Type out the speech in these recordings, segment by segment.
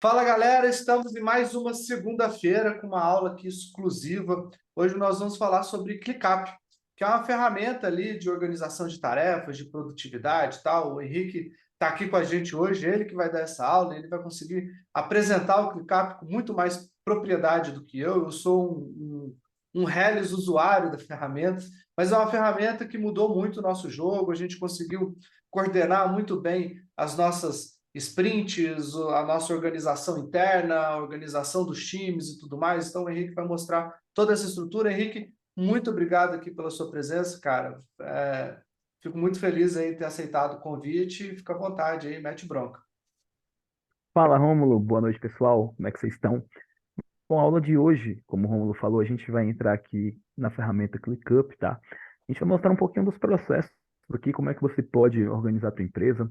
Fala galera, estamos em mais uma segunda-feira com uma aula aqui exclusiva. Hoje nós vamos falar sobre ClickUp, que é uma ferramenta ali de organização de tarefas, de produtividade e tal. O Henrique está aqui com a gente hoje, ele que vai dar essa aula, ele vai conseguir apresentar o ClickUp com muito mais propriedade do que eu. Eu sou um reles usuário da ferramenta, mas é uma ferramenta que mudou muito o nosso jogo, a gente conseguiu coordenar muito bem as nossas sprints, a nossa organização interna, a organização dos times e tudo mais. Então, o Henrique vai mostrar toda essa estrutura. Henrique, muito obrigado aqui pela sua presença, cara. Fico muito feliz aí em ter aceitado o convite. Fica à vontade aí, mete bronca. Fala, Rômulo. Boa noite, pessoal. Como é que vocês estão? Bom, a aula de hoje, como o Rômulo falou, a gente vai entrar aqui na ferramenta ClickUp, tá? A gente vai mostrar um pouquinho dos processos aqui, como é que você pode organizar a tua empresa,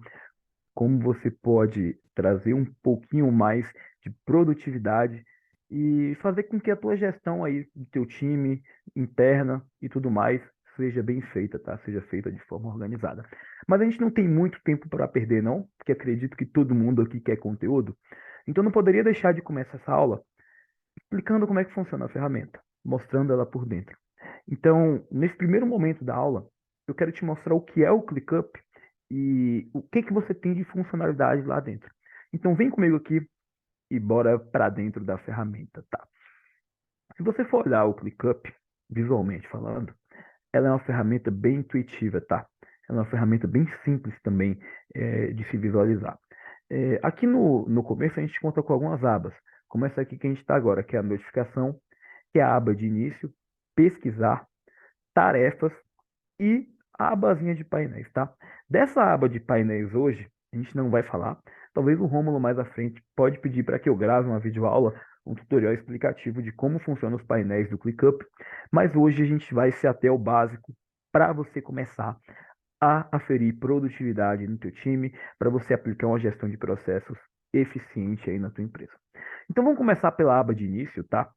como você pode trazer um pouquinho mais de produtividade e fazer com que a tua gestão aí do teu time interna e tudo mais seja bem feita, tá? Seja feita de forma organizada. Mas a gente não tem muito tempo para perder, não, porque acredito que todo mundo aqui quer conteúdo. Então não poderia deixar de começar essa aula explicando como é que funciona a ferramenta, mostrando ela por dentro. Então, nesse primeiro momento da aula, eu quero te mostrar o que é o ClickUp e o que que você tem de funcionalidade lá dentro. Então, vem comigo aqui e bora para dentro da ferramenta, tá? Se você for olhar o ClickUp, visualmente falando, ela é uma ferramenta bem intuitiva, tá? Ela é uma ferramenta bem simples também de se visualizar. Aqui no começo a gente conta com algumas abas, como essa aqui que a gente está agora, que é a notificação, que é a aba de início, pesquisar, tarefas e a abazinha de painéis, tá? Dessa aba de painéis hoje, a gente não vai falar. Talvez o Rômulo mais à frente pode pedir para que eu grave uma videoaula, um tutorial explicativo de como funcionam os painéis do ClickUp, mas hoje a gente vai se até o básico para você começar a aferir produtividade no teu time, para você aplicar uma gestão de processos eficiente aí na tua empresa. Então vamos começar pela aba de início, tá?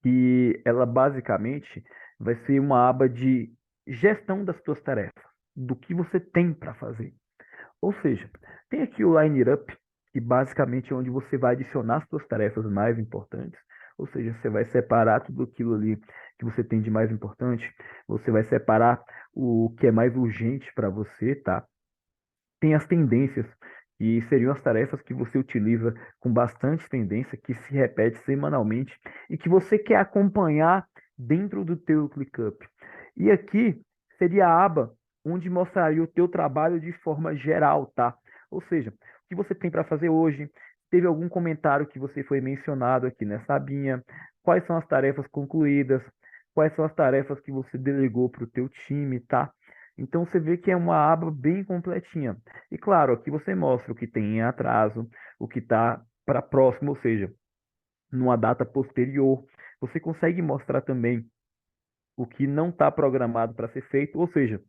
Que ela basicamente vai ser uma aba de gestão das tuas tarefas, do que você tem para fazer. Ou seja, tem aqui o Line Up, que basicamente é onde você vai adicionar as suas tarefas mais importantes. Ou seja, você vai separar tudo aquilo ali que você tem de mais importante. Você vai separar o que é mais urgente para você, tá? Tem as tendências, que seriam as tarefas que você utiliza com bastante tendência, que se repete semanalmente e que você quer acompanhar dentro do teu ClickUp. E aqui seria a aba onde mostraria o teu trabalho de forma geral, tá? Ou seja, o que você tem para fazer hoje, teve algum comentário que você foi mencionado aqui nessa abinha, quais são as tarefas concluídas, quais são as tarefas que você delegou para o teu time, tá? Então você vê que é uma aba bem completinha. E claro, aqui você mostra o que tem em atraso, o que está para próximo, ou seja, numa data posterior. Você consegue mostrar também o que não está programado para ser feito, ou seja,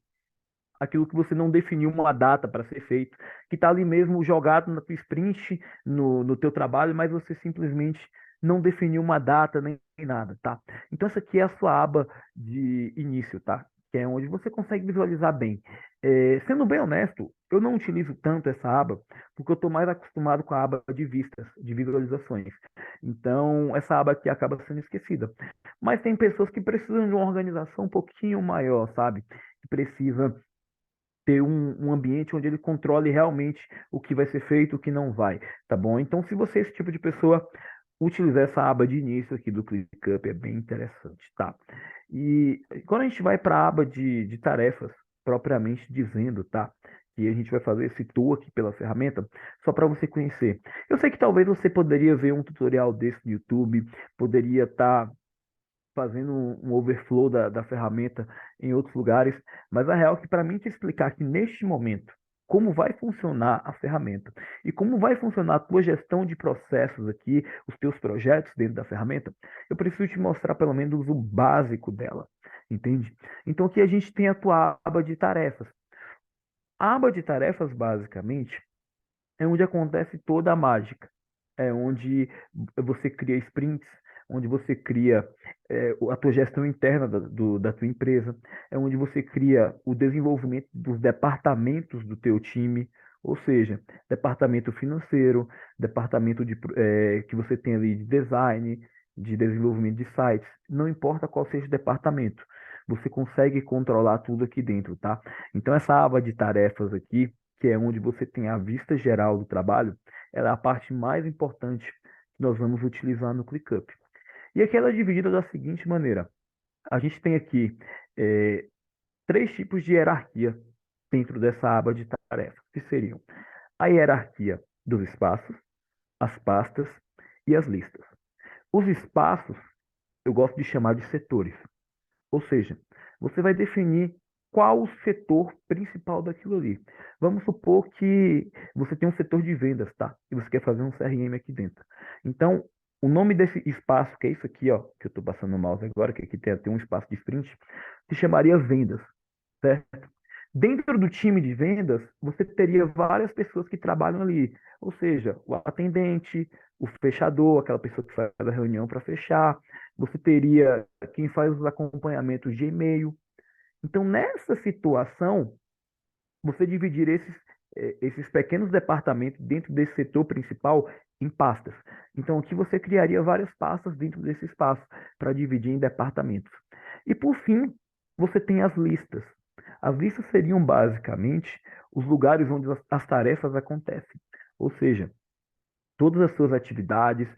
aquilo que você não definiu uma data para ser feito, que está ali mesmo jogado na tua sprint, no teu trabalho, mas você simplesmente não definiu uma data nem nada, tá? Então essa aqui é a sua aba de início, tá? Que é onde você consegue visualizar bem. Sendo bem honesto, eu não utilizo tanto essa aba, porque eu estou mais acostumado com a aba de vistas, de visualizações. Então, essa aba aqui acaba sendo esquecida. Mas tem pessoas que precisam de uma organização um pouquinho maior, sabe? Que precisa ter um ambiente onde ele controle realmente o que vai ser feito, o que não vai, tá bom? Então, se você é esse tipo de pessoa, utilizar essa aba de início aqui do ClickUp é bem interessante, tá? E quando a gente vai para a aba de tarefas, propriamente dizendo, tá? Que a gente vai fazer esse tour aqui pela ferramenta, só para você conhecer. Eu sei que talvez você poderia ver um tutorial desse no YouTube, poderia estar fazendo um overflow da ferramenta em outros lugares, mas a real é que para mim te explicar que neste momento como vai funcionar a ferramenta e como vai funcionar a tua gestão de processos aqui, os teus projetos dentro da ferramenta, eu preciso te mostrar pelo menos o básico dela, entende? Então aqui a gente tem a tua aba de tarefas. A aba de tarefas, basicamente, é onde acontece toda a mágica. É onde você cria sprints, onde você cria a tua gestão interna da tua empresa, é onde você cria o desenvolvimento dos departamentos do teu time, Ou seja, departamento financeiro, departamento que você tem ali de design, de desenvolvimento de sites, não importa qual seja o departamento, você consegue controlar tudo aqui dentro, tá? Então, essa aba de tarefas aqui, que é onde você tem a vista geral do trabalho, ela é a parte mais importante que nós vamos utilizar no ClickUp. E aqui ela é dividida da seguinte maneira: a gente tem aqui eh, três tipos de hierarquia dentro dessa aba de tarefas, que seriam a hierarquia dos espaços, as pastas e as listas. Os espaços eu gosto de chamar de setores, ou seja, você vai definir qual o setor principal daquilo ali. Vamos supor que você tem um setor de vendas, tá? E você quer fazer um CRM aqui dentro. Então, o nome desse espaço, que é isso aqui, ó, que eu estou passando o mouse agora, que aqui tem um espaço de sprint, se chamaria vendas, certo? Dentro do time de vendas, você teria várias pessoas que trabalham ali, ou seja, o atendente, o fechador, aquela pessoa que faz a reunião para fechar, você teria quem faz os acompanhamentos de e-mail. Então, nessa situação, você dividir esses pequenos departamentos dentro desse setor principal em pastas. Então, aqui você criaria várias pastas dentro desse espaço para dividir em departamentos. E, por fim, você tem as listas. As listas seriam basicamente os lugares onde as tarefas acontecem. Ou seja, todas as suas atividades,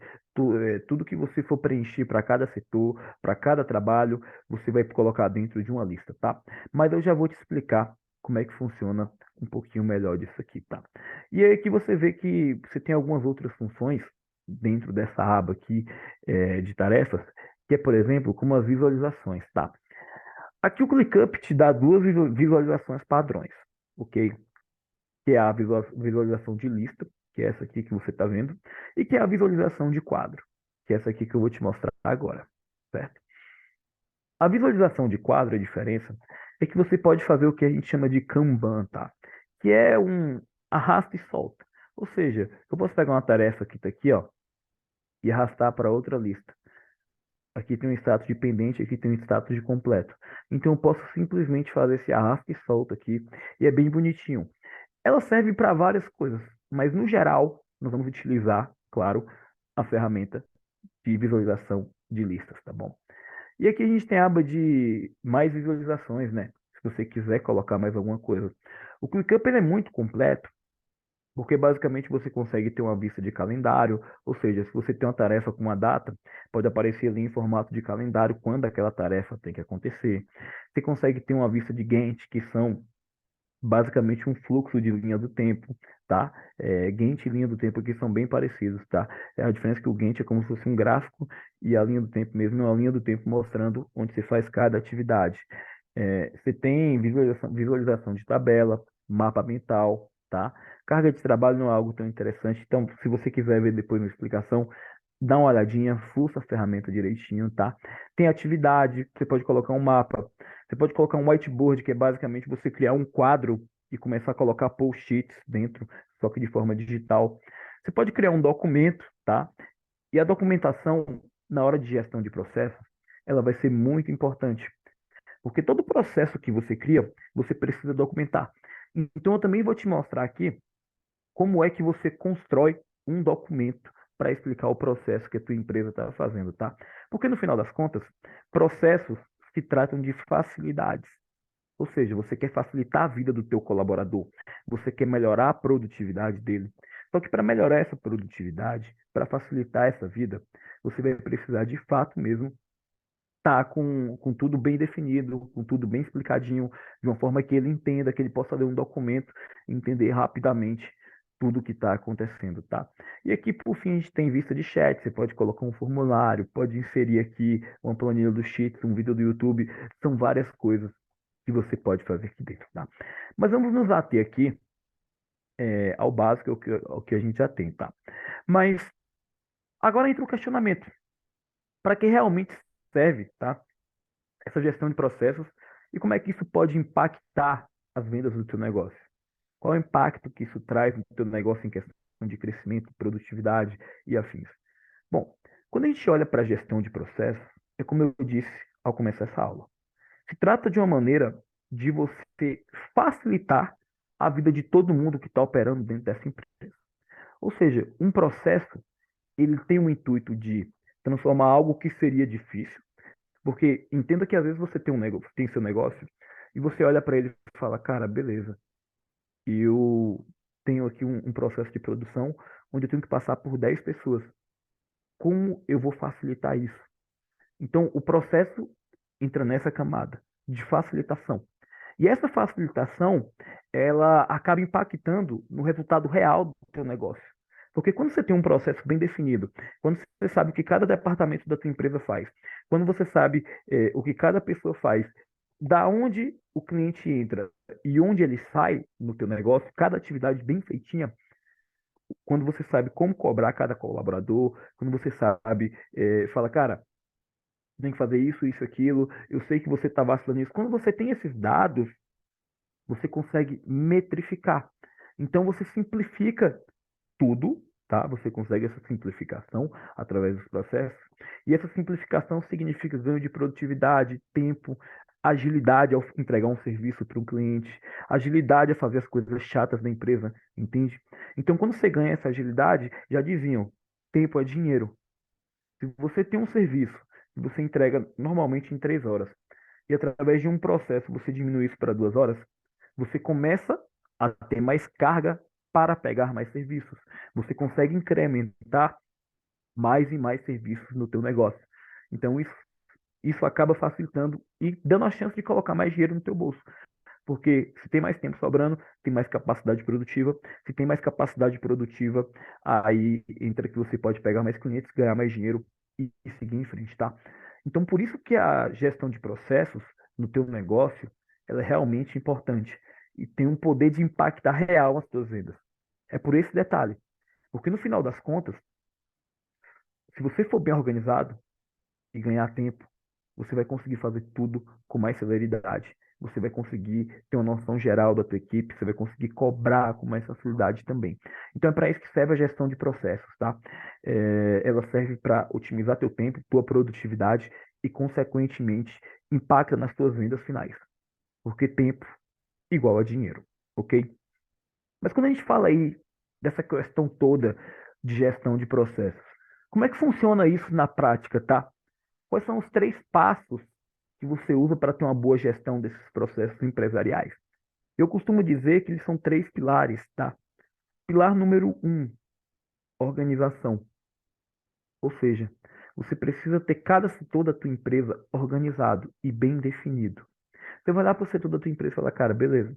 tudo que você for preencher para cada setor, para cada trabalho, você vai colocar dentro de uma lista, tá? Mas eu já vou te explicar como é que funciona um pouquinho melhor disso aqui, tá? E aí que você vê que você tem algumas outras funções dentro dessa aba aqui de tarefas, que é, por exemplo, como as visualizações, tá? Aqui o ClickUp te dá duas visualizações padrões, ok? Que é a visualização de lista, que é essa aqui que você está vendo, e que é a visualização de quadro, que é essa aqui que eu vou te mostrar agora, certo? A visualização de quadro, a diferença é que você pode fazer o que a gente chama de Kanban, tá? Que é um arrasta e solta. Ou seja, eu posso pegar uma tarefa que está aqui, ó, e arrastar para outra lista. Aqui tem um status de pendente, aqui tem um status de completo. Então eu posso simplesmente fazer esse arrasta e solta aqui, e é bem bonitinho. Ela serve para várias coisas, mas no geral, nós vamos utilizar, claro, a ferramenta de visualização de listas, tá bom? E aqui a gente tem a aba de mais visualizações, né? Se você quiser colocar mais alguma coisa. O ClickUp ele é muito completo, porque basicamente você consegue ter uma vista de calendário, ou seja, se você tem uma tarefa com uma data, pode aparecer ali em formato de calendário quando aquela tarefa tem que acontecer. Você consegue ter uma vista de Gantt, que são basicamente um fluxo de linha do tempo, tá? Gantt e linha do tempo aqui são bem parecidos, tá? A diferença é que o Gantt é como se fosse um gráfico e a linha do tempo mesmo é uma linha do tempo mostrando onde você faz cada atividade. Você tem visualização de tabela, mapa mental, tá? Carga de trabalho não é algo tão interessante, então se você quiser ver depois uma explicação, dá uma olhadinha, fuça a ferramenta direitinho, tá? Tem atividade, você pode colocar um mapa, você pode colocar um whiteboard, que é basicamente você criar um quadro e começar a colocar post-its dentro, só que de forma digital. Você pode criar um documento, tá? E a documentação, na hora de gestão de processos, ela vai ser muito importante, porque todo processo que você cria, você precisa documentar. Então, eu também vou te mostrar aqui como é que você constrói um documento para explicar o processo que a tua empresa está fazendo, tá? Porque no final das contas, processos se tratam de facilidades. Ou seja, você quer facilitar a vida do teu colaborador, você quer melhorar a produtividade dele. Só que para melhorar essa produtividade, para facilitar essa vida, você vai precisar de fato mesmo estar com tudo bem definido, com tudo bem explicadinho, de uma forma que ele entenda, que ele possa ler um documento e entender rapidamente tudo o que está acontecendo, tá? E aqui, por fim, a gente tem vista de chat, você pode colocar um formulário, pode inserir aqui uma planilha do Sheets, um vídeo do YouTube, são várias coisas que você pode fazer aqui dentro, tá? Mas vamos nos ater aqui ao básico, ao que a gente já tem, tá? Mas agora entra o questionamento. Para que realmente serve, tá? Essa gestão de processos e como é que isso pode impactar as vendas do teu negócio? Qual é o impacto que isso traz no teu negócio em questão de crescimento, produtividade e afins? Bom, quando a gente olha para a gestão de processos, é como eu disse ao começar essa aula. Se trata de uma maneira de você facilitar a vida de todo mundo que está operando dentro dessa empresa. Ou seja, um processo, ele tem o intuito de transformar algo que seria difícil, porque entenda que às vezes você tem um negócio, tem seu negócio, e você olha para ele e fala, cara, beleza, eu tenho aqui um processo de produção onde eu tenho que passar por 10 pessoas. Como eu vou facilitar isso? Então, o processo entra nessa camada de facilitação. E essa facilitação, ela acaba impactando no resultado real do teu negócio. Porque quando você tem um processo bem definido, quando você sabe o que cada departamento da tua empresa faz, quando você sabe o que cada pessoa faz, da onde o cliente entra e onde ele sai no teu negócio, cada atividade bem feitinha, quando você sabe como cobrar cada colaborador, quando você sabe, fala, cara, tem que fazer isso, isso, aquilo, eu sei que você está vacilando nisso. Quando você tem esses dados, você consegue metrificar. Então você simplifica tudo, tá? Você consegue essa simplificação através dos processos. E essa simplificação significa ganho de produtividade, tempo, agilidade ao entregar um serviço para um cliente, agilidade a fazer as coisas chatas da empresa, entende? Então, quando você ganha essa agilidade, já diziam, tempo é dinheiro. Se você tem um serviço que você entrega normalmente em 3 horas, e através de um processo você diminui isso para 2 horas, você começa a ter mais carga para pegar mais serviços. Você consegue incrementar mais e mais serviços no teu negócio. Então isso acaba facilitando e dando a chance de colocar mais dinheiro no teu bolso. Porque se tem mais tempo sobrando, tem mais capacidade produtiva. Se tem mais capacidade produtiva, aí entra que você pode pegar mais clientes, ganhar mais dinheiro e seguir em frente, tá? Então, por isso que a gestão de processos no teu negócio, ela é realmente importante e tem um poder de impactar real as tuas vendas. É por esse detalhe. Porque no final das contas, se você for bem organizado, e ganhar tempo, você vai conseguir fazer tudo com mais celeridade. Você vai conseguir ter uma noção geral da tua equipe, você vai conseguir cobrar com mais facilidade também. Então é para isso que serve a gestão de processos, tá? Ela serve para otimizar teu tempo, tua produtividade e, consequentemente, impacta nas tuas vendas finais. Porque tempo igual a dinheiro, ok? Mas quando a gente fala aí dessa questão toda de gestão de processos, como é que funciona isso na prática, tá? Quais são os 3 passos que você usa para ter uma boa gestão desses processos empresariais? Eu costumo dizer que eles são 3 pilares, tá? Pilar número 1, organização. Ou seja, você precisa ter cada setor da tua empresa organizado e bem definido. Você vai lá para o setor da tua empresa e fala, cara, beleza,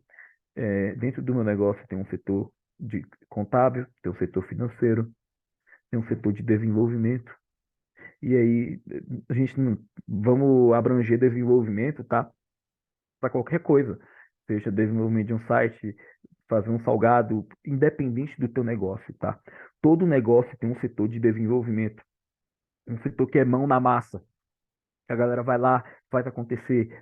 dentro do meu negócio tem um setor de contábil, tem um setor financeiro, tem um setor de desenvolvimento. E aí, a gente não, vamos abranger desenvolvimento, tá? Para qualquer coisa, seja desenvolvimento de um site, fazer um salgado, independente do teu negócio, tá? Todo negócio tem um setor de desenvolvimento, um setor que é mão na massa, que a galera vai lá, faz acontecer,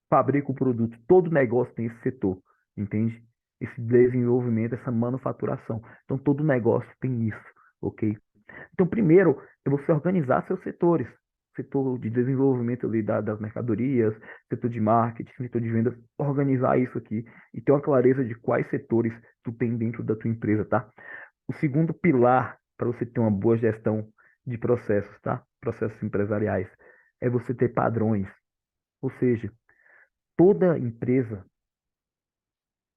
fabrica o produto. Todo negócio tem esse setor, entende? Esse desenvolvimento, essa manufaturação. Então, todo negócio tem isso, ok? Então, primeiro, é você organizar seus setores. Setor de desenvolvimento ali das mercadorias, setor de marketing, setor de vendas, organizar isso aqui e ter uma clareza de quais setores tu tem dentro da tua empresa, tá? O segundo pilar para você ter uma boa gestão de processos, tá? Processos empresariais, é você ter padrões. Ou seja, toda empresa,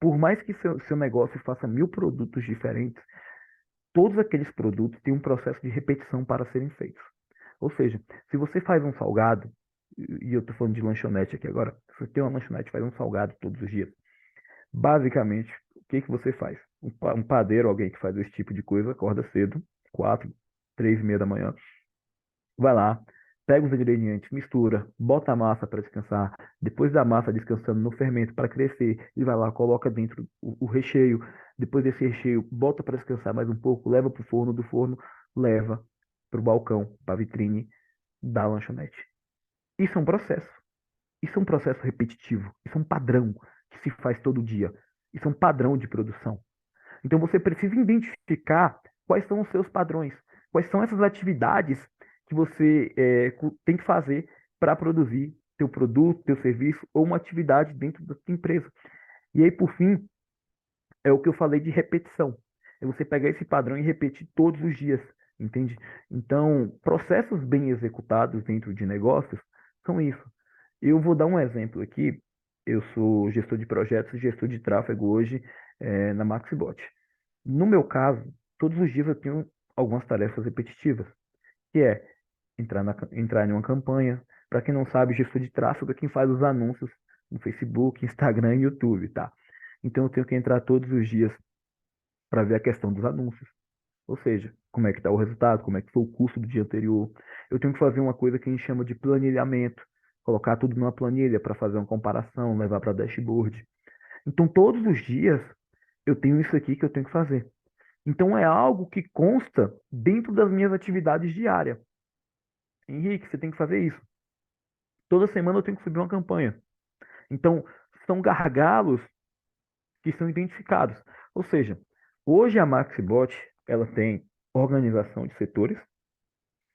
por mais que seu negócio faça 1.000 produtos diferentes, todos aqueles produtos têm um processo de repetição para serem feitos. Ou seja, se você faz um salgado, e eu estou falando de lanchonete aqui agora, se você tem uma lanchonete e faz um salgado todos os dias, basicamente, o que que você faz? Um padeiro, alguém que faz esse tipo de coisa, acorda cedo, 4, 3:30 da manhã, vai lá, pega os ingredientes, mistura, bota a massa para descansar, depois da massa descansando no fermento para crescer, ele vai lá, coloca dentro o recheio, depois desse recheio, bota para descansar mais um pouco, leva para o forno, do forno, leva para o balcão, para a vitrine da lanchonete. Isso é um processo. Isso é um processo repetitivo. Isso é um padrão que se faz todo dia. Isso é um padrão de produção. Então você precisa identificar quais são os seus padrões, quais são essas atividades que você tem que fazer para produzir teu produto, teu serviço ou uma atividade dentro da tua empresa. E aí, por fim, é o que eu falei de repetição. É você pegar esse padrão e repetir todos os dias, entende? Então, processos bem executados dentro de negócios são isso. Eu vou dar um exemplo aqui. Eu sou gestor de projetos e gestor de tráfego hoje na Maxibot. No meu caso, todos os dias eu tenho algumas tarefas repetitivas, que é entrar em uma campanha. Para quem não sabe, gestor de tráfego é quem faz os anúncios no Facebook, Instagram e YouTube, tá? Então eu tenho que entrar todos os dias para ver a questão dos anúncios. Ou seja, como é que está o resultado, como é que foi o custo do dia anterior. Eu tenho que fazer uma coisa que a gente chama de planilhamento, colocar tudo numa planilha para fazer uma comparação, levar para dashboard. Então, todos os dias eu tenho isso aqui que eu tenho que fazer. Então, é algo que consta dentro das minhas atividades diárias. Henrique, você tem que fazer isso. Toda semana eu tenho que subir uma campanha. Então, são gargalos que são identificados. Ou seja, hoje a Maxibot, ela tem organização de setores,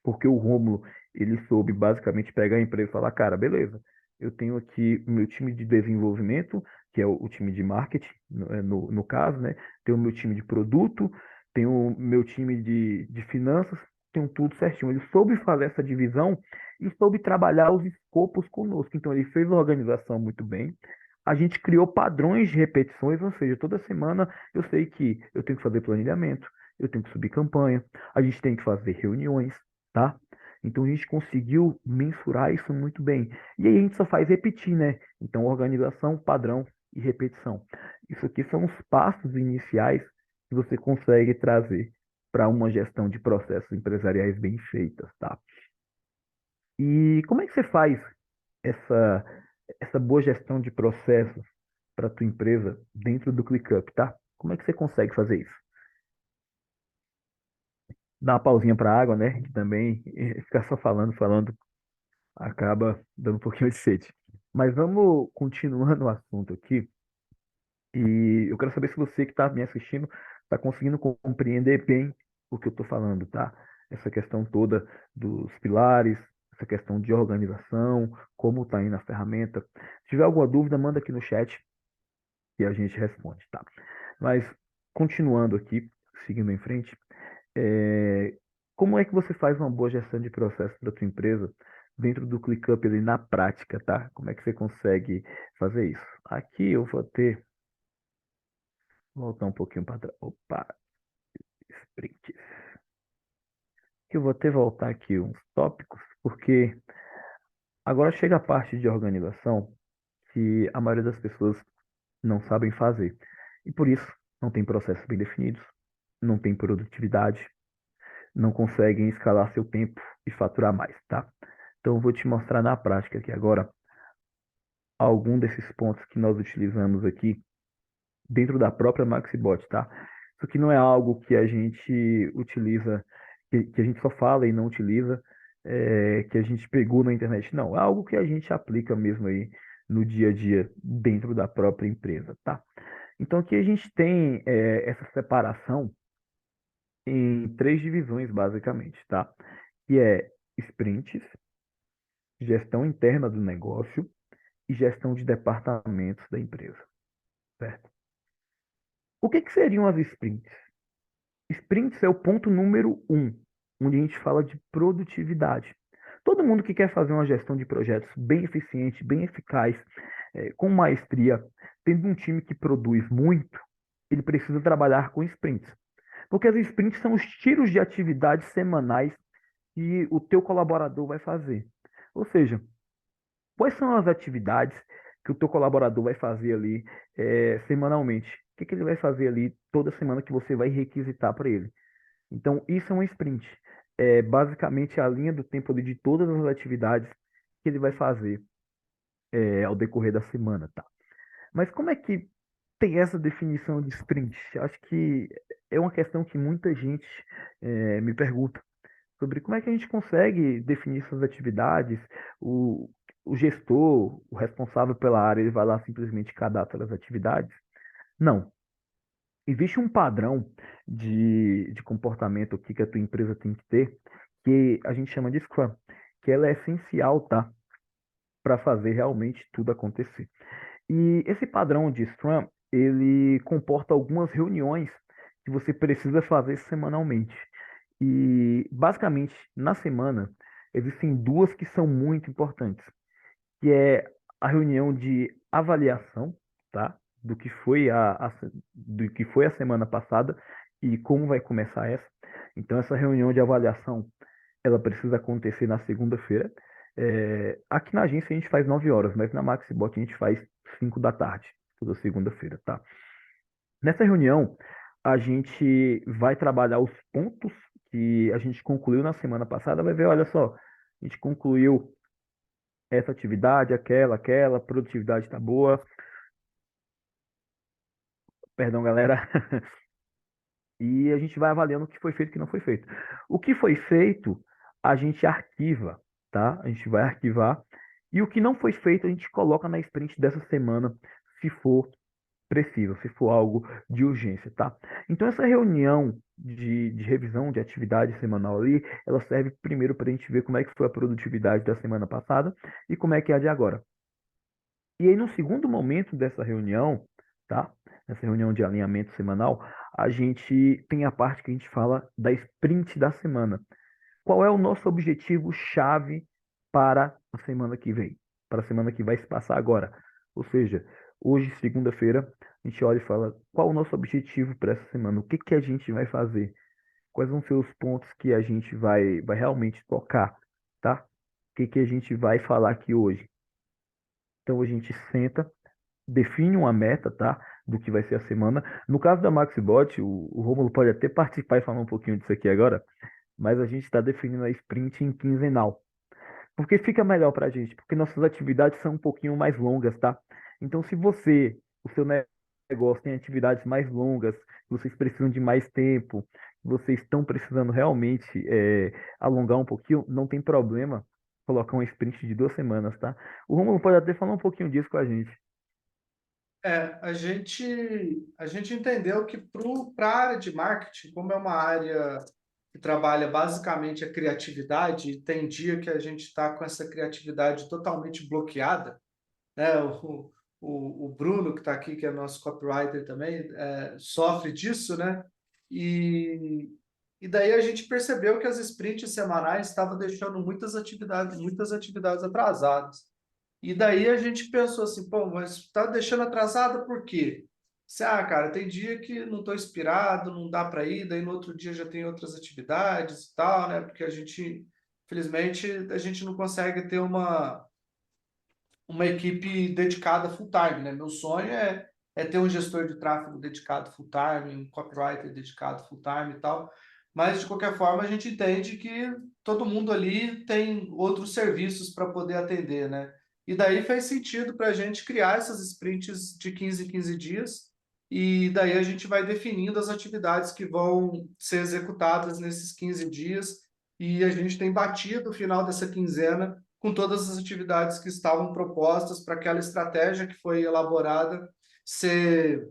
porque o Rômulo, ele soube basicamente pegar a empresa e falar, cara, beleza, eu tenho aqui o meu time de desenvolvimento, que é o time de marketing, no caso, né? Tenho o meu time de produto, tenho o meu time de finanças, tenho tudo certinho. Ele soube fazer essa divisão e soube trabalhar os escopos conosco. Então, ele fez a organização muito bem. A gente criou padrões de repetições, ou seja, toda semana eu sei que eu tenho que fazer planilhamento, eu tenho que subir campanha, a gente tem que fazer reuniões, tá? Então a gente conseguiu mensurar isso muito bem. E aí a gente só faz repetir, né? Então organização, padrão e repetição. Isso aqui são os passos iniciais que você consegue trazer para uma gestão de processos empresariais bem feitas, tá? E como é que você faz essa, essa boa gestão de processos para a tua empresa dentro do ClickUp, tá? Como é que você consegue fazer isso? Dá uma pausinha para água, né? Que também ficar só falando, acaba dando um pouquinho de sede. Mas vamos continuando o assunto aqui. E eu quero saber se você que está me assistindo está conseguindo compreender bem o que eu estou falando, tá? Essa questão toda dos pilares, essa questão de organização, como está aí na ferramenta. Se tiver alguma dúvida, manda aqui no chat e a gente responde, tá? Mas continuando aqui, seguindo em frente, é, como é que você faz uma boa gestão de processo para a tua empresa dentro do ClickUp ali na prática, tá? Como é que você consegue fazer isso? Aqui eu vou ter, voltar um pouquinho para trás. Opa, sprint. Que eu vou ter voltar aqui uns tópicos, porque agora chega a parte de organização que a maioria das pessoas não sabem fazer. E por isso não tem processos bem definidos, não tem produtividade, não conseguem escalar seu tempo e faturar mais, tá? Então, eu vou te mostrar na prática aqui agora algum desses pontos que nós utilizamos aqui dentro da própria Maxibot, tá? Isso aqui não é algo que a gente utiliza, que a gente só fala e não utiliza, que a gente pegou na internet. Não, é algo que a gente aplica mesmo aí no dia a dia dentro da própria empresa, tá? Então, aqui a gente tem essa separação em três divisões, basicamente, tá? Que é sprints, gestão interna do negócio e gestão de departamentos da empresa, certo? O que que seriam as sprints? Sprints é o ponto número um, onde a gente fala de produtividade. Todo mundo que quer fazer uma gestão de projetos bem eficiente, bem eficaz, com maestria, tendo um time que produz muito, ele precisa trabalhar com sprints. Porque as sprints são os tiros de atividades semanais que o teu colaborador vai fazer. Ou seja, quais são as atividades que o teu colaborador vai fazer ali semanalmente? O que que ele vai fazer ali toda semana que você vai requisitar para ele? Então, isso é um sprint. É basicamente a linha do tempo ali de todas as atividades que ele vai fazer ao decorrer da semana, tá? Mas como é que tem essa definição de sprint? Acho que é uma questão que muita gente me pergunta sobre como é que a gente consegue definir essas atividades. O, o gestor, o responsável pela área, ele vai lá simplesmente cadastra as atividades? Não. Existe um padrão de comportamento aqui que a tua empresa tem que ter, que a gente chama de Scrum, que ela é essencial, tá? Para fazer realmente tudo acontecer. E esse padrão de Scrum, ele comporta algumas reuniões que você precisa fazer semanalmente. E, basicamente, na semana, existem duas que são muito importantes, que é a reunião de avaliação, tá? Do que foi a semana passada e como vai começar essa. Então, essa reunião de avaliação, ela precisa acontecer na segunda-feira. Aqui na agência a gente faz 9 horas, mas na Maxibot a gente faz 5 da tarde, toda segunda-feira, tá? Nessa reunião, a gente vai trabalhar os pontos que a gente concluiu na semana passada, vai ver, olha só, a gente concluiu essa atividade, aquela, produtividade está boa, perdão, galera, e a gente vai avaliando o que foi feito e o que não foi feito. O que foi feito, a gente arquiva, tá? A gente vai arquivar, e o que não foi feito, a gente coloca na sprint dessa semana, se for preciso, se for algo de urgência, tá? Então, essa reunião de revisão de atividade semanal ali, ela serve primeiro para a gente ver como é que foi a produtividade da semana passada e como é que é a de agora. E aí, no segundo momento dessa reunião, tá? Nessa reunião de alinhamento semanal, a gente tem a parte que a gente fala da sprint da semana. Qual é o nosso objetivo chave para a semana que vem? Para a semana que vai se passar agora. Ou seja, hoje, segunda-feira, a gente olha e fala qual o nosso objetivo para essa semana, o que que a gente vai fazer, quais vão ser os pontos que a gente vai realmente tocar, tá? O que que a gente vai falar aqui hoje. Então a gente senta, define uma meta, tá? Do que vai ser a semana. No caso da Maxibot, o Rômulo pode até participar e falar um pouquinho disso aqui agora, mas a gente está definindo a sprint em quinzenal. Porque fica melhor para a gente, porque nossas atividades são um pouquinho mais longas, tá? Então, se o seu negócio tem atividades mais longas, vocês precisam de mais tempo, vocês estão precisando realmente alongar um pouquinho, não tem problema colocar um sprint de 2 semanas, tá? O Romulo pode até falar um pouquinho disso com a gente. A gente entendeu que para a área de marketing, como é uma área que trabalha basicamente a criatividade, e tem dia que a gente está com essa criatividade totalmente bloqueada, né? O Bruno, que está aqui, que é nosso copywriter também, sofre disso, né? E, e daí a gente percebeu que as sprints semanais estavam deixando muitas atividades atrasadas. E daí a gente pensou assim, pô, mas está deixando atrasada por quê? Cara, tem dia que não estou inspirado, não dá para ir, daí no outro dia já tem outras atividades e tal, né? Porque felizmente, a gente não consegue ter uma equipe dedicada full time, né? Meu sonho é ter um gestor de tráfego dedicado full time, um copywriter dedicado full time e tal. Mas de qualquer forma a gente entende que todo mundo ali tem outros serviços para poder atender, né? E daí fez sentido para a gente criar essas sprints de 15 em 15 dias. E daí a gente vai definindo as atividades que vão ser executadas nesses 15 dias. E a gente tem batido o final dessa quinzena com todas as atividades que estavam propostas para aquela estratégia que foi elaborada ser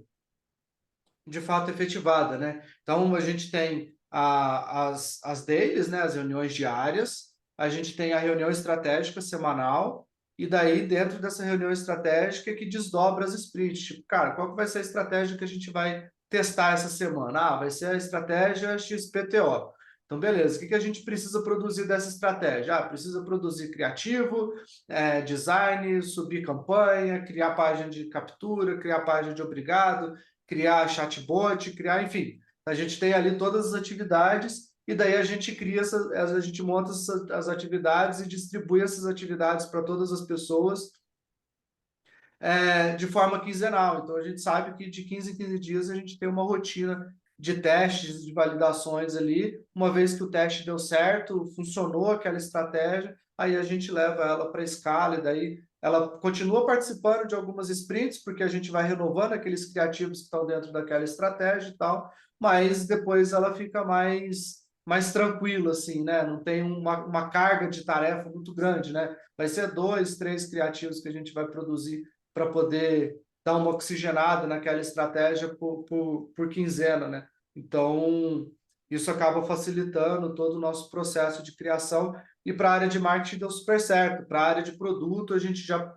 de fato efetivada, né? Então a gente tem as dailies, né? As reuniões diárias, a gente tem a reunião estratégica semanal, e daí dentro dessa reunião estratégica que desdobra as sprints. Tipo, cara, qual que vai ser a estratégia que a gente vai testar essa semana? Vai ser a estratégia XPTO. Então, beleza, o que a gente precisa produzir dessa estratégia? Precisa produzir criativo, design, subir campanha, criar página de captura, criar página de obrigado, criar chatbot, enfim, a gente tem ali todas as atividades e daí a gente a gente monta as atividades e distribui essas atividades para todas as pessoas de forma quinzenal. Então a gente sabe que de 15 em 15 dias a gente tem uma rotina de testes, de validações ali. Uma vez que o teste deu certo, funcionou aquela estratégia, aí a gente leva ela para a escala e daí ela continua participando de algumas sprints, porque a gente vai renovando aqueles criativos que estão dentro daquela estratégia e tal, mas depois ela fica mais tranquila, assim, né? Não tem uma carga de tarefa muito grande, né? Vai ser 2, 3 criativos que a gente vai produzir para poder dar uma oxigenada naquela estratégia por quinzena, né? Então, isso acaba facilitando todo o nosso processo de criação e para a área de marketing deu super certo. Para a área de produto, a gente já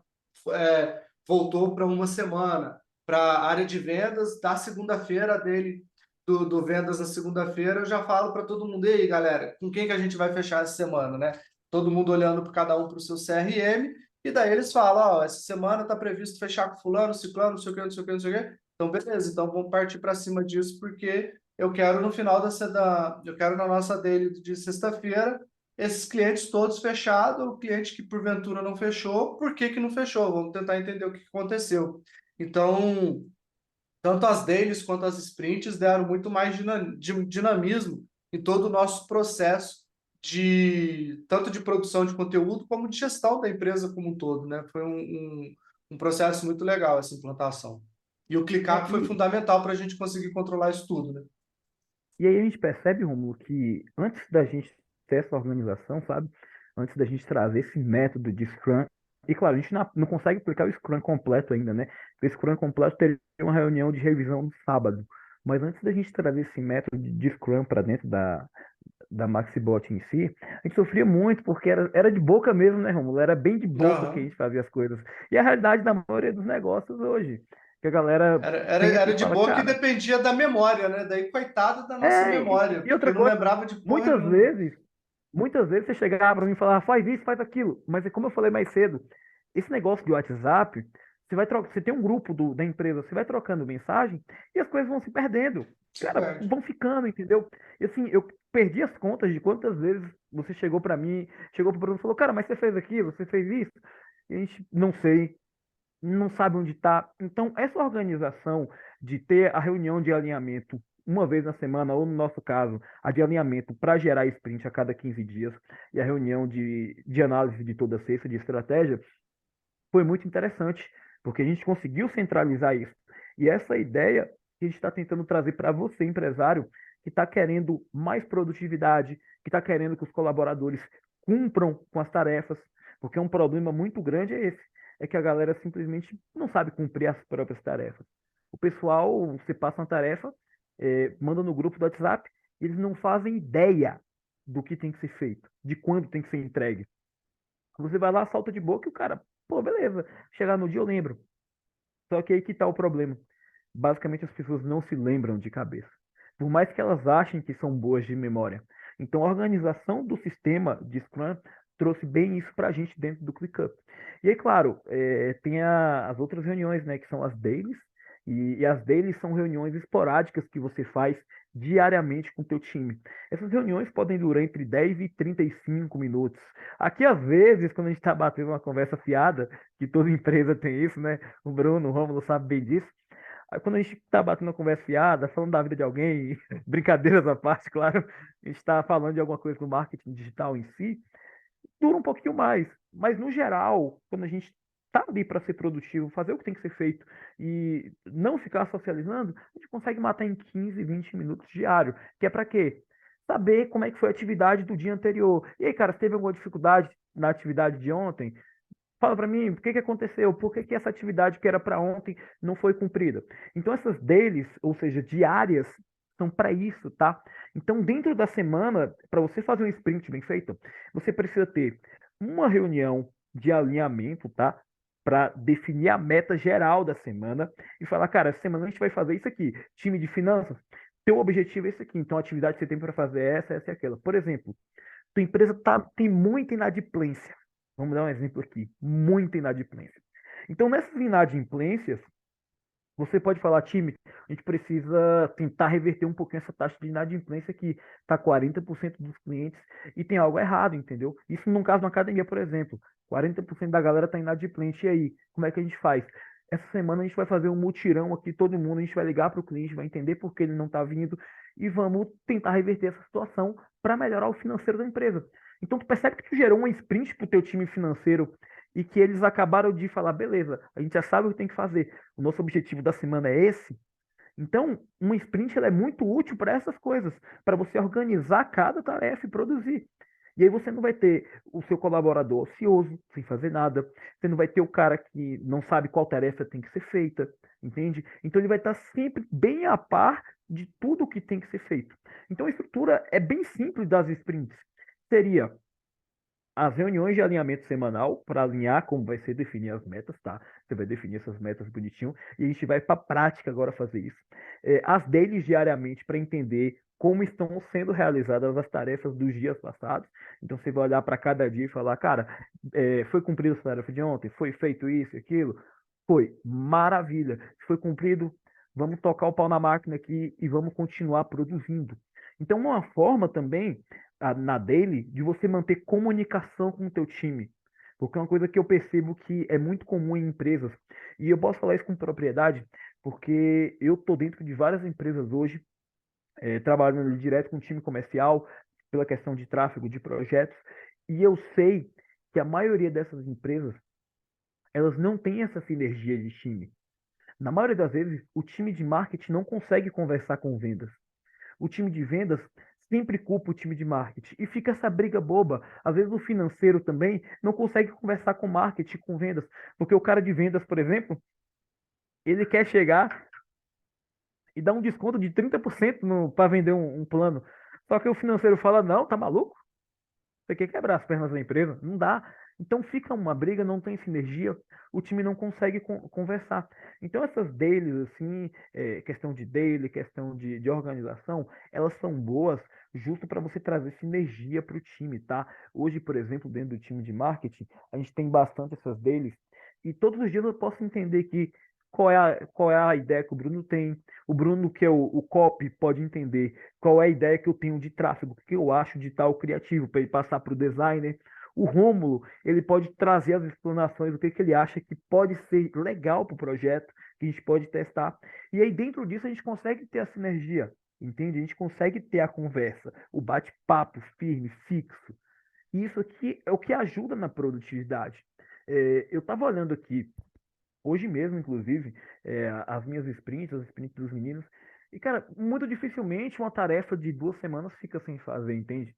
voltou para uma semana. para a área de vendas, da segunda-feira dele, do vendas na segunda-feira, eu já falo para todo mundo, e aí, galera, com quem que a gente vai fechar essa semana, né? Todo mundo olhando para cada um para o seu CRM, e daí eles falam, ó, essa semana está previsto fechar com fulano, ciclano, não sei o que, não sei o que, não sei o que. Então, beleza, então vamos partir para cima disso, porque eu quero no final eu quero na nossa daily de sexta-feira, esses clientes todos fechados, o cliente que porventura não fechou, por que que não fechou? Vamos tentar entender o que aconteceu. Então, tanto as dailies quanto as sprints deram muito mais dinamismo em todo o nosso processo de tanto de produção de conteúdo como de gestão da empresa como um todo, né? Foi um processo muito legal essa implantação. E o É, ClickUp foi e, fundamental para a gente conseguir controlar isso tudo, né? e aí a gente percebe, Romulo, que antes da gente ter essa organização, sabe? Antes da gente trazer esse método de Scrum, e claro, a gente não consegue aplicar o Scrum completo ainda, né? Porque o Scrum completo teria uma reunião de revisão no sábado. Mas antes da gente trazer esse método de Scrum para dentro da Maxibot em si, a gente sofria muito, porque era de boca mesmo, né, Romulo? Era bem de boca que a Aham. gente fazia as coisas. E a realidade da maioria dos negócios hoje, que a galera pensa Era e de fala, boa que cara, dependia da memória, né? Daí, coitado da nossa memória, e porque outra não coisa, lembrava de porra muitas nenhuma. vezes, muitas vezes você chegava para mim e falava, faz isso, faz aquilo. Mas é como eu falei mais cedo, esse negócio de WhatsApp, você tem um grupo da empresa, você vai trocando mensagem e as coisas vão se perdendo. Se Cara, perde. vão ficando, entendeu? E assim, eu perdi as contas de quantas vezes você chegou para mim, chegou pro Bruno e falou, cara, mas você fez aquilo, você fez isso? E a gente não sei, não sabe onde está. Então, essa organização de ter a reunião de alinhamento uma vez na semana, ou no nosso caso, a de alinhamento para gerar sprint a cada 15 dias, e a reunião de análise de toda sexta, de estratégia, foi muito interessante, porque a gente conseguiu centralizar isso. E essa ideia que a gente está tentando trazer para você, empresário, que está querendo mais produtividade, que está querendo que os colaboradores cumpram com as tarefas, porque um problema muito grande é esse, é que a galera simplesmente não sabe cumprir as próprias tarefas. O pessoal, você passa uma tarefa, manda no grupo do WhatsApp, eles não fazem ideia do que tem que ser feito, de quando tem que ser entregue. Você vai lá, salta de boca e o cara, pô, beleza. Chegar no dia eu lembro. Só que aí que tá o problema. Basicamente as pessoas não se lembram de cabeça. Por mais que elas achem que são boas de memória. Então a organização do sistema de Scrum trouxe bem isso pra gente dentro do ClickUp. E aí, claro, tem as outras reuniões, né, que são as dailies. E as dailies são reuniões esporádicas que você faz diariamente com o teu time. Essas reuniões podem durar entre 10 e 35 minutos. Aqui, às vezes, quando a gente está batendo uma conversa fiada, que toda empresa tem isso, né? O Bruno, o Rômulo sabe bem disso. Aí, quando a gente está batendo uma conversa fiada, falando da vida de alguém, brincadeiras à parte, claro, a gente está falando de alguma coisa no marketing digital em si, dura um pouquinho mais. Mas, no geral, quando a gente está ali para ser produtivo, fazer o que tem que ser feito e não ficar socializando, a gente consegue matar em 15, 20 minutos diário. Que é para quê? Saber como é que foi a atividade do dia anterior. E aí, cara, você teve alguma dificuldade na atividade de ontem? Fala para mim, o que que aconteceu? Por que que essa atividade que era para ontem não foi cumprida? Então, essas dailies, ou seja, diárias, são para isso, tá? Então, dentro da semana, para você fazer um sprint bem feito, você precisa ter uma reunião de alinhamento, tá? Para definir a meta geral da semana e falar, cara, essa semana a gente vai fazer isso aqui. Time de finanças, teu objetivo é esse aqui. Então, a atividade que você tem para fazer é essa, essa e aquela. Por exemplo, tua empresa tem muita inadimplência. Vamos dar um exemplo aqui. Muita inadimplência. Então, nessas inadimplências, você pode falar, time, a gente precisa tentar reverter um pouquinho essa taxa de inadimplência que está 40% dos clientes e tem algo errado, entendeu? Isso num caso na academia, por exemplo. 40% da galera está inadimplente. E aí, como é que a gente faz? Essa semana a gente vai fazer um mutirão aqui, todo mundo, a gente vai ligar para o cliente, vai entender por que ele não está vindo e vamos tentar reverter essa situação para melhorar o financeiro da empresa. Então, tu percebe que tu gerou um sprint para o teu time financeiro e que eles acabaram de falar, beleza, a gente já sabe o que tem que fazer. O nosso objetivo da semana é esse. Então, um sprint ela é muito útil para essas coisas, para você organizar cada tarefa e produzir. E aí você não vai ter o seu colaborador ocioso, sem fazer nada. Você não vai ter o cara que não sabe qual tarefa tem que ser feita, entende? Então ele vai estar sempre bem a par de tudo o que tem que ser feito. Então a estrutura é bem simples das sprints. Seria as reuniões de alinhamento semanal para alinhar como vai ser definir as metas, tá? Você vai definir essas metas bonitinho e a gente vai para a prática agora fazer isso. As dailies diariamente para entender como estão sendo realizadas as tarefas dos dias passados. Então você vai olhar para cada dia e falar, cara, foi cumprida a tarefa de ontem? Foi feito isso, aquilo? Foi, maravilha. Se foi cumprido, vamos tocar o pau na máquina aqui e vamos continuar produzindo. Então, uma forma também na daily de você manter comunicação com o teu time. Porque é uma coisa que eu percebo que é muito comum em empresas, e eu posso falar isso com propriedade, porque eu estou dentro de várias empresas hoje, trabalhando direto com o time comercial, pela questão de tráfego, de projetos, e eu sei que a maioria dessas empresas, elas não têm essa sinergia de time. Na maioria das vezes, o time de marketing não consegue conversar com vendas. O time de vendas sempre culpa o time de marketing. E fica essa briga boba. Às vezes o financeiro também não consegue conversar com marketing, com vendas. Porque o cara de vendas, por exemplo, ele quer chegar e dar um desconto de 30% para vender um plano. Só que o financeiro fala, não, tá maluco? Você quer quebrar as pernas da empresa? Não dá. Então fica uma briga, não tem sinergia, o time não consegue conversar. Então essas dailies, assim, questão de daily, questão de organização, elas são boas justo para você trazer sinergia para o time, tá? Hoje, por exemplo, dentro do time de marketing, a gente tem bastante essas dailies e todos os dias eu posso entender que qual é a ideia que o Bruno tem, o Bruno, que é o copy, pode entender qual é a ideia que eu tenho de tráfego, o que eu acho de tal criativo, para ele passar para o designer. O Rômulo, ele pode trazer as explanações do que ele acha que pode ser legal para o projeto, que a gente pode testar. E aí, dentro disso, a gente consegue ter a sinergia, entende? A gente consegue ter a conversa, o bate-papo firme, fixo. E isso aqui é o que ajuda na produtividade. Eu estava olhando aqui hoje mesmo, inclusive, as minhas sprints, as sprints dos meninos. E, cara, muito dificilmente uma tarefa de 2 semanas fica sem fazer, entende?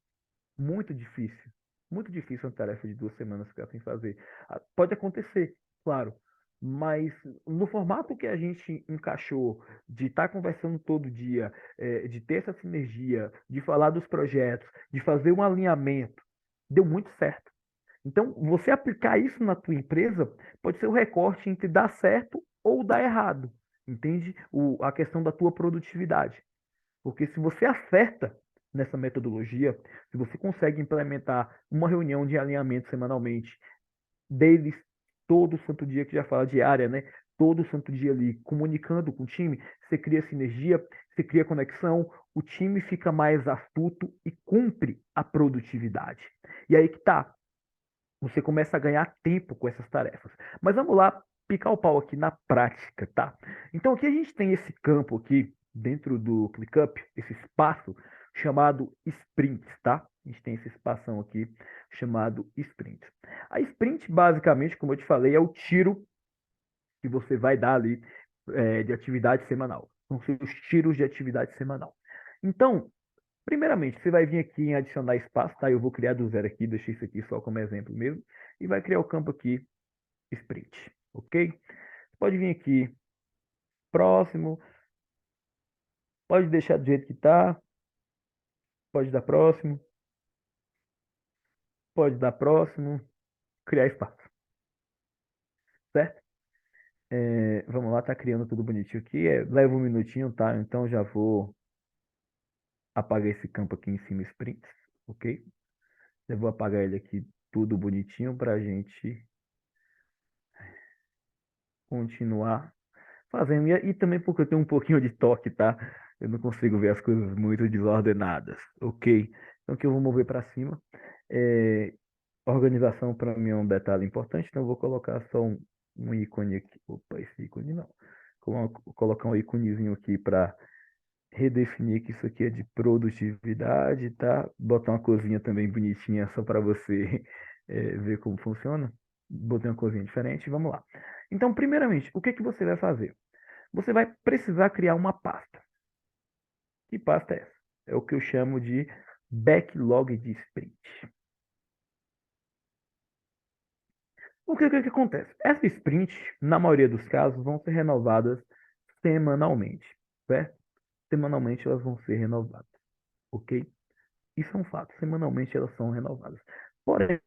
Muito difícil. Muito difícil uma tarefa de 2 semanas ficar sem fazer. Pode acontecer, claro. Mas no formato que a gente encaixou, de estar conversando todo dia, de ter essa sinergia, de falar dos projetos, de fazer um alinhamento, deu muito certo. Então, você aplicar isso na tua empresa pode ser o recorte entre dar certo ou dar errado, entende? A questão da tua produtividade. Porque se você acerta nessa metodologia, se você consegue implementar uma reunião de alinhamento semanalmente, deles todo santo dia, que já fala diária, né? Todo santo dia ali, comunicando com o time, você cria sinergia, você cria conexão, o time fica mais astuto e cumpre a produtividade. E aí que tá, você começa a ganhar tempo com essas tarefas. Mas vamos lá, picar o pau aqui na prática, tá? Então aqui a gente tem esse campo aqui dentro do ClickUp, esse espaço chamado sprints, tá? A gente tem esse espação aqui chamado sprints. A sprint, basicamente, como eu te falei, é o tiro que você vai dar ali de atividade semanal. São seus tiros de atividade semanal. Então, primeiramente, você vai vir aqui em adicionar espaço, tá? Eu vou criar do zero aqui, deixei isso aqui só como exemplo mesmo, e vai criar o campo aqui, sprint, ok? Você pode vir aqui, próximo, pode deixar do jeito que tá, pode dar próximo, pode dar próximo, criar espaço, certo? Vamos lá, tá criando tudo bonitinho aqui, leva um minutinho, tá? Então já vou apagar esse campo aqui em cima, sprints, ok? Eu vou apagar ele aqui tudo bonitinho para a gente continuar fazendo. E também porque eu tenho um pouquinho de toque, tá? Eu não consigo ver as coisas muito desordenadas, ok? Então que eu vou mover para cima. É, organização para mim é um detalhe importante, então eu vou colocar só um ícone aqui. Opa, esse ícone não. Colocar um íconezinho aqui para redefinir que isso aqui é de produtividade, tá? Botar uma coisinha também bonitinha só para você ver como funciona. Botei uma coisinha diferente, vamos lá. Então, primeiramente, o que que você vai fazer? Você vai precisar criar uma pasta. Que pasta é essa? É o que eu chamo de backlog de sprint. O que acontece? Essa sprint, na maioria dos casos, vão ser renovadas semanalmente, certo? Semanalmente elas vão ser renovadas, ok? Isso é um fato. Semanalmente elas são renovadas. Porém,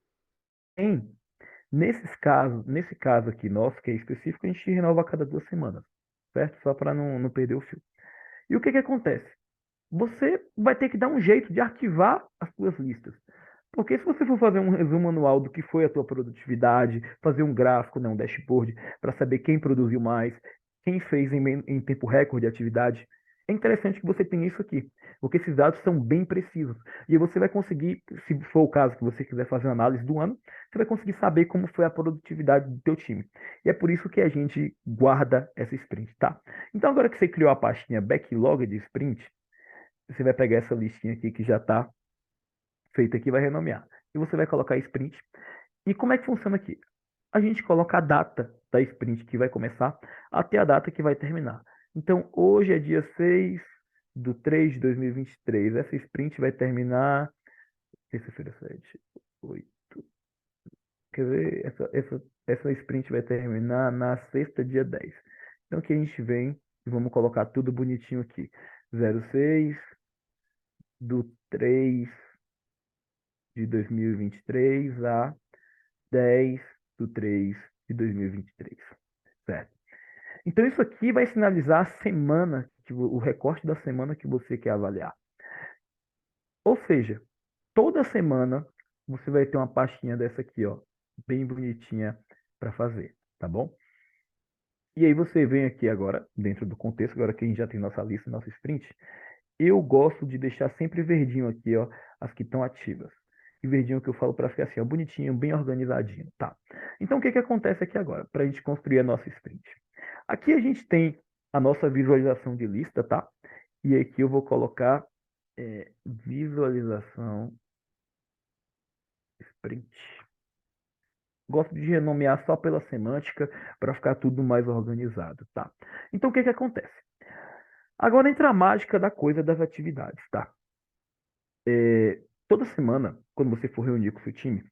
nesse caso aqui nosso, que é específico, a gente renova a cada 2 semanas, certo? Só para não perder o fio. E o que que acontece? Você vai ter que dar um jeito de arquivar as suas listas. Porque se você for fazer um resumo anual do que foi a tua produtividade, fazer um gráfico, né, um dashboard, para saber quem produziu mais, quem fez em tempo recorde de atividade, é interessante que você tenha isso aqui, porque esses dados são bem precisos. E aí você vai conseguir, se for o caso que você quiser fazer uma análise do ano, você vai conseguir saber como foi a produtividade do teu time. E é por isso que a gente guarda essa sprint, tá? Então agora que você criou a pastinha backlog de sprint, você vai pegar essa listinha aqui que já está feita aqui, vai renomear. E você vai colocar sprint. E como é que funciona aqui? A gente coloca a data da sprint que vai começar até a data que vai terminar. Então, hoje é dia 6/3/2023. Essa sprint vai terminar terça-feira, 7, 8. Quer ver? Essa sprint vai terminar na sexta, dia 10. Então, aqui a gente vem e vamos colocar tudo bonitinho aqui. 06/3/2023 a 10/3/2023, certo? Então, isso aqui vai sinalizar a semana, o recorte da semana que você quer avaliar. Ou seja, toda semana você vai ter uma pastinha dessa aqui, ó, bem bonitinha para fazer, tá bom? E aí você vem aqui agora, dentro do contexto, agora que a gente já tem nossa lista, nosso sprint, eu gosto de deixar sempre verdinho aqui, ó, as que estão ativas. E verdinho que eu falo para ficar assim, ó, bonitinho, bem organizadinho, tá? Então, o que que acontece aqui agora, para a gente construir a nossa sprint? Aqui a gente tem a nossa visualização de lista, tá? E aqui eu vou colocar visualização sprint. Gosto de renomear só pela semântica para ficar tudo mais organizado, tá? Então, o que que acontece? Agora entra a mágica da coisa das atividades, tá? Toda semana, quando você for reunir com o seu time,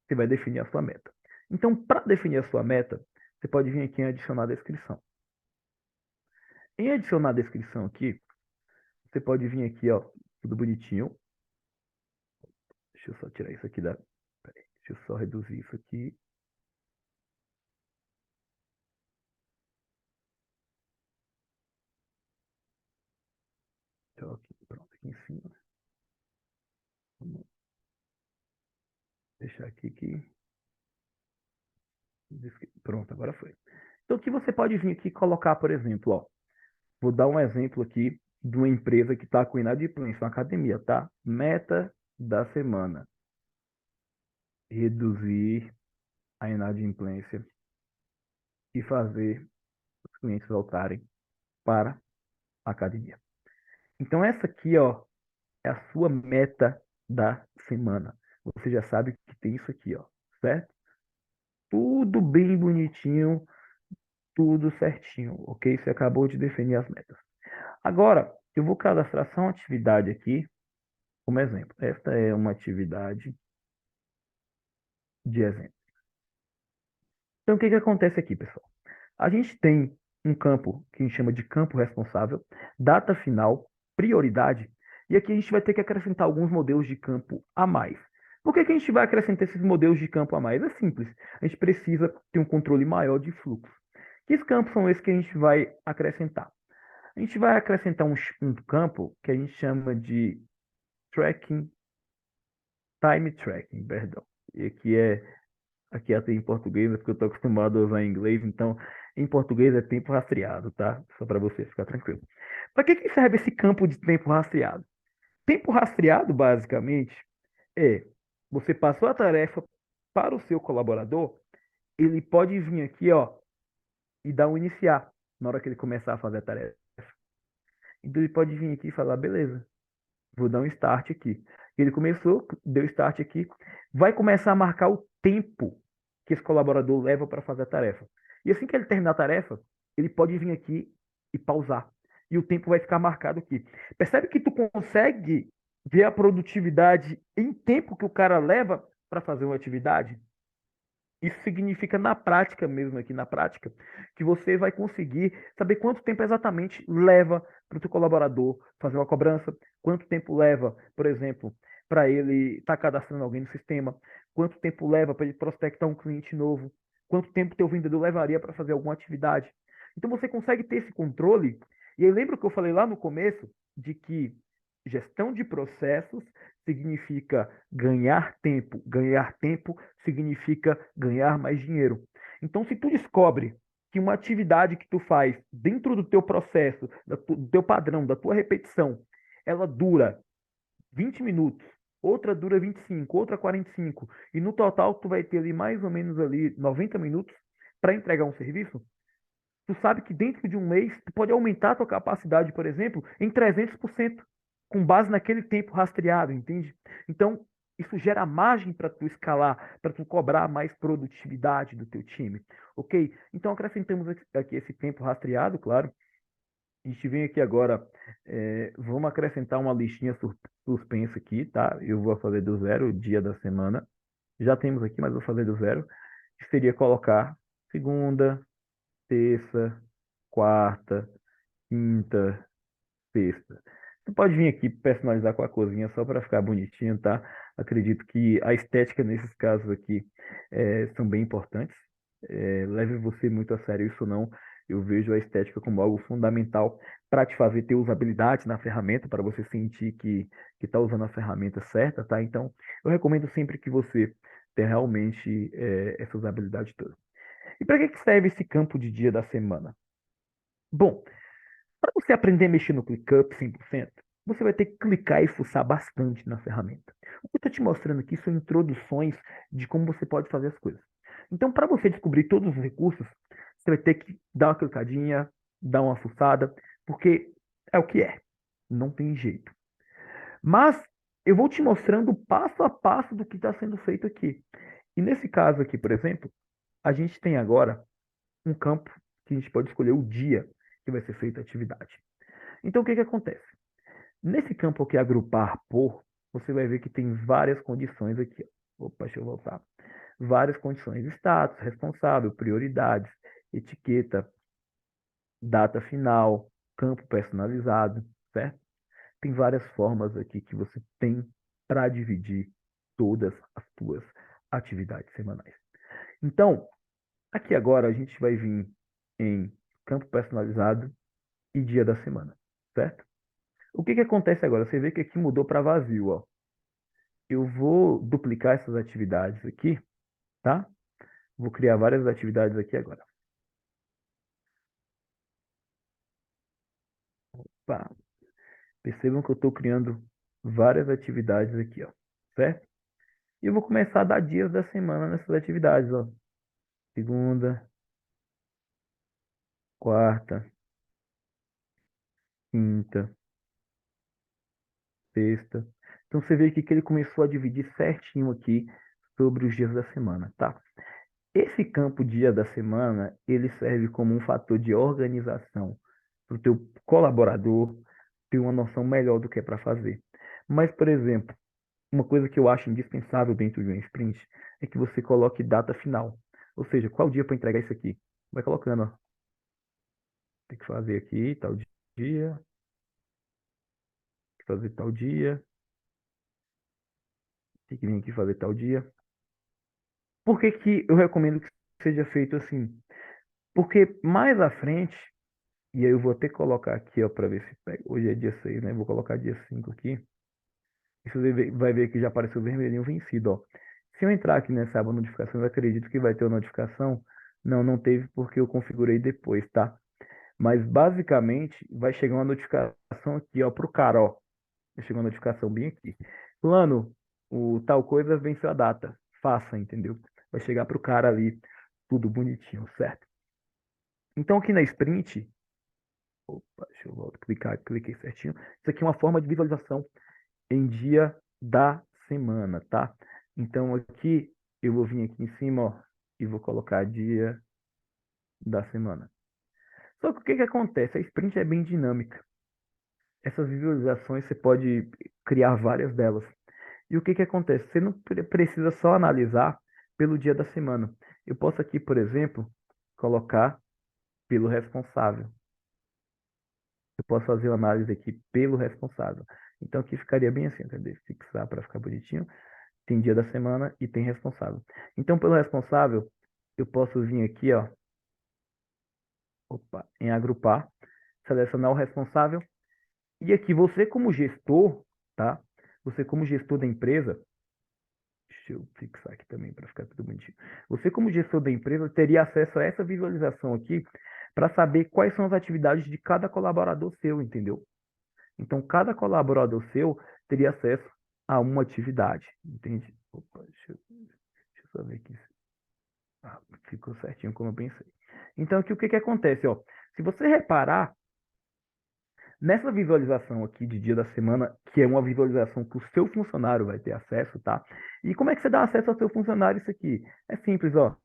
você vai definir a sua meta. Então, para definir a sua meta, você pode vir aqui em adicionar a descrição. Em adicionar a descrição aqui, você pode vir aqui, ó, tudo bonitinho. Deixa eu só tirar isso aqui da. Peraí, deixa eu só reduzir isso aqui. Então, aqui, pronto, aqui em cima. Vamos deixar aqui. Pronto, agora foi. Então, o que você pode vir aqui e colocar, por exemplo, ó. Vou dar um exemplo aqui de uma empresa que está com inadimplência, uma academia, tá? Meta da semana: reduzir a inadimplência e fazer os clientes voltarem para a academia. Então, essa aqui, ó, é a sua meta da semana. Você já sabe que tem isso aqui, ó, certo? Tudo bem bonitinho, tudo certinho, ok? Você acabou de definir as metas. Agora, eu vou cadastrar só uma atividade aqui, como exemplo. Esta é uma atividade de exemplo. Então, o que que acontece aqui, pessoal? A gente tem um campo que a gente chama de campo responsável, data final, prioridade, e aqui a gente vai ter que acrescentar alguns modelos de campo a mais. Por que que a gente vai acrescentar esses modelos de campo a mais? É simples. A gente precisa ter um controle maior de fluxo. Que campos são esses que a gente vai acrescentar? A gente vai acrescentar um campo que a gente chama de tracking, time tracking, perdão. E aqui até em português, é porque eu estou acostumado a usar em inglês, então em português é tempo rastreado, tá? Só para você ficar tranquilo. Para que serve esse campo de tempo rastreado? Tempo rastreado, basicamente, é você passou a tarefa para o seu colaborador, ele pode vir aqui, ó, e dar um iniciar na hora que ele começar a fazer a tarefa. Então ele pode vir aqui e falar, beleza, vou dar um start aqui. Ele começou, deu start aqui, vai começar a marcar o tempo que esse colaborador leva para fazer a tarefa. E assim que ele terminar a tarefa, ele pode vir aqui e pausar. E o tempo vai ficar marcado aqui. Percebe que tu consegue ver a produtividade em tempo que o cara leva para fazer uma atividade? Isso significa na prática mesmo, aqui na prática, que você vai conseguir saber quanto tempo exatamente leva para o seu colaborador fazer uma cobrança, quanto tempo leva, por exemplo, para ele estar cadastrando alguém no sistema, quanto tempo leva para ele prospectar um cliente novo, quanto tempo teu vendedor levaria para fazer alguma atividade. Então você consegue ter esse controle. E aí lembra o que eu falei lá no começo de que gestão de processos significa ganhar tempo significa ganhar mais dinheiro. Então, se tu descobre que uma atividade que tu faz dentro do teu processo, do teu padrão, da tua repetição, ela dura 20 minutos, outra dura 25, outra 45, e no total tu vai ter ali mais ou menos ali 90 minutos para entregar um serviço, tu sabe que dentro de um mês tu pode aumentar a tua capacidade, por exemplo, em 300%, com base naquele tempo rastreado, entende? Então, isso gera margem para tu escalar, para tu cobrar mais produtividade do teu time, ok? Então, acrescentamos aqui esse tempo rastreado, claro. A gente vem aqui agora, vamos acrescentar uma listinha suspensa aqui, tá? Eu vou fazer do zero, o dia da semana. Já temos aqui, mas vou fazer do zero. Que seria colocar segunda, terça, quarta, quinta, sexta. Você pode vir aqui personalizar com a corzinha só para ficar bonitinho, tá? Acredito que a estética nesses casos aqui são bem importantes. Leve você muito a sério isso não. Eu vejo a estética como algo fundamental para te fazer ter usabilidade na ferramenta, para você sentir que está usando a ferramenta certa, tá? Então, eu recomendo sempre que você tenha realmente essa usabilidade toda. E para que que serve esse campo de dia da semana? Bom, para você aprender a mexer no ClickUp 100%, você vai ter que clicar e fuçar bastante na ferramenta. O que eu estou te mostrando aqui são introduções de como você pode fazer as coisas. Então, para você descobrir todos os recursos, você vai ter que dar uma clicadinha, dar uma fuçada, porque é o que é. Não tem jeito. Mas eu vou te mostrando passo a passo do que está sendo feito aqui. E nesse caso aqui, por exemplo, a gente tem agora um campo que a gente pode escolher o dia que vai ser feita a atividade. Então, o que que acontece? Nesse campo aqui, agrupar por, você vai ver que tem várias condições aqui. Opa, deixa eu voltar. Várias condições. Status, responsável, prioridades, etiqueta, data final, campo personalizado, certo? Tem várias formas aqui que você tem para dividir todas as suas atividades semanais. Então, aqui agora a gente vai vir em campo personalizado e dia da semana, certo? O que que acontece agora? Você vê que aqui mudou para vazio, ó. Eu vou duplicar essas atividades aqui, tá? Vou criar várias atividades aqui agora. Pá. Percebam que eu estou criando várias atividades aqui, ó, certo? E eu vou começar a dar dias da semana nessas atividades, ó. Segunda, quarta, quinta, sexta. Então você vê aqui que ele começou a dividir certinho aqui sobre os dias da semana, tá? Esse campo dia da semana, ele serve como um fator de organização para o teu colaborador ter uma noção melhor do que é para fazer. Mas, por exemplo, uma coisa que eu acho indispensável dentro de um sprint é que você coloque data final. Ou seja, qual dia para entregar isso aqui? Vai colocando, ó. Tem que fazer aqui tal dia, tem que fazer tal dia, tem que vir aqui fazer tal dia. Por que que eu recomendo que seja feito assim? Porque mais à frente, e aí eu vou até colocar aqui, ó, para ver se pega. Hoje é dia 6, né? Vou colocar dia 5 aqui. E você vai ver que já apareceu vermelhinho vencido, ó. Se eu entrar aqui nessa aba notificações, eu acredito que vai ter uma notificação. Não, não teve porque eu configurei depois, tá? Mas basicamente vai chegar uma notificação aqui, ó, pro cara, ó. Vai chegar uma notificação bem aqui. Plano, o tal coisa venceu a data. Faça, entendeu? Vai chegar pro cara ali, tudo bonitinho, certo? Então aqui na sprint, opa, deixa eu voltar, cliquei certinho. Isso aqui é uma forma de visualização em dia da semana, tá? Então aqui eu vou vir aqui em cima, ó, e vou colocar dia da semana. Só que o que que acontece? A sprint é bem dinâmica. Essas visualizações você pode criar várias delas. E o que que acontece? Você não precisa só analisar pelo dia da semana. Eu posso aqui, por exemplo, colocar pelo responsável. Eu posso fazer uma análise aqui pelo responsável. Então aqui ficaria bem assim, entendeu? Fixar para ficar bonitinho. Tem dia da semana e tem responsável. Então, pelo responsável, eu posso vir aqui, ó, opa, em agrupar, selecionar o responsável. E aqui você como gestor, tá? Você como gestor da empresa, deixa eu fixar aqui também para ficar tudo bonitinho. Você como gestor da empresa teria acesso a essa visualização aqui para saber quais são as atividades de cada colaborador seu, entendeu? Então, cada colaborador seu teria acesso a uma atividade, entende? Opa, deixa eu só ver aqui. Ah, ficou certinho como eu pensei. Então, aqui o que que acontece, ó? Se você reparar, nessa visualização aqui de dia da semana, que é uma visualização que o seu funcionário vai ter acesso, tá? E como é que você dá acesso ao seu funcionário isso aqui? É simples, ó.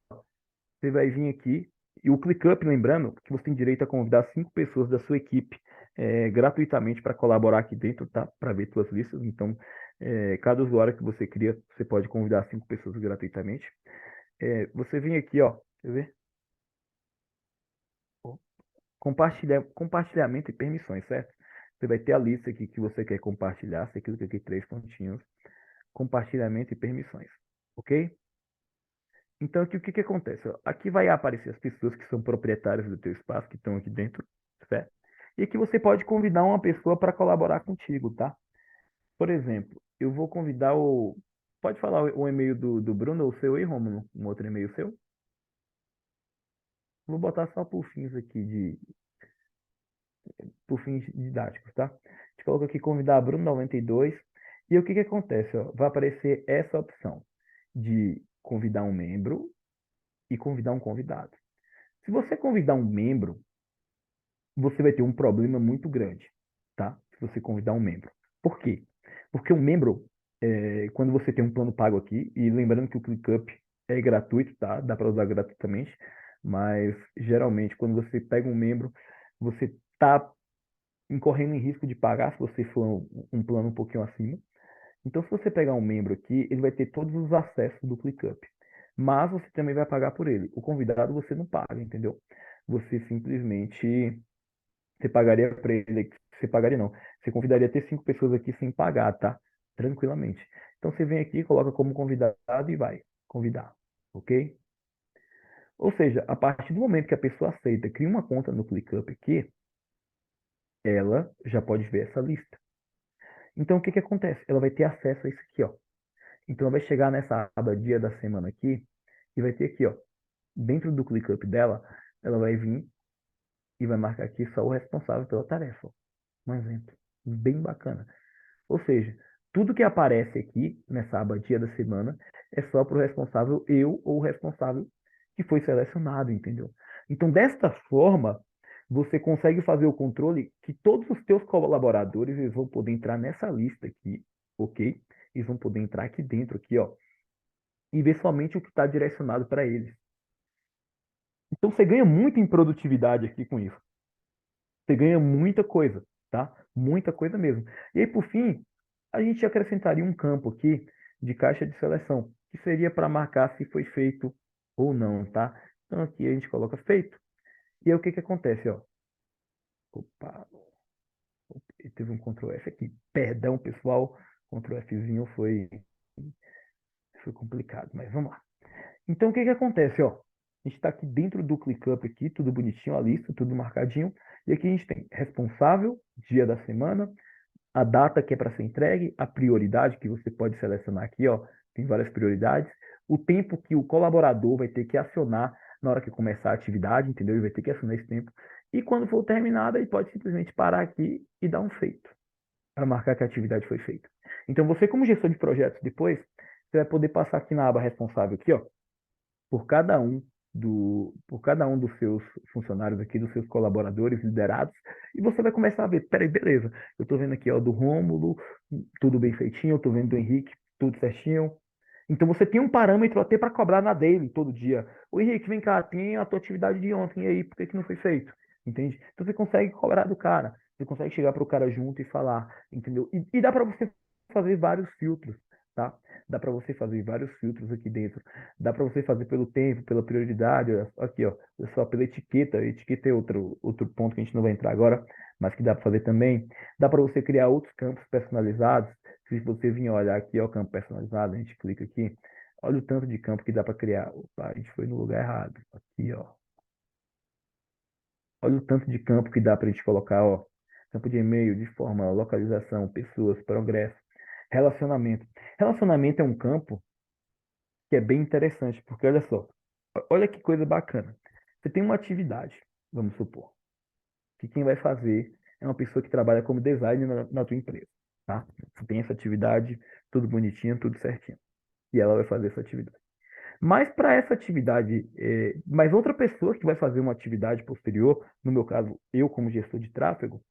Você vai vir aqui e o ClickUp, lembrando que você tem direito a convidar 5 pessoas da sua equipe gratuitamente para colaborar aqui dentro, tá? Para ver suas listas. Então, cada usuário que você cria, você pode convidar 5 pessoas gratuitamente. Você vem aqui, ó. Quer ver? Compartilhamento e permissões, certo? Você vai ter a lista aqui que você quer compartilhar. Você clica aqui 3 pontinhos. Compartilhamento e permissões. Ok? Então, aqui, o que que acontece? Ó? Aqui vai aparecer as pessoas que são proprietárias do teu espaço, que estão aqui dentro, certo? E aqui você pode convidar uma pessoa para colaborar contigo, tá? Por exemplo, eu vou convidar o... Pode falar o e-mail do Bruno, ou o seu aí, Rômulo? Um outro e-mail seu? Vou botar só por fins didáticos, tá? A gente coloca aqui convidar Bruno 92. E o que que acontece? Ó? Vai aparecer essa opção de convidar um membro e convidar um convidado. Se você convidar um membro, você vai ter um problema muito grande, tá? Se você convidar um membro. Por quê? Porque um membro, quando você tem um plano pago aqui, e lembrando que o ClickUp é gratuito, tá? Dá para usar gratuitamente, mas geralmente quando você pega um membro, você tá incorrendo em risco de pagar se você for um plano um pouquinho acima. Então, se você pegar um membro aqui, ele vai ter todos os acessos do ClickUp. Mas você também vai pagar por ele. O convidado você não paga, entendeu? Você simplesmente você pagaria para ele, você pagaria não. Você convidaria até 5 pessoas aqui sem pagar, tá? Tranquilamente. Então você vem aqui, coloca como convidado e vai convidar, ok? Ou seja, a partir do momento que a pessoa aceita, cria uma conta no ClickUp aqui, ela já pode ver essa lista. Então o que que acontece? Ela vai ter acesso a isso aqui, ó. Então ela vai chegar nessa aba dia da semana aqui e vai ter aqui, ó, dentro do ClickUp dela, ela vai vir e vai marcar aqui só o responsável pela tarefa. Ó. Um exemplo bem bacana. Ou seja, tudo que aparece aqui nessa aba dia da semana é só para o responsável, eu ou o responsável que foi selecionado, entendeu? Então, desta forma, você consegue fazer o controle que todos os teus colaboradores eles vão poder entrar nessa lista aqui, ok? Eles vão poder entrar aqui dentro, aqui, ó, e ver somente o que está direcionado para eles. Então, você ganha muito em produtividade aqui com isso. Você ganha muita coisa, tá? Muita coisa mesmo. E aí, por fim, a gente acrescentaria um campo aqui de caixa de seleção, que seria para marcar se foi feito ou não, tá? Então aqui a gente coloca feito. E aí o que que acontece, ó? Opa, teve um Ctrl F aqui. Perdão, pessoal. Ctrl Fzinho foi complicado, mas vamos lá. Então o que que acontece, ó? A gente está aqui dentro do ClickUp aqui, tudo bonitinho, a lista, tudo marcadinho. E aqui a gente tem responsável, dia da semana, a data que é para ser entregue, a prioridade que você pode selecionar aqui, ó, tem várias prioridades, o tempo que o colaborador vai ter que acionar na hora que começar a atividade, entendeu? Ele vai ter que acionar esse tempo. E quando for terminada, ele pode simplesmente parar aqui e dar um feito, para marcar que a atividade foi feita. Então, você como gestor de projetos depois, você vai poder passar aqui na aba responsável aqui, ó, por cada um dos seus funcionários aqui, dos seus colaboradores liderados, e você vai começar a ver, peraí, beleza, eu estou vendo aqui, ó, do Rômulo, tudo bem feitinho, eu estou vendo do Henrique, tudo certinho. Então você tem um parâmetro até para cobrar na daily, todo dia. Ô Henrique, vem cá, tem a tua atividade de ontem, e aí, por que que não foi feito? Entende? Então você consegue cobrar do cara, você consegue chegar para o cara junto e falar, entendeu? E dá para você fazer vários filtros. tá? Dá para você fazer vários filtros aqui dentro. Dá para você fazer pelo tempo, pela prioridade, aqui, ó, só pela etiqueta. A etiqueta é outro ponto que a gente não vai entrar agora, mas que dá para fazer também. Dá para você criar outros campos personalizados. Se você vir olhar aqui, ó, campo personalizado, a gente clica aqui. Olha o tanto de campo que dá para criar. Opa, a gente foi no lugar errado. Aqui, ó. Olha o tanto de campo que dá para a gente colocar, ó. Campo de e-mail, de forma, localização, pessoas, progresso, relacionamento. Relacionamento é um campo que é bem interessante, porque olha só, olha que coisa bacana. Você tem uma atividade, vamos supor, que quem vai fazer é uma pessoa que trabalha como designer na tua empresa, tá? Você tem essa atividade, tudo bonitinho, tudo certinho. E ela vai fazer essa atividade. Mas para essa atividade, mas outra pessoa que vai fazer uma atividade posterior, no meu caso, eu como gestor de tráfego,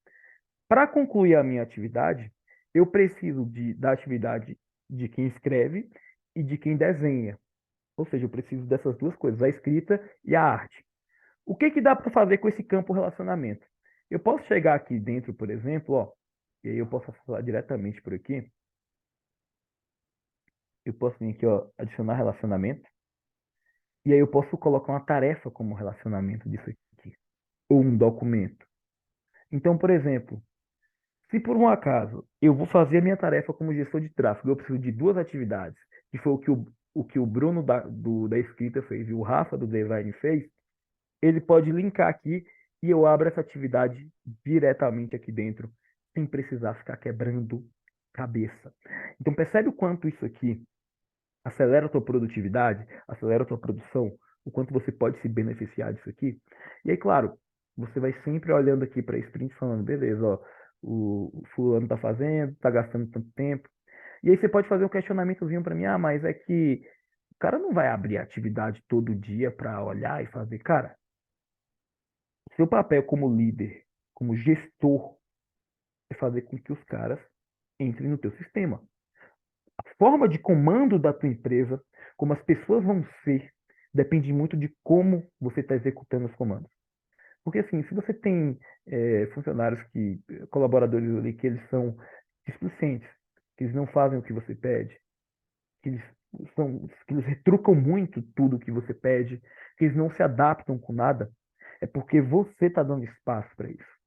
para concluir a minha atividade, eu preciso da atividade de quem escreve e de quem desenha. Ou seja, eu preciso dessas duas coisas, a escrita e a arte. O que que dá para fazer com esse campo relacionamento? Eu posso chegar aqui dentro, por exemplo, ó, e aí eu posso falar diretamente por aqui. Eu posso vir aqui, ó, adicionar relacionamento. E aí eu posso colocar uma tarefa como relacionamento disso aqui, ou um documento. Então, por exemplo, se por um acaso eu vou fazer a minha tarefa como gestor de tráfego, eu preciso de duas atividades, que foi o que o Bruno da escrita fez e o Rafa do design fez, ele pode linkar aqui e eu abro essa atividade diretamente aqui dentro, sem precisar ficar quebrando cabeça. Então percebe o quanto isso aqui acelera a tua produtividade, acelera a tua produção, o quanto você pode se beneficiar disso aqui. E aí, claro, você vai sempre olhando aqui para a sprint falando, beleza, ó, o fulano tá fazendo, tá gastando tanto tempo. E aí você pode fazer um questionamentozinho para mim, mas é que o cara não vai abrir a atividade todo dia para olhar e fazer, cara, seu papel como líder, como gestor, é fazer com que os caras entrem no teu sistema. A forma de comando da tua empresa, como as pessoas vão ser, depende muito de como você está executando os comandos. Porque assim, se você tem funcionários colaboradores ali que eles são displicentes, que eles não fazem o que você pede, que eles retrucam muito tudo o que você pede, que eles não se adaptam com nada, é porque você está dando espaço para isso.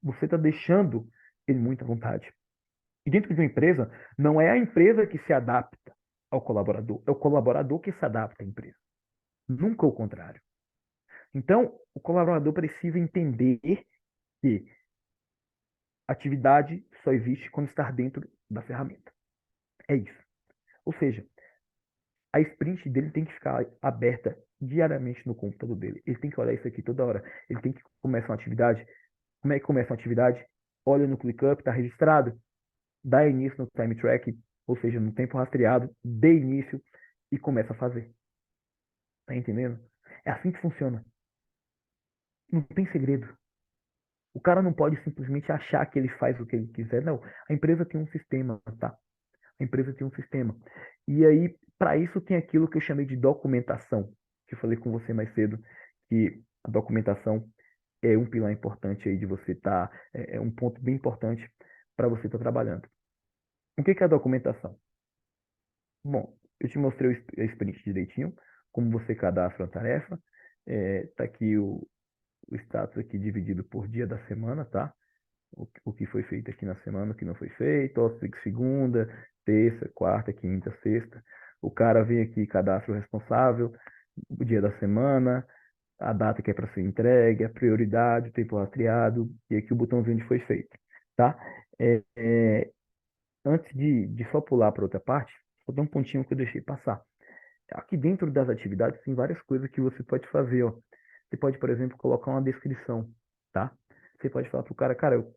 Você está deixando ele muito à vontade. E dentro de uma empresa, não é a empresa que se adapta ao colaborador, é o colaborador que se adapta à empresa. Nunca o contrário. Então, o colaborador precisa entender que atividade só existe quando está dentro da ferramenta. É isso. Ou seja, a sprint dele tem que ficar aberta diariamente no computador dele. Ele tem que olhar isso aqui toda hora. Ele tem que começar uma atividade. Como é que começa uma atividade? Olha no ClickUp, está registrado, dá início no time track, ou seja, no tempo rastreado, dê início e começa a fazer. Tá entendendo? É assim que funciona. Não tem segredo. O cara não pode simplesmente achar que ele faz o que ele quiser. Não. A empresa tem um sistema, tá? A empresa tem um sistema. E aí, para isso, tem aquilo que eu chamei de documentação, que eu falei com você mais cedo, que a documentação é um pilar importante aí de você estar, é um ponto bem importante para você estar trabalhando. O que que é a documentação? Bom, eu te mostrei a sprint direitinho, como você cadastra uma tarefa. Tá aqui o status aqui dividido por dia da semana, tá? O que foi feito aqui na semana, o que não foi feito, ó, segunda, terça, quarta, quinta, sexta. O cara vem aqui, cadastra o responsável, o dia da semana, a data que é para ser entregue, a prioridade, o tempo rastreado, e aqui o botãozinho de foi feito, tá? É, é, Antes de só pular para outra parte, só tem um pontinho que eu deixei passar. Aqui dentro das atividades tem várias coisas que você pode fazer, ó. Você pode, por exemplo, colocar uma descrição, tá? Você pode falar pro cara, cara,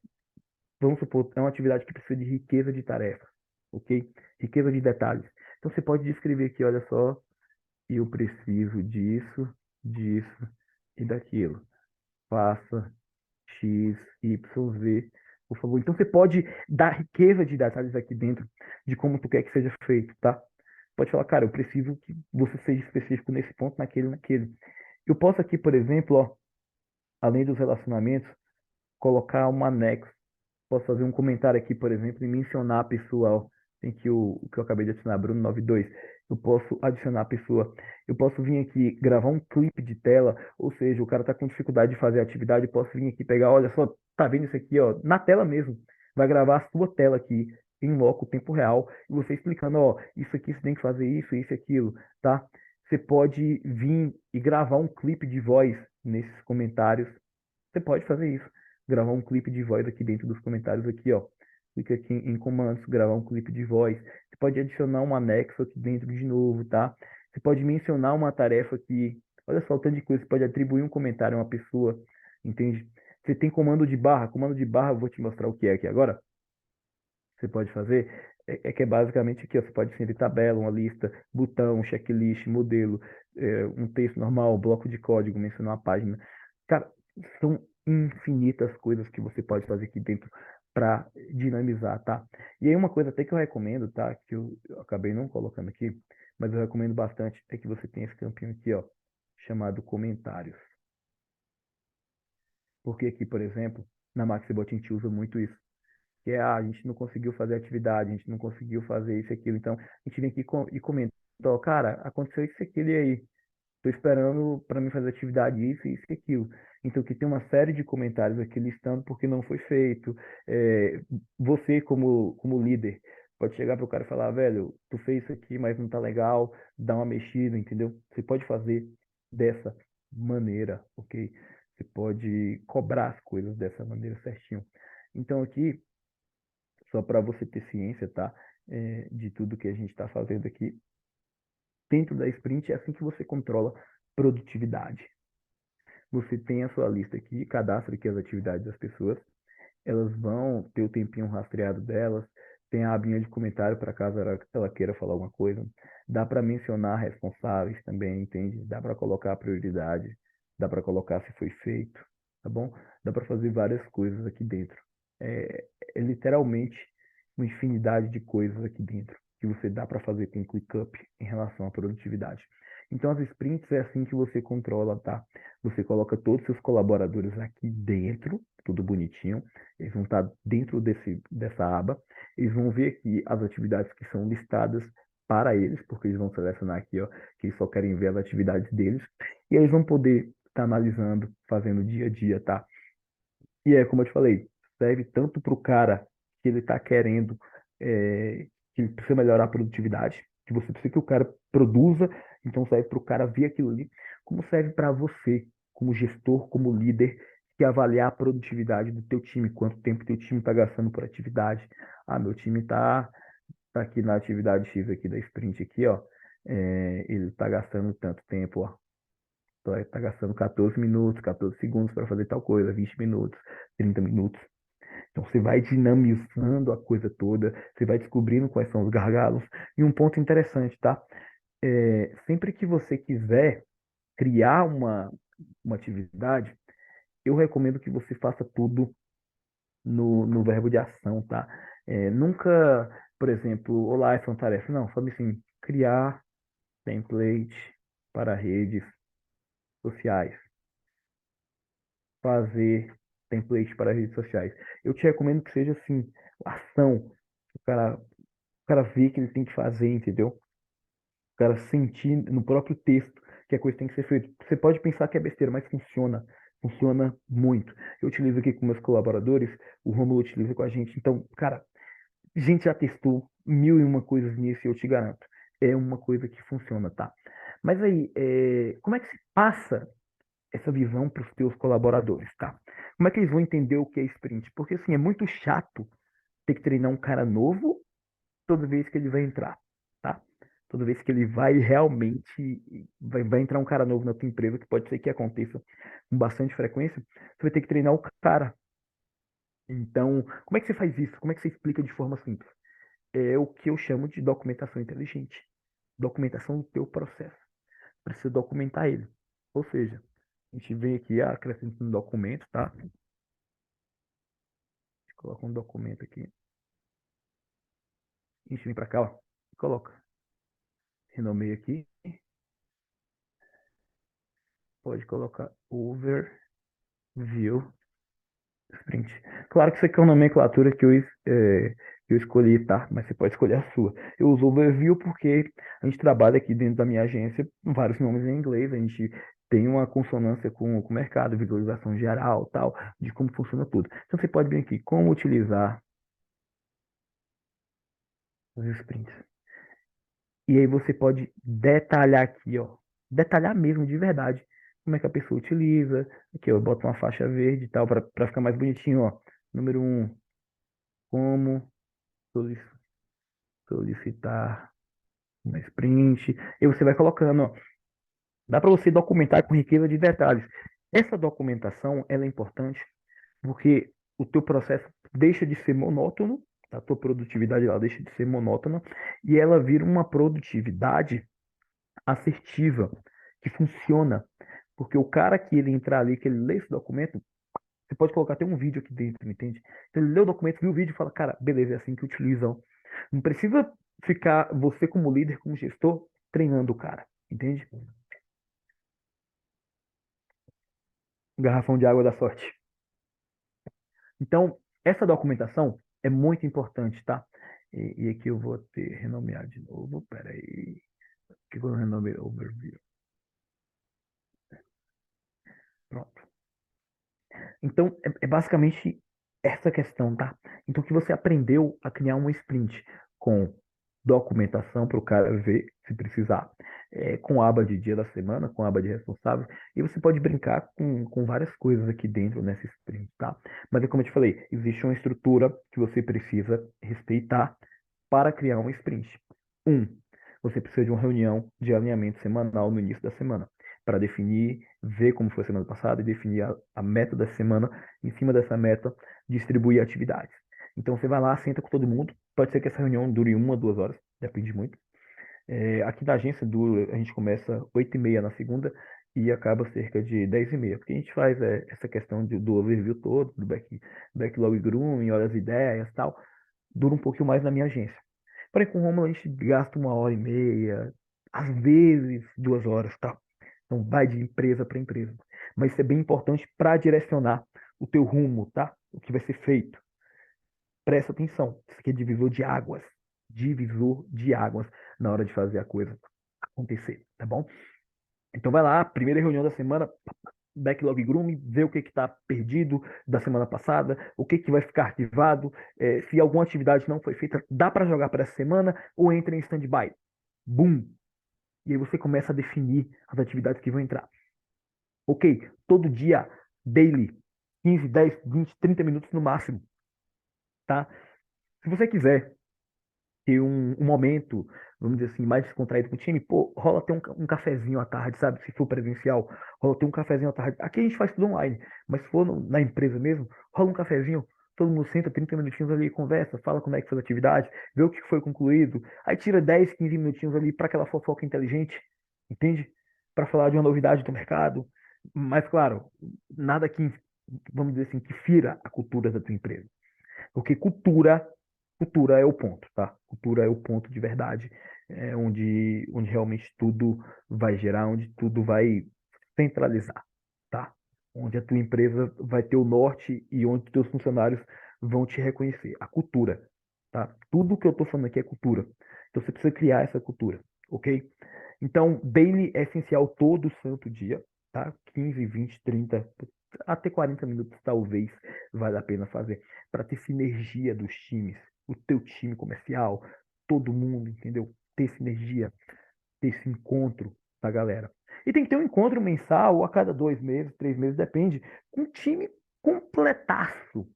vamos supor, é uma atividade que precisa de riqueza de tarefas, ok? Riqueza de detalhes. Então você pode descrever aqui, olha só, eu preciso disso, disso e daquilo. Faça X, Y, Z, por favor. Então você pode dar riqueza de detalhes aqui dentro de como tu quer que seja feito, tá? Pode falar, cara, eu preciso que você seja específico nesse ponto, naquele, naquele. Eu posso aqui, por exemplo, ó, além dos relacionamentos, colocar um anexo. Posso fazer um comentário aqui, por exemplo, e mencionar a pessoa, ó. tem aqui o que eu acabei de adicionar, Bruno92. Eu posso adicionar a pessoa. Eu posso vir aqui gravar um clipe de tela, ou seja, o cara tá com dificuldade de fazer a atividade, eu posso vir aqui pegar, olha só, tá vendo isso aqui, ó, na tela mesmo. Vai gravar a sua tela aqui em loco, tempo real, e você explicando, ó, isso aqui você tem que fazer isso e aquilo, tá? Você pode vir e gravar um clipe de voz nesses comentários. Você pode fazer isso. Gravar um clipe de voz aqui dentro dos comentários aqui, ó. Clica aqui em comandos, gravar um clipe de voz. Você pode adicionar um anexo aqui dentro de novo, tá? Você pode mencionar uma tarefa aqui. Olha só o tanto de coisa. Você pode atribuir um comentário a uma pessoa, entende? Você tem comando de barra. Comando de barra, eu vou te mostrar o que é aqui agora. Você pode fazer que é basicamente aqui, ó, você pode inserir tabela, uma lista, botão, checklist, modelo, um texto normal, bloco de código, mencionar uma página. Cara, são infinitas coisas que você pode fazer aqui dentro para dinamizar, tá? E aí uma coisa até que eu recomendo, tá? Que eu acabei não colocando aqui, mas eu recomendo bastante, é que você tenha esse campinho aqui, ó, chamado comentários. Porque aqui, por exemplo, na Maxibot a gente usa muito isso que é, a gente não conseguiu fazer atividade, a gente não conseguiu fazer isso e aquilo. Então, a gente vem aqui e comenta, ó, cara, aconteceu isso e aquilo e aí? Tô esperando para mim fazer atividade isso e aquilo. Então, aqui tem uma série de comentários aqui listando porque não foi feito. Você, como líder, pode chegar para o cara e falar, velho, tu fez isso aqui, mas não tá legal, dá uma mexida, entendeu? Você pode fazer dessa maneira, ok? Você pode cobrar as coisas dessa maneira certinho. Então, aqui, só para você ter ciência, tá? De tudo que a gente está fazendo aqui. Dentro da sprint é assim que você controla produtividade. Você tem a sua lista aqui, cadastra aqui as atividades das pessoas, elas vão ter o tempinho rastreado delas, tem a abinha de comentário para caso ela queira falar alguma coisa. Dá para mencionar responsáveis também, entende? Dá para colocar a prioridade, dá para colocar se foi feito, tá bom? Dá para fazer várias coisas aqui dentro. É, é literalmente uma infinidade de coisas aqui dentro que você dá para fazer com o ClickUp em relação à produtividade. Então, as sprints é assim que você controla, tá? Você coloca todos os seus colaboradores aqui dentro, tudo bonitinho. Eles vão estar dentro dessa aba. Eles vão ver aqui as atividades que são listadas para eles, porque eles vão selecionar aqui, ó, que eles só querem ver as atividades deles. E eles vão poder estar analisando, fazendo dia a dia, tá? E é como eu te falei, serve tanto para o cara que ele está querendo, que ele precisa melhorar a produtividade, que você precisa que o cara produza, então serve para o cara ver aquilo ali, como serve para você, como gestor, como líder, que avaliar a produtividade do teu time, quanto tempo teu time está gastando por atividade. Ah, meu time tá aqui na atividade X aqui da sprint aqui, ó, ele está gastando tanto tempo, ó, tá gastando 14 minutos, 14 segundos para fazer tal coisa, 20 minutos, 30 minutos. Então você vai dinamizando a coisa toda, você vai descobrindo quais são os gargalos. E um ponto interessante, tá? Sempre que você quiser criar uma atividade, eu recomendo que você faça tudo no verbo de ação, tá? Nunca, por exemplo, olá, essa é uma tarefa. Não, sabe assim, criar template para redes sociais. Fazer template para redes sociais. Eu te recomendo que seja assim, ação. O cara vê que ele tem que fazer, entendeu? O cara sentir no próprio texto que a coisa tem que ser feita. Você pode pensar que é besteira, mas funciona. Funciona muito. Eu utilizo aqui com meus colaboradores, o Romulo utiliza com a gente. Então, cara, a gente já testou mil e uma coisas nisso e eu te garanto. É uma coisa que funciona, tá? Mas aí, como é que se passa essa visão para os teus colaboradores, tá? Como é que eles vão entender o que é sprint? Porque assim, é muito chato ter que treinar um cara novo toda vez que ele vai entrar, tá? Toda vez que ele vai realmente vai entrar um cara novo na tua empresa, que pode ser que aconteça com bastante frequência, você vai ter que treinar o cara. Então, como é que você faz isso? Como é que você explica de forma simples? É o que eu chamo de documentação inteligente. Documentação do teu processo. Precisa documentar ele. Ou seja, a gente vem aqui, acrescenta um documento, tá? Coloca um documento aqui. A gente vem para cá, ó. Coloca. Renomeia aqui. Pode colocar overview sprint. Claro que isso aqui é uma nomenclatura que eu escolhi, tá? Mas você pode escolher a sua. Eu uso overview porque a gente trabalha aqui dentro da minha agência com vários nomes em inglês, a gente tem uma consonância com o mercado, visualização geral, tal, de como funciona tudo. Então você pode vir aqui, como utilizar os sprints. E aí você pode detalhar aqui, ó. Detalhar mesmo, de verdade, como é que a pessoa utiliza. Aqui, ó, eu boto uma faixa verde e tal, para ficar mais bonitinho, ó. Número um, como solicitar uma sprint. E você vai colocando, ó. Dá para você documentar com riqueza de detalhes. Essa documentação, ela é importante porque o teu processo deixa de ser monótono, a tua produtividade ela deixa de ser monótona e ela vira uma produtividade assertiva, que funciona. Porque o cara que ele entrar ali, que ele lê esse documento, você pode colocar até um vídeo aqui dentro, entende? Então ele lê o documento, viu o vídeo e fala, cara, beleza, é assim que utilizam. Não precisa ficar você como líder, como gestor, treinando o cara, entende? Um garrafão de água da sorte. Então, essa documentação é muito importante, tá? E aqui eu vou ter renomear de novo. Peraí. Que eu renomeei overview. Pronto. Então, é basicamente essa questão, tá? Então, que você aprendeu a criar um sprint com documentação para o cara ver, se precisar, com aba de dia da semana, com aba de responsável, e você pode brincar com várias coisas aqui dentro nessa sprint, tá? Mas é como eu te falei, existe uma estrutura que você precisa respeitar para criar um sprint. Um, você precisa de uma reunião de alinhamento semanal no início da semana para definir, ver como foi a semana passada e definir a meta da semana. Em cima dessa meta, distribuir atividades. Então você vai lá, senta com todo mundo. Pode ser que essa reunião dure 1 ou 2 horas, depende muito. Aqui na agência a gente começa 8h30 na segunda e acaba cerca de 10h30, porque a gente faz essa questão do overview todo, do backlog grooming, olha as ideias e tal, dura um pouquinho mais na minha agência. Porém, com o Romulo a gente gasta 1h30, às vezes 2 horas, tá? Então vai de empresa para empresa. Mas isso é bem importante para direcionar o teu rumo, tá? O que vai ser feito. Presta atenção. Isso aqui é divisor de águas. Divisor de águas na hora de fazer a coisa acontecer, tá bom? Então vai lá, primeira reunião da semana, backlog grooming, ver o que está perdido da semana passada, o que, que vai ficar arquivado, se alguma atividade não foi feita, dá para jogar para essa semana ou entra em stand-by. Boom! E aí você começa a definir as atividades que vão entrar. Ok, todo dia, daily, 15, 10, 20, 30 minutos no máximo, tá? Se você quiser ter um momento, vamos dizer assim, mais descontraído com o time, pô, rola ter um cafezinho à tarde, sabe? Se for presencial, rola ter um cafezinho à tarde. Aqui a gente faz tudo online, mas se for na empresa mesmo, rola um cafezinho, todo mundo senta 30 minutinhos ali, conversa, fala como é que foi a atividade, vê o que foi concluído, aí tira 10, 15 minutinhos ali para aquela fofoca inteligente, entende? Para falar de uma novidade do mercado, mas claro, nada que, vamos dizer assim, que fira a cultura da tua empresa. Porque cultura é o ponto, tá? Cultura é o ponto de verdade, onde realmente tudo vai gerar, onde tudo vai centralizar, tá? Onde a tua empresa vai ter o norte e onde teus funcionários vão te reconhecer. A cultura, tá? Tudo que eu estou falando aqui é cultura. Então você precisa criar essa cultura, ok? Então, daily é essencial todo santo dia, tá? 15, 20, 30, até 40 minutos talvez vale a pena fazer para ter sinergia dos times, o teu time comercial, todo mundo, entendeu? Ter sinergia, ter esse encontro da galera. E tem que ter um encontro mensal, ou a cada 2 meses, 3 meses, depende, com um time completaço,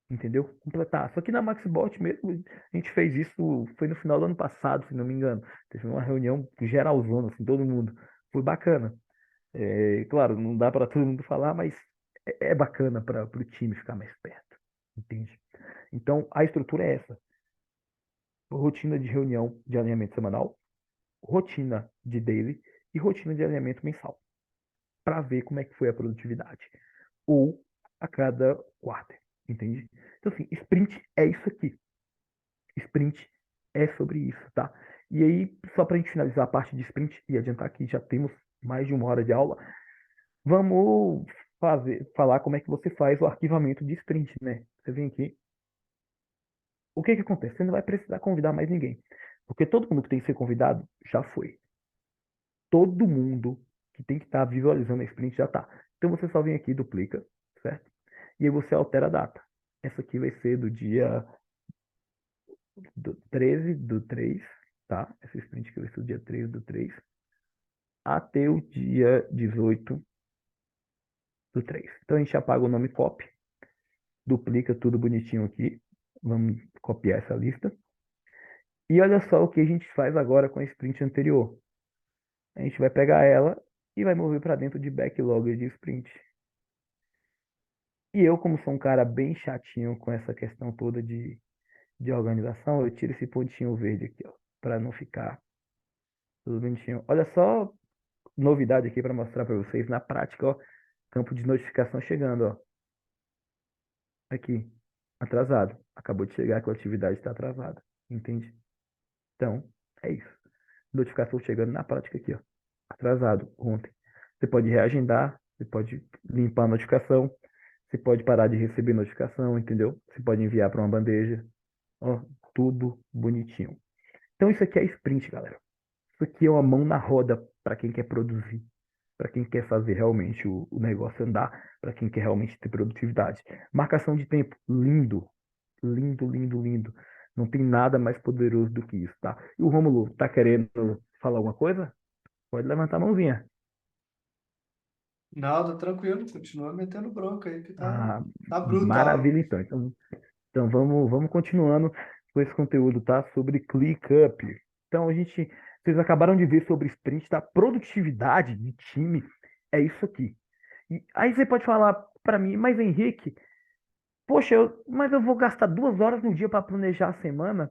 entendeu? Completaço. Aqui na Maxbot mesmo, a gente fez isso, foi no final do ano passado, se não me engano. Teve uma reunião geralzona, assim, todo mundo. Foi bacana. Claro, não dá para todo mundo falar, mas é bacana para o time ficar mais perto, entende? Então, a estrutura é essa: rotina de reunião de alinhamento semanal, rotina de daily e rotina de alinhamento mensal, para ver como é que foi a produtividade. Ou a cada quarter, entende? Então, assim, sprint é isso aqui. Sprint é sobre isso, tá? E aí, só para a gente finalizar a parte de sprint e adiantar que já temos mais de 1 hora de aula, vamos falar como é que você faz o arquivamento de sprint, né? Você vem aqui, O que que acontece? Você não vai precisar convidar mais ninguém. Porque todo mundo que tem que ser convidado já foi. Todo mundo que tem que estar visualizando a sprint já está. Então você só vem aqui, duplica, certo? E aí você altera a data. Essa aqui vai ser do dia 13 do 3, tá? Essa sprint aqui vai ser do dia 13 do 3 até o dia 18 do 3. Então a gente apaga o nome copy, duplica tudo bonitinho aqui. Vamos copiar essa lista. E olha só o que a gente faz agora com a sprint anterior. A gente vai pegar ela e vai mover para dentro de backlog de sprint. E eu, como sou um cara bem chatinho com essa questão toda de organização, eu tiro esse pontinho verde aqui, ó, para não ficar tudo bonitinho. Olha só, novidade aqui para mostrar para vocês na prática, ó, campo de notificação chegando, ó. Aqui, atrasado. Acabou de chegar que a atividade está atrasada, entende? Então, é isso. Notificação chegando na prática aqui, ó. Atrasado, ontem. Você pode reagendar, você pode limpar a notificação, você pode parar de receber notificação, entendeu? Você pode enviar para uma bandeja, ó, tudo bonitinho. Então isso aqui é sprint, galera. Isso aqui é uma mão na roda para quem quer produzir, para quem quer fazer realmente o negócio andar, para quem quer realmente ter produtividade. Marcação de tempo, lindo, lindo, lindo, lindo. Não tem nada mais poderoso do que isso, tá? E o Rômulo tá querendo falar alguma coisa? Pode levantar a mãozinha. Não, tá tranquilo, continua metendo bronca aí que Ah, tá maravilha, brutal. então. Então vamos continuando com esse conteúdo, tá? Sobre ClickUp. Então vocês acabaram de ver sobre sprint, tá? Produtividade de time é isso aqui. E aí você pode falar para mim, mas Henrique, poxa, mas eu vou gastar 2 horas no dia para planejar a semana?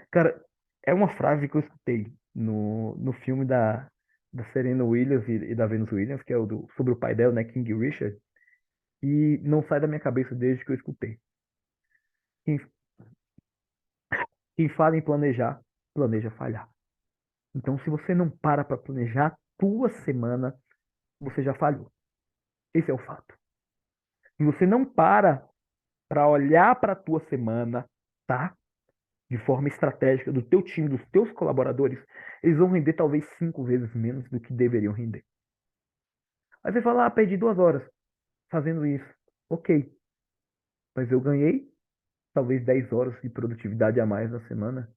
Cara, é uma frase que eu escutei no filme da Serena Williams e da Venus Williams, que é sobre o pai dela, né, King Richard, e não sai da minha cabeça desde que eu escutei. Quem, quem fala em planejar, planeja falhar. Então, se você não para planejar a tua semana, você já falhou. Esse é o fato. Se você não para olhar para a tua semana, tá? De forma estratégica do teu time, dos teus colaboradores, eles vão render talvez 5 vezes menos do que deveriam render. Aí você fala, perdi 2 horas fazendo isso. Ok, mas eu ganhei talvez 10 horas de produtividade a mais na semana.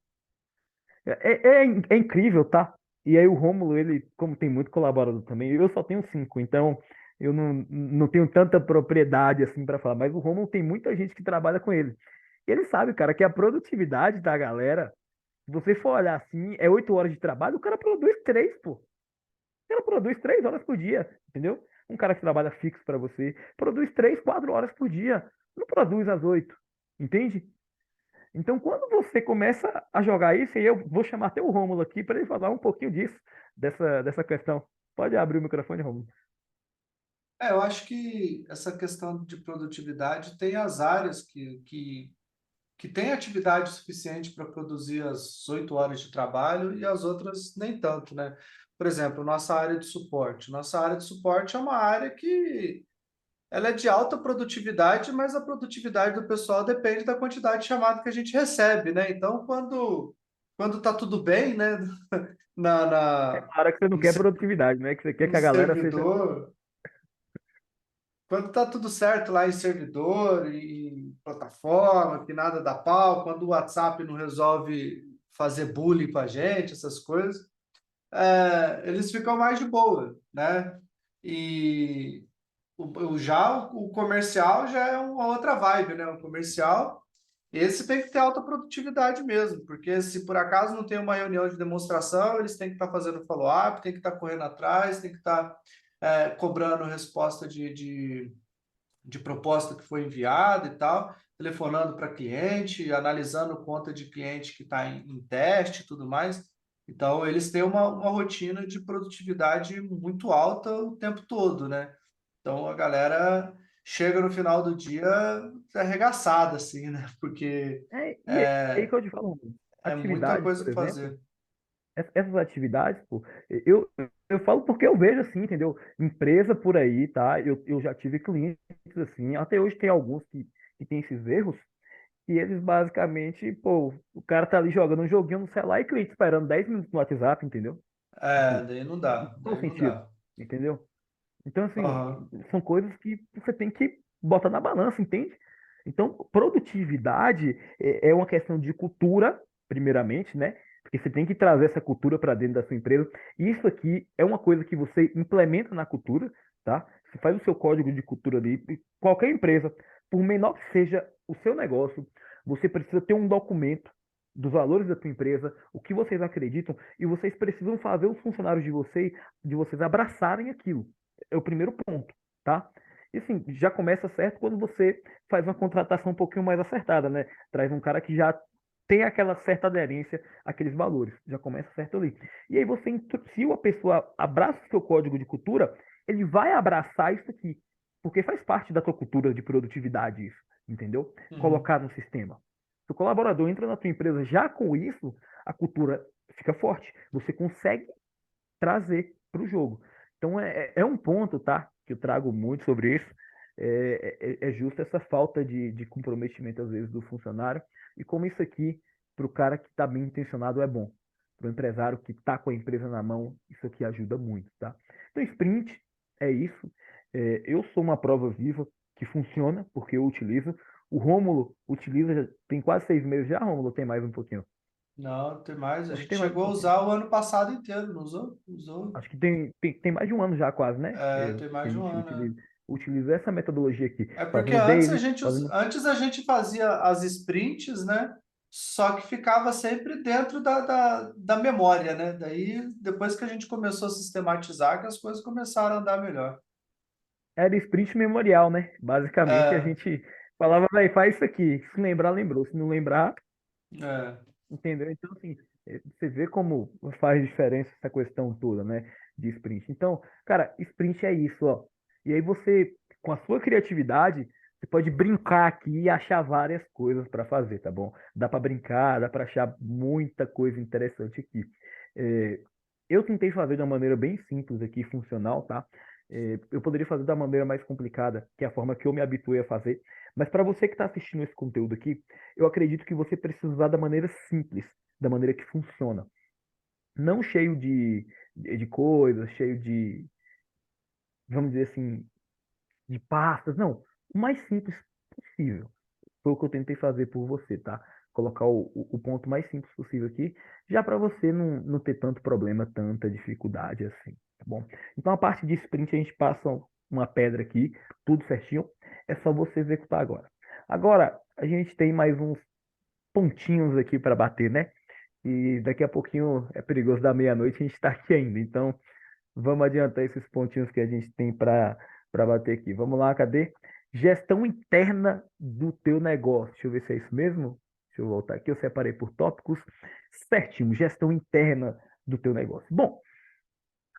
É incrível, tá? E aí o Rômulo, ele, como tem muito colaborador também, eu só tenho 5, então eu não tenho tanta propriedade assim para falar, mas o Rômulo tem muita gente que trabalha com ele. E ele sabe, cara, que a produtividade da galera, se você for olhar assim, é 8 horas de trabalho, o cara produz 3, pô. O cara produz 3 horas por dia, entendeu? Um cara que trabalha fixo para você, produz 3, 4 horas por dia, não produz às 8, entende? Então, quando você começa a jogar isso, e eu vou chamar até o Rômulo aqui para ele falar um pouquinho disso, dessa questão. Pode abrir o microfone, Rômulo. Eu acho que essa questão de produtividade tem as áreas que têm atividade suficiente para produzir as 8 horas de trabalho e as outras nem tanto, né? Por exemplo, nossa área de suporte. Nossa área de suporte é uma área que ela é de alta produtividade, mas a produtividade do pessoal depende da quantidade de chamada que a gente recebe, né? Então, quando tá tudo bem, né, na, É na, claro que você não no, quer se- produtividade, né? Que você quer no que a galera seja. servidor, quando tá tudo certo lá em servidor e plataforma, que nada dá pau, quando o WhatsApp não resolve fazer bullying com a gente, essas coisas, eles ficam mais de boa, né? E o comercial já é uma outra vibe, né? O comercial, esse tem que ter alta produtividade mesmo, porque se por acaso não tem uma reunião de demonstração, eles têm que estar fazendo follow-up, tem que estar correndo atrás, tem que estar cobrando resposta de proposta que foi enviada e tal, telefonando para cliente, analisando conta de cliente que está em teste e tudo mais. Então, eles têm uma rotina de produtividade muito alta o tempo todo, né? Então, a galera chega no final do dia arregaçada, assim, né? Porque E aí que eu te falo, Rômulo. é muita Atividades, coisa por para exemplo, fazer. essas atividades, pô, eu, eu falo porque eu vejo assim, entendeu? Empresa por aí, tá? Eu já tive clientes assim, até hoje tem alguns que têm esses erros. E eles basicamente, pô, o cara tá ali jogando um joguinho no celular e clica esperando 10 minutos no WhatsApp, entendeu? É, Assim, daí não não dá, faz daí não sentido, dá. entendeu? Então, assim, Aham. são coisas que você tem que botar na balança, entende? Então, produtividade é uma questão de cultura, primeiramente, né? Porque você tem que trazer essa cultura para dentro da sua empresa. E isso aqui é uma coisa que você implementa na cultura, tá? Você faz o seu código de cultura ali. E qualquer empresa, por menor que seja o seu negócio, você precisa ter um documento dos valores da sua empresa, o que vocês acreditam, e vocês precisam fazer os funcionários de vocês abraçarem aquilo. É o primeiro ponto, tá? E assim, já começa certo quando você faz uma contratação um pouquinho mais acertada, né? Traz um cara que já tem aquela certa aderência àqueles valores. Já começa certo ali. E aí você, se a pessoa abraça o seu código de cultura, ele vai abraçar isso aqui. Porque faz parte da tua cultura de produtividade isso, entendeu? Uhum. Colocar no sistema. Se o colaborador entra na tua empresa já com isso, a cultura fica forte. Você consegue trazer para o jogo. Então é um ponto, tá? Que eu trago muito sobre isso. É justo essa falta de comprometimento, às vezes, do funcionário. E como isso aqui, para o cara que está bem intencionado, é bom. Para o empresário que está com a empresa na mão, isso aqui ajuda muito, tá? Então, sprint é isso. Eu sou uma prova viva que funciona, porque eu utilizo. O Rômulo utiliza, tem quase 6 meses já, Rômulo, tem mais um pouquinho. Não, tem mais. A Acho que gente tem mais um chegou a pouquinho. usar o ano passado inteiro, não usou? Usou. Acho que tem mais de um ano já, quase, né? É, tem Que a mais de um gente ano, né? utiliza essa metodologia aqui, É porque fazendo antes a daily, gente, fazendo. antes a gente fazia as sprints, né? Só que ficava sempre dentro da memória, né? Daí, depois que a gente começou a sistematizar, que as coisas começaram a andar melhor. Era sprint memorial, né? Basicamente, a É, gente falava, vai, faz isso aqui. Se lembrar, lembrou. Se não lembrar, é. entendeu? Então, assim, você vê como faz diferença essa questão toda, né? De sprint. Então, cara, sprint é isso, ó. E aí você, com a sua criatividade, você pode brincar aqui e achar várias coisas para fazer, tá bom? Dá para brincar, dá para achar muita coisa interessante aqui. É, eu tentei fazer de uma maneira bem simples aqui, funcional, tá? Eu poderia fazer da maneira mais complicada, que é a forma que eu me habituei a fazer. Mas para você que está assistindo esse conteúdo aqui, eu acredito que você precisa usar da maneira simples, da maneira que funciona. Não cheio de coisas, cheio de, vamos dizer assim, de pastas. Não, o mais simples possível. Foi o que eu tentei fazer por você, tá? Colocar o ponto mais simples possível aqui, já para você não ter tanto problema, tanta dificuldade assim, tá bom? Então a parte de sprint a gente passa uma pedra aqui, tudo certinho. É só você executar agora. Agora, a gente tem mais uns pontinhos aqui para bater, né? E daqui a pouquinho é perigoso da meia-noite, a gente está aqui ainda. Então, vamos adiantar esses pontinhos que a gente tem para bater aqui. Vamos lá, cadê? Gestão interna do teu negócio. Deixa eu ver se é isso mesmo. Deixa eu voltar aqui. Eu separei por tópicos. Certinho, gestão interna do teu negócio. Bom,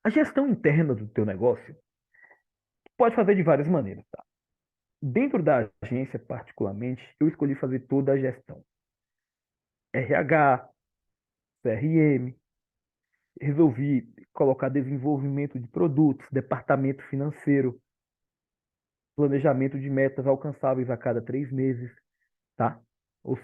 a gestão interna do teu negócio pode fazer de várias maneiras, tá? Dentro da agência, particularmente, eu escolhi fazer toda a gestão. RH, CRM, resolvi colocar desenvolvimento de produtos, departamento financeiro, planejamento de metas alcançáveis a cada 3 meses, tá?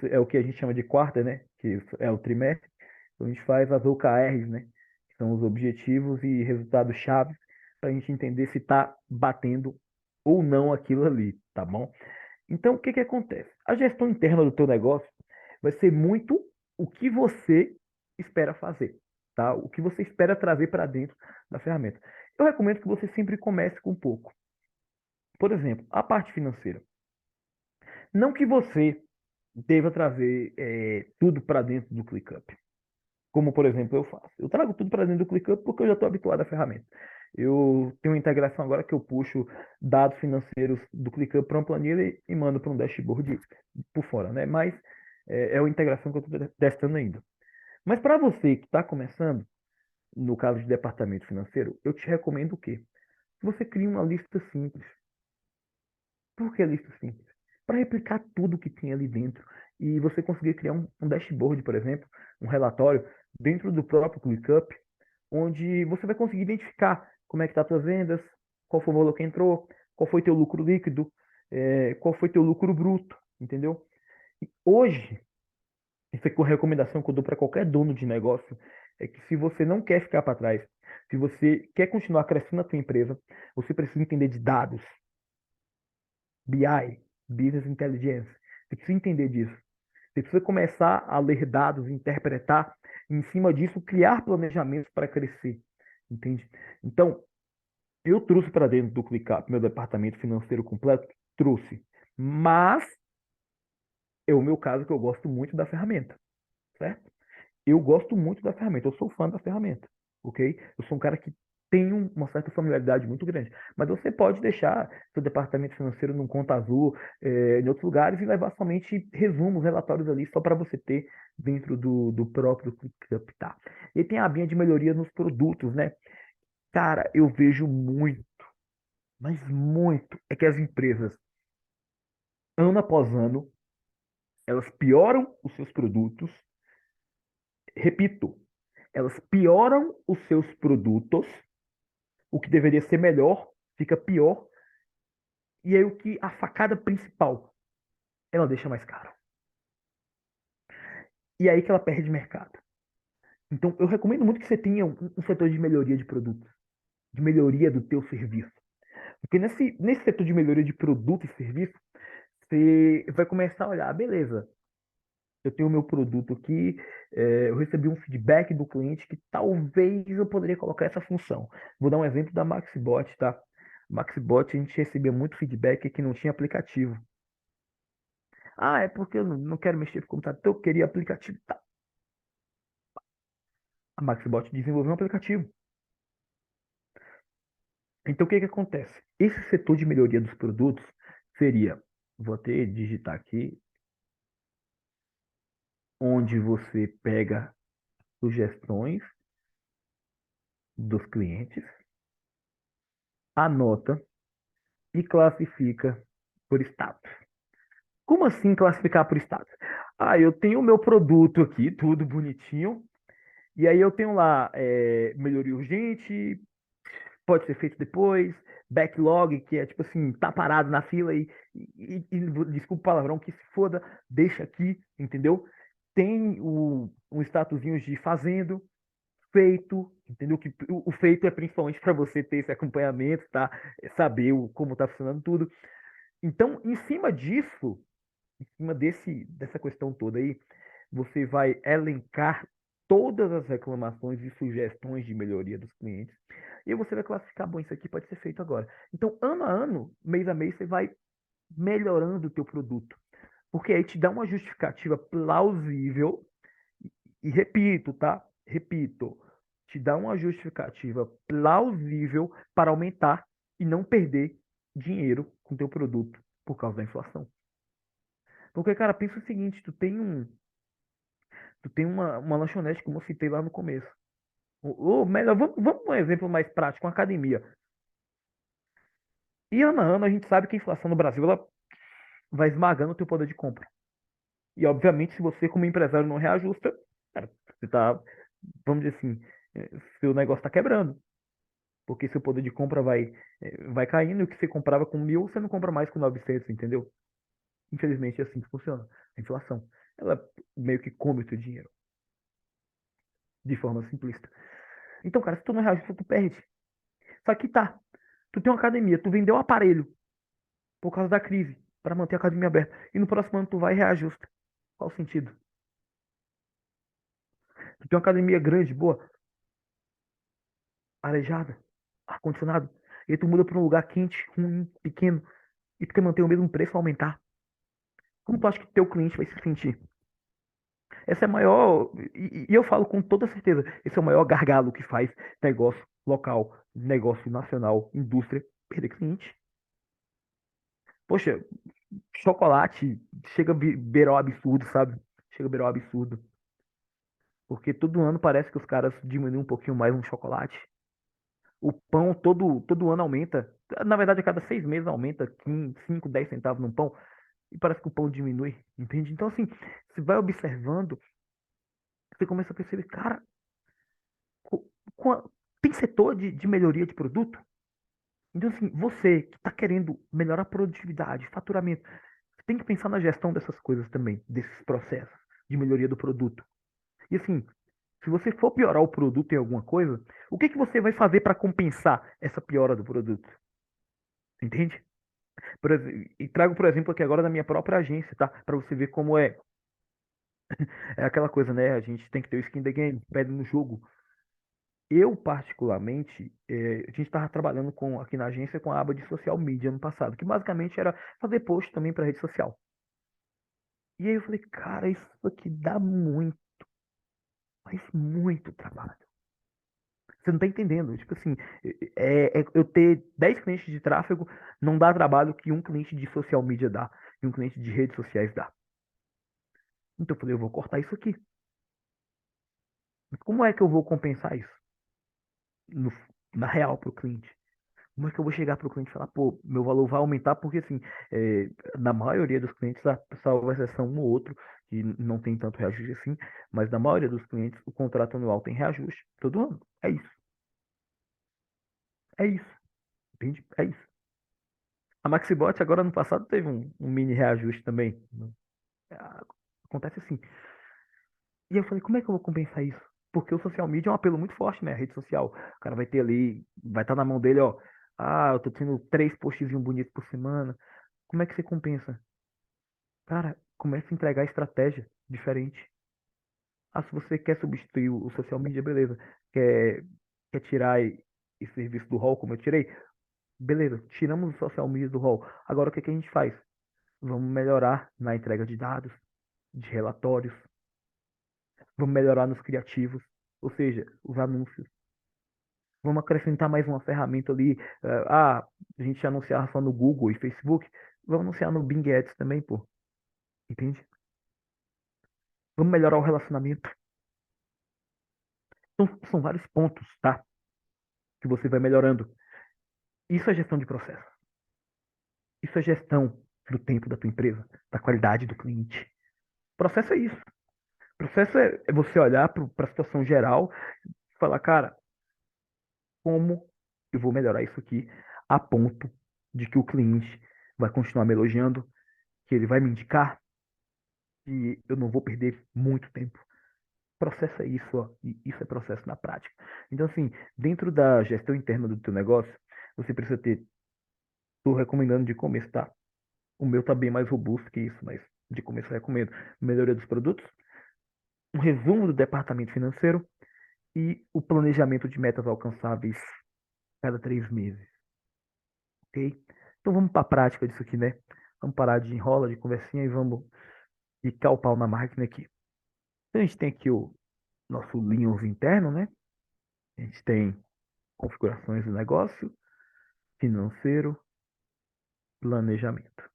É o que a gente chama de quarta, né? Que é o trimestre. Então a gente faz as OKRs, né? Que são os objetivos e resultados chaves para a gente entender se está batendo ou não aquilo ali, tá bom? Então o que que acontece? A gestão interna do teu negócio vai ser muito o que você espera fazer, tá? O que você espera trazer para dentro da ferramenta. Eu recomendo que você sempre comece com pouco. Por exemplo, a parte financeira. Não que você deva trazer tudo para dentro do ClickUp, como por exemplo eu faço. Eu trago tudo para dentro do ClickUp porque eu já estou habituado à ferramenta. Eu tenho uma integração agora que eu puxo dados financeiros do ClickUp para uma planilha e mando para um dashboard por fora, né? Mas é uma integração que eu estou testando ainda. Mas para você que está começando, no caso de departamento financeiro, eu te recomendo o quê? Que você crie uma lista simples. Por que lista simples? Para replicar tudo que tem ali dentro e você conseguir criar um dashboard, por exemplo, um relatório dentro do próprio ClickUp, onde você vai conseguir identificar como é que está as suas vendas, qual foi o valor que entrou, qual foi teu lucro líquido, qual foi teu lucro bruto, entendeu? Hoje, isso aqui é uma recomendação que eu dou para qualquer dono de negócio, é que se você não quer ficar para trás, se você quer continuar crescendo na tua empresa, você precisa entender de dados, BI, Business Intelligence. Você precisa entender disso. Você precisa começar a ler dados, interpretar, e em cima disso, criar planejamentos para crescer. Entende? Então, eu trouxe para dentro do ClickUp meu departamento financeiro completo, trouxe. Mas é o meu caso que eu gosto muito da ferramenta, certo? Eu gosto muito da ferramenta, eu sou fã da ferramenta, ok? Eu sou um cara que tem uma certa familiaridade muito grande. Mas você pode deixar seu departamento financeiro num conta azul, em outros lugares, e levar somente resumos, relatórios ali, só para você ter dentro do próprio ClickUp, tá? E tem a abinha de melhoria nos produtos, né? Cara, eu vejo muito, mas muito, é que as empresas, ano após ano, elas pioram os seus produtos. Repito, elas pioram os seus produtos, o que deveria ser melhor fica pior, e aí o que a facada principal, ela deixa mais caro. E é aí que ela perde mercado. Então, eu recomendo muito que você tenha um setor de melhoria de produtos, de melhoria do teu serviço. Porque nesse setor de melhoria de produto e serviço, você vai começar a olhar, beleza, eu tenho o meu produto aqui, eu recebi um feedback do cliente que talvez eu poderia colocar essa função. Vou dar um exemplo da Maxibot, tá? Maxibot, a gente recebia muito feedback que não tinha aplicativo. Ah, é porque eu não quero mexer com o computador, eu queria aplicativo. Tá. A Maxibot desenvolveu um aplicativo. Então, o que que acontece? Esse setor de melhoria dos produtos seria, vou até digitar aqui, onde você pega sugestões dos clientes, anota e classifica por status. Como assim classificar por status? Ah, eu tenho o meu produto aqui, tudo bonitinho, e aí eu tenho lá melhoria urgente, pode ser feito depois, backlog, que é tipo assim, tá parado na fila desculpa o palavrão, que se foda, deixa aqui, entendeu? Tem um statusinho de fazendo, feito, entendeu? Que o feito é principalmente para você ter esse acompanhamento, tá? Saber como tá funcionando tudo. Então, em cima disso, em cima dessa questão toda aí, você vai elencar todas as reclamações e sugestões de melhoria dos clientes. E aí você vai classificar, bom, isso aqui pode ser feito agora. Então, ano a ano, mês a mês, você vai melhorando o teu produto. Porque aí te dá uma justificativa plausível, e repito, tá? Repito, te dá uma justificativa plausível para aumentar e não perder dinheiro com o teu produto por causa da inflação. Porque, cara, pensa o seguinte, tu tem uma lanchonete, como eu citei lá no começo. Ou melhor, vamos um exemplo mais prático, uma academia. E ano a ano a gente sabe que a inflação no Brasil ela vai esmagando o teu poder de compra. E obviamente, se você como empresário não reajusta, cara, você tá, vamos dizer assim, seu negócio está quebrando. Porque seu poder de compra vai caindo e o que você comprava com 1.000, você não compra mais com 900, entendeu? Infelizmente é assim que funciona. A inflação, ela meio que come o teu dinheiro, de forma simplista. Então, cara, se tu não reajusta, tu perde. Só que tá, tu tem uma academia, tu vendeu o aparelho por causa da crise, para manter a academia aberta. E no próximo ano tu vai e reajusta. Qual o sentido? Tu tem uma academia grande, boa, arejada, ar-condicionado, e aí tu muda para um lugar quente, ruim, pequeno, e tu quer manter o mesmo preço ou aumentar. Como tu acha que teu cliente vai se sentir? Essa é a maior, e eu falo com toda certeza, esse é o maior gargalo que faz negócio local, negócio nacional, indústria, perder cliente. Poxa, chocolate chega a beirar o absurdo, sabe? Chega a beirar o absurdo. Porque todo ano parece que os caras diminuem um pouquinho mais um chocolate. O pão todo ano aumenta. Na verdade, a cada 6 meses aumenta 15, 5, 10 centavos no pão. E parece que o pão diminui, entende? Então, assim, você vai observando, você começa a perceber, cara, co- tem setor de melhoria de produto? Então, assim, você que está querendo melhorar a produtividade, faturamento, você tem que pensar na gestão dessas coisas também, desses processos de melhoria do produto. E assim, se você for piorar o produto em alguma coisa, o que que você vai fazer para compensar essa piora do produto? Entende? E trago, por exemplo, aqui agora da minha própria agência, tá? Para você ver como é aquela coisa, né? A gente tem que ter o skin the game, pede no jogo. Eu, particularmente, a gente estava trabalhando aqui na agência com a aba de social media ano passado, que basicamente era fazer post também para rede social. E aí eu falei, cara, isso aqui dá muito, mas muito trabalho. Você não tá entendendo. Tipo assim, eu ter 10 clientes de tráfego não dá trabalho que um cliente de social media dá, e um cliente de redes sociais dá. Então eu falei, eu vou cortar isso aqui. Mas como é que eu vou compensar isso? No- Na real para o cliente? Como é que eu vou chegar para o cliente e falar, pô, meu valor vai aumentar? Porque, assim, na maioria dos clientes, salvo exceção um ou outro, que não tem tanto reajuste assim, mas na maioria dos clientes, o contrato anual tem reajuste todo ano. É isso. É isso. Entende? É isso. A Maxibot, agora no passado, teve um mini reajuste também. Ah, acontece assim. E eu falei, como é que eu vou compensar isso? Porque o social media é um apelo muito forte, né? A rede social. O cara vai ter ali, vai estar na mão dele, ó. Ah, eu tô tendo 3 postzinhos bonitos por semana. Como é que você compensa? Cara, comece a entregar estratégia diferente. Ah, se você quer substituir o social media, beleza. Quer tirar esse serviço do hall, como eu tirei? Beleza, tiramos o social media do hall. Agora o que que a gente faz? Vamos melhorar na entrega de dados, de relatórios, vamos melhorar nos criativos, ou seja, os anúncios. Vamos acrescentar mais uma ferramenta ali. A gente anunciar só no Google e Facebook, vamos anunciar no Bing Ads também, pô. Entende? Vamos melhorar o relacionamento. Então, são vários pontos, tá? Que você vai melhorando. Isso é gestão de processo. Isso é gestão do tempo da tua empresa, da qualidade do cliente. Processo é isso. Processo é você olhar para a situação geral e falar, cara, como eu vou melhorar isso aqui a ponto de que o cliente vai continuar me elogiando, que ele vai me indicar e eu não vou perder muito tempo. Processo é isso, ó, e isso é processo na prática. Então, assim, dentro da gestão interna do teu negócio, você precisa ter, estou recomendando de começo, tá? O meu tá bem mais robusto que isso, mas de começo eu recomendo melhoria dos produtos, um resumo do departamento financeiro e o planejamento de metas alcançáveis cada 3 meses, ok? Então vamos para a prática disso aqui, né? Vamos parar de enrola, de conversinha e vamos picar o pau na máquina aqui. Então a gente tem aqui o nosso Linux interno, né? A gente tem configurações do negócio, financeiro, planejamento.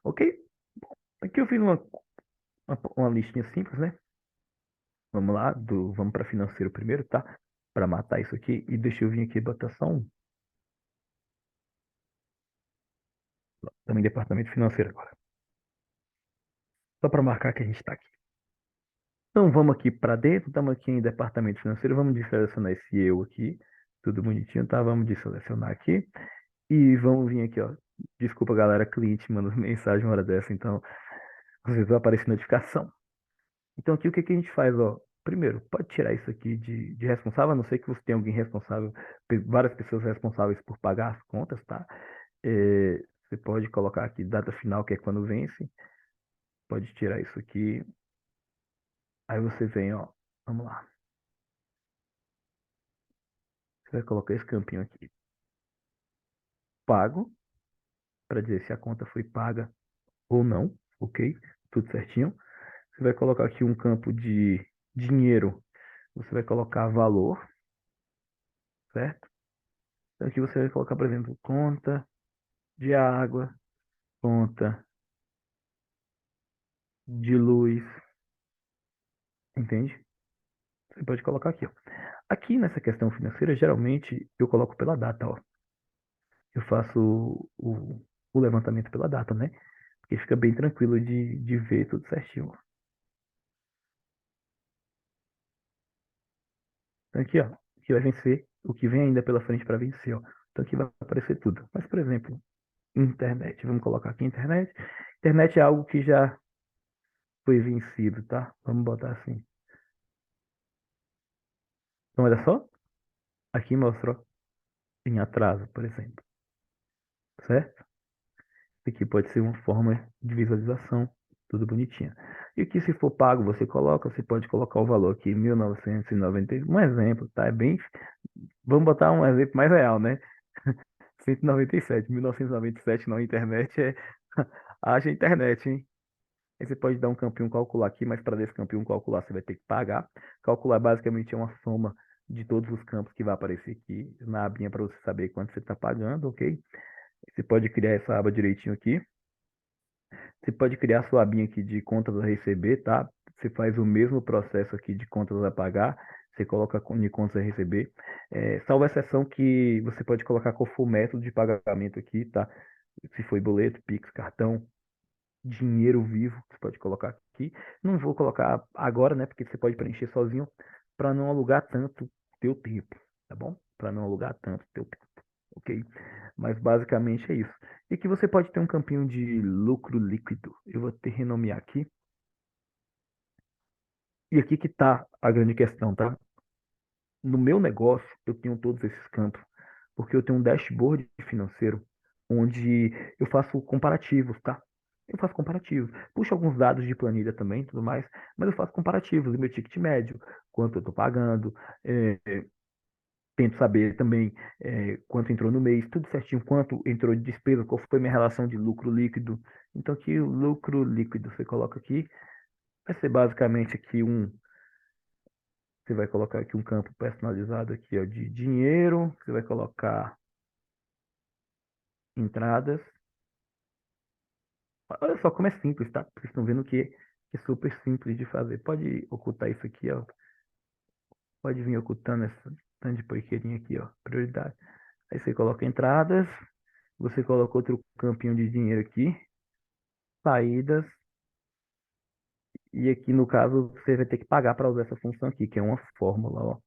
Ok? Aqui eu fiz uma listinha simples, né? Vamos lá, vamos para financeiro primeiro, tá? Para matar isso aqui. E deixa eu vir aqui botar só também departamento financeiro agora. Só para marcar que a gente está aqui. Então vamos aqui para dentro, estamos aqui em departamento financeiro, vamos selecionar esse eu aqui, tudo bonitinho, tá? Vamos selecionar aqui e vamos vir aqui, ó. Desculpa, galera, cliente manda mensagem uma hora dessa, então às vezes vai aparecer notificação. Então aqui o que que a gente faz, ó? Primeiro, pode tirar isso aqui de responsável, a não ser que você tenha alguém responsável, várias pessoas responsáveis por pagar as contas, tá? Você pode colocar aqui data final, que é quando vence. Pode tirar isso aqui. Aí você vem, ó. Vamos lá. Você vai colocar esse campinho aqui. Pago, para dizer se a conta foi paga ou não, ok? Tudo certinho. Você vai colocar aqui um campo de dinheiro. Você vai colocar valor, certo? Então aqui você vai colocar, por exemplo, conta de água, conta de luz, entende? Você pode colocar aqui, ó. Aqui nessa questão financeira, geralmente eu coloco pela data, ó. Eu faço o levantamento pela data, né? Porque fica bem tranquilo de ver tudo certinho. Então aqui, ó, aqui vai vencer o que vem ainda pela frente para vencer, ó. Então aqui vai aparecer tudo. Mas, por exemplo, internet. Vamos colocar aqui internet. Internet é algo que já foi vencido, tá? Vamos botar assim. Então, olha só. Aqui mostrou em atraso, por exemplo. Certo? Isso aqui pode ser uma forma de visualização. Tudo bonitinho. E aqui, se for pago, você pode colocar o valor aqui, 1990. Um exemplo, tá? É bem. Vamos botar um exemplo mais real, né? 197, 1997 na internet é. Haja internet, hein? Aí você pode dar um campinho calcular aqui, mas para desse campinho calcular você vai ter que pagar. Calcular basicamente é uma soma de todos os campos que vai aparecer aqui na abinha para você saber quanto você está pagando, ok? Você pode criar essa aba direitinho aqui. Você pode criar sua abinha aqui de contas a receber, tá? Você faz o mesmo processo aqui de contas a pagar. Você coloca de contas a receber. Salvo exceção que você pode colocar qual for o método de pagamento aqui, tá? Se foi boleto, Pix, cartão, dinheiro vivo, você pode colocar aqui. Não vou colocar agora, né? Porque você pode preencher sozinho para não alugar tanto teu tempo, tá bom? Para não alugar tanto teu tempo, ok? Mas basicamente é isso. E aqui você pode ter um campinho de lucro líquido. Eu vou ter renomear aqui. E aqui que está a grande questão, tá? No meu negócio, eu tenho todos esses campos, porque eu tenho um dashboard financeiro onde eu faço comparativos, tá? Eu faço comparativos. Puxo alguns dados de planilha também, tudo mais, mas eu faço comparativos do meu ticket médio, quanto eu estou pagando, é, tento saber também quanto entrou no mês, tudo certinho, quanto entrou de despesa, qual foi minha relação de lucro líquido. Então aqui o lucro líquido você coloca aqui, vai ser basicamente aqui você vai colocar aqui um campo personalizado aqui, ó, de dinheiro. Você vai colocar entradas. Olha só como é simples, tá? Vocês estão vendo que é super simples de fazer. Pode ocultar isso aqui, ó. Pode vir ocultando essa tanto de porqueirinha aqui, ó. Prioridade. Aí você coloca entradas. Você coloca outro campinho de dinheiro aqui. Saídas. E aqui, no caso, você vai ter que pagar para usar essa função aqui, que é uma fórmula, ó.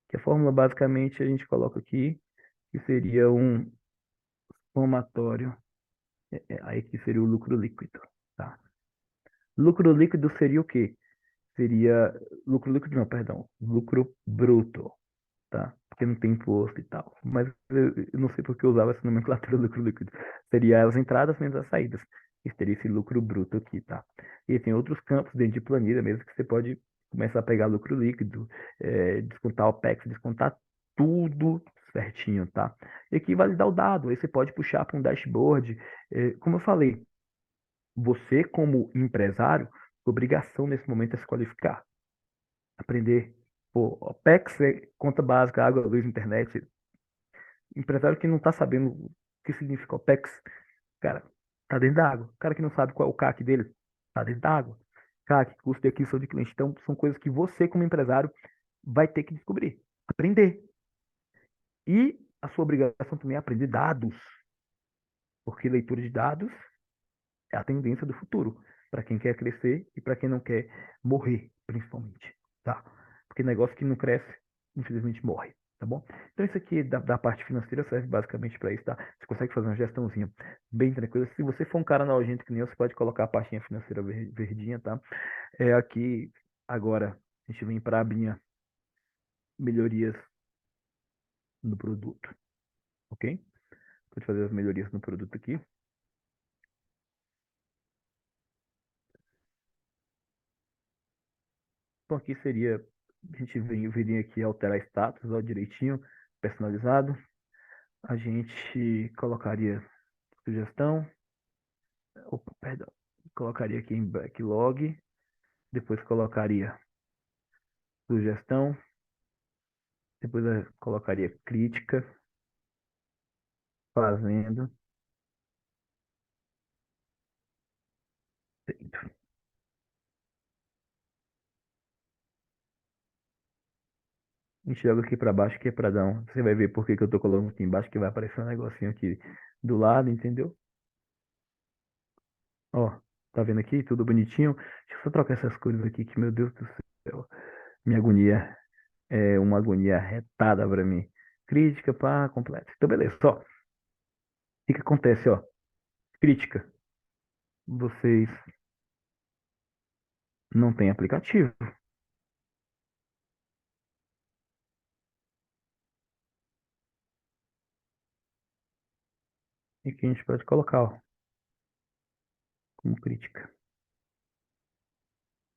Que a fórmula, basicamente, a gente coloca aqui, que seria um somatório. Aí que seria o lucro líquido, tá? Lucro líquido seria o quê? Seria lucro líquido, não, perdão, lucro bruto, tá? Porque não tem imposto e tal. Mas eu não sei por que eu usava essa nomenclatura lucro líquido. Seria as entradas menos as saídas. Isso teria esse lucro bruto aqui, tá? E tem outros campos dentro de planilha mesmo que você pode começar a pegar lucro líquido, descontar o OPEX, descontar tudo certinho, tá? E aqui validar o dado. Aí você pode puxar para um dashboard. Como eu falei, você, como empresário, sua obrigação nesse momento é se qualificar, aprender. Pô, OPEX é conta básica, água, luz, internet. Empresário que não está sabendo o que significa OPEX, cara, tá dentro da água. O cara que não sabe qual é o CAC dele, tá dentro da água. CAC, custo de aquisição de cliente. Então, são coisas que você, como empresário, vai ter que descobrir, aprender. E a sua obrigação também é aprender dados, porque leitura de dados é a tendência do futuro, para quem quer crescer e para quem não quer morrer, principalmente, tá? Porque negócio que não cresce, infelizmente morre, tá bom? Então isso aqui da parte financeira serve basicamente para isso, tá? Você consegue fazer uma gestãozinha bem tranquila. Se você for um cara nojento que nem eu, você pode colocar a pastinha financeira verdinha, tá? Aqui, agora, a gente vem para a abinha melhorias no produto, ok? Pode fazer as melhorias no produto aqui. Então aqui seria, a gente viria aqui alterar status, ó, direitinho, personalizado. A gente colocaria sugestão, opa, perdão, colocaria aqui em backlog, depois colocaria sugestão, depois eu colocaria crítica, fazendo, feito. A gente joga aqui para baixo que é para dar um. Você vai ver por que que eu tô colocando aqui embaixo, que vai aparecer um negocinho aqui do lado, entendeu? Ó, tá vendo aqui? Tudo bonitinho. Deixa eu só trocar essas cores aqui, que meu Deus do céu. Minha agonia é uma agonia retada para mim. Crítica, pá, completa. Então, beleza. Só, o que que acontece, ó? Crítica. Vocês não têm aplicativo. E que a gente pode colocar, ó, como crítica.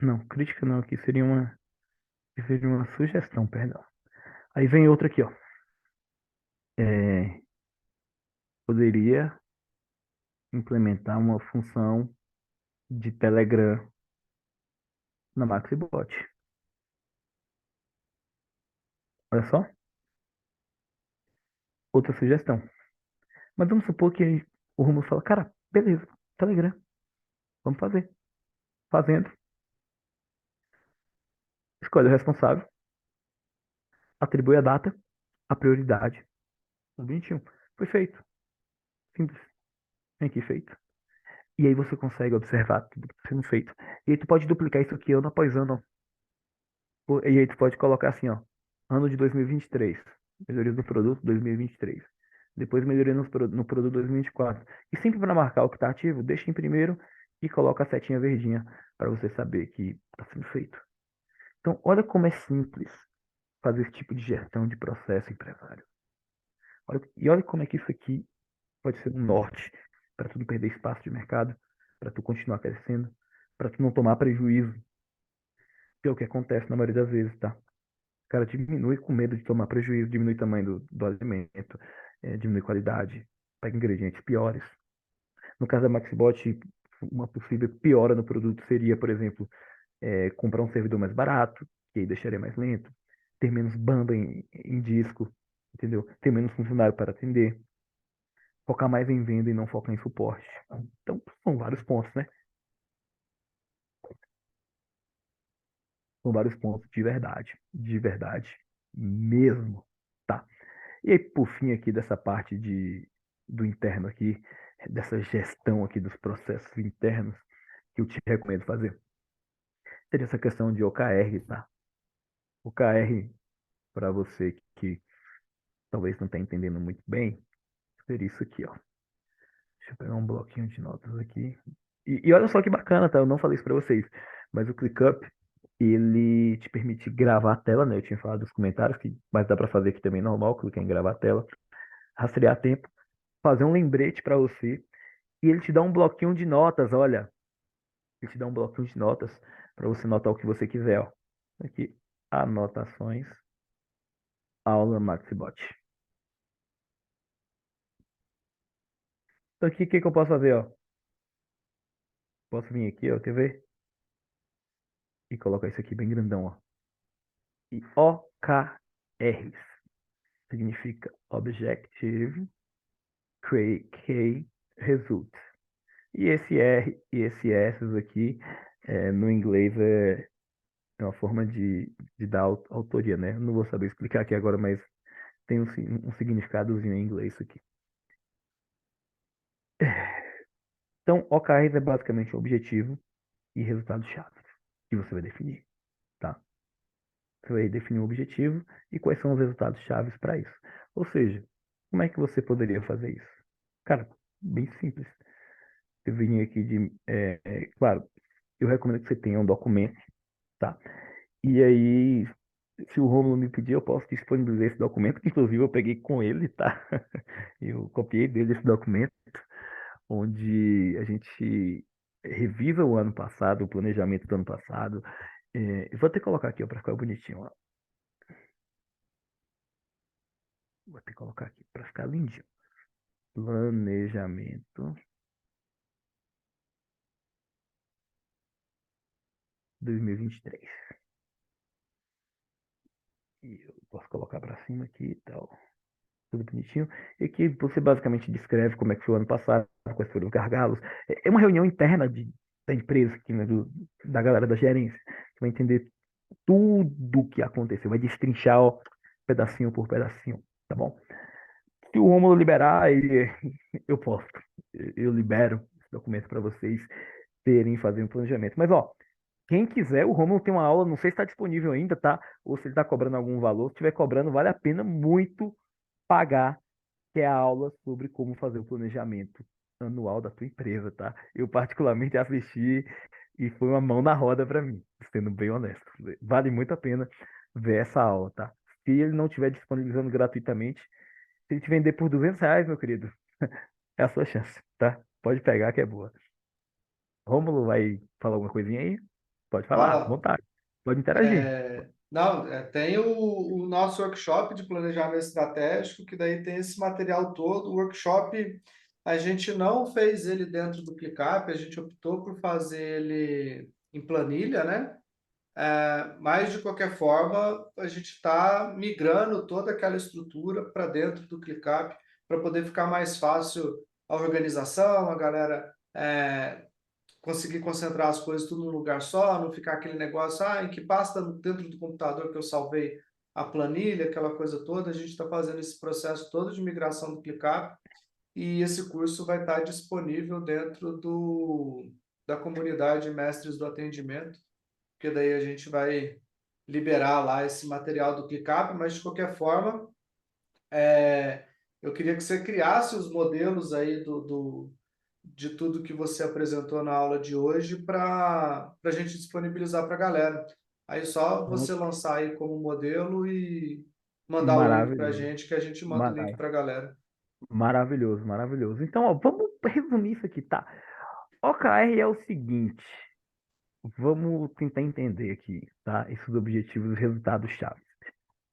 Não, crítica não, aqui seria uma sugestão, perdão. Aí vem outra aqui, ó. É, poderia implementar uma função de Telegram na Maxibot. Olha só, outra sugestão. Mas vamos supor que o Romulo fala, cara, beleza, Telegram, vamos fazer. Fazendo, escolhe o responsável, atribui a data, a prioridade. Tudo bonitinho. Foi feito. Simples. Vem aqui, feito. E aí você consegue observar tudo que está sendo feito. E aí tu pode duplicar isso aqui ano após ano. E aí tu pode colocar assim, ó. Ano de 2023. Melhorias do produto 2023. Depois melhoria no produto 2024. E sempre para marcar o que está ativo, deixa em primeiro e coloca a setinha verdinha para você saber que está sendo feito. Então, olha como é simples fazer esse tipo de gestão de processo empresário. E olha como é que isso aqui pode ser um norte para tu não perder espaço de mercado, para tu continuar crescendo, para tu não tomar prejuízo, que é o que acontece na maioria das vezes, tá? O cara diminui com medo de tomar prejuízo, diminui o tamanho do alimento, diminui qualidade, pega ingredientes piores. No caso da Maxibot, uma possível piora no produto seria, por exemplo, comprar um servidor mais barato, que aí deixaria mais lento, ter menos banda em disco, entendeu? Ter menos funcionário para atender, focar mais em venda e não focar em suporte. Então, são vários pontos, né? São vários pontos de verdade mesmo, tá? E aí, por fim, aqui dessa parte do interno aqui, dessa gestão aqui dos processos internos, que eu te recomendo fazer, seria essa questão de OKR, tá? OKR, para você que talvez não está entendendo muito bem, seria isso aqui, ó. Deixa eu pegar um bloquinho de notas aqui. E olha só que bacana, tá? Eu não falei isso para vocês, mas o ClickUp, ele te permite gravar a tela, né? Eu tinha falado dos comentários, mas dá para fazer aqui também normal, clicar em gravar a tela, rastrear tempo, fazer um lembrete para você, e ele te dá um bloquinho de notas, olha. Ele te dá um bloquinho de notas para você anotar o que você quiser, ó. Aqui, anotações, aula Maxibot. Então aqui, o que que eu posso fazer, ó? Posso vir aqui, ó, quer ver? E colocar isso aqui bem grandão, ó. E OKRs significa Objective Key Result. E esse R e esse S aqui, no inglês, é uma forma de dar autoria, né? Não vou saber explicar aqui agora, mas tem um significadozinho em inglês isso aqui. Então, OKRs é basicamente o objetivo e resultados-chave que você vai definir, tá? Você vai definir o objetivo e quais são os resultados-chave para isso. Ou seja, como é que você poderia fazer isso? Cara, bem simples. Eu vim aqui claro, eu recomendo que você tenha um documento, tá? E aí, se o Romulo me pedir, eu posso disponibilizar esse documento, que inclusive eu peguei com ele, tá? Eu copiei dele esse documento, onde a gente revisa o ano passado, o planejamento do ano passado. Eu vou até colocar aqui, ó, para ficar bonitinho, ó. Vou até colocar aqui para ficar lindinho. Planejamento 2023. E eu posso colocar para cima aqui e tal. Tudo bonitinho. E aqui você basicamente descreve como é que foi o ano passado, quais foram os gargalos. É uma reunião interna da empresa, aqui, né, da galera da gerência, que vai entender tudo o que aconteceu, vai destrinchar, ó, pedacinho por pedacinho, tá bom? Se o Rômulo liberar, eu posto. Eu libero esse documento para vocês terem, fazer um planejamento. Mas, ó, quem quiser, o Rômulo tem uma aula, não sei se está disponível ainda, tá? Ou se ele está cobrando algum valor. Se estiver cobrando, vale a pena muito pagar, que é a aula sobre como fazer o planejamento anual da tua empresa, tá? Eu particularmente assisti e foi uma mão na roda para mim, sendo bem honesto. Vale muito a pena ver essa aula, tá? Se ele não estiver disponibilizando gratuitamente, se ele te vender por R$ 200, meu querido, é a sua chance, tá? Pode pegar que é boa. Rômulo vai falar alguma coisinha aí? Pode falar, à Fala. vontade. Pode interagir. Não, tem o nosso workshop de planejamento estratégico, que daí tem esse material todo. O workshop, a gente não fez ele dentro do ClickUp, a gente optou por fazer ele em planilha, né? Mas, de qualquer forma, a gente está migrando toda aquela estrutura para dentro do ClickUp para poder ficar mais fácil a organização, a galera conseguir concentrar as coisas tudo num lugar só, não ficar aquele negócio, em que pasta dentro do computador que eu salvei a planilha, aquela coisa toda. A gente está fazendo esse processo todo de migração do ClickUp e esse curso vai estar disponível dentro da comunidade Mestres do Atendimento, porque daí a gente vai liberar lá esse material do ClickUp, mas de qualquer forma, eu queria que você criasse os modelos aí de tudo que você apresentou na aula de hoje para a gente disponibilizar para a galera. Aí só você Pronto. lançar aí como modelo e mandar o link para a Maravilhoso. gente, que a gente manda o link Mara- para a galera. Maravilhoso, maravilhoso. Então, ó, vamos resumir isso aqui, tá? OKR é o seguinte, vamos tentar entender aqui, tá? Esses objetivos e resultados-chave.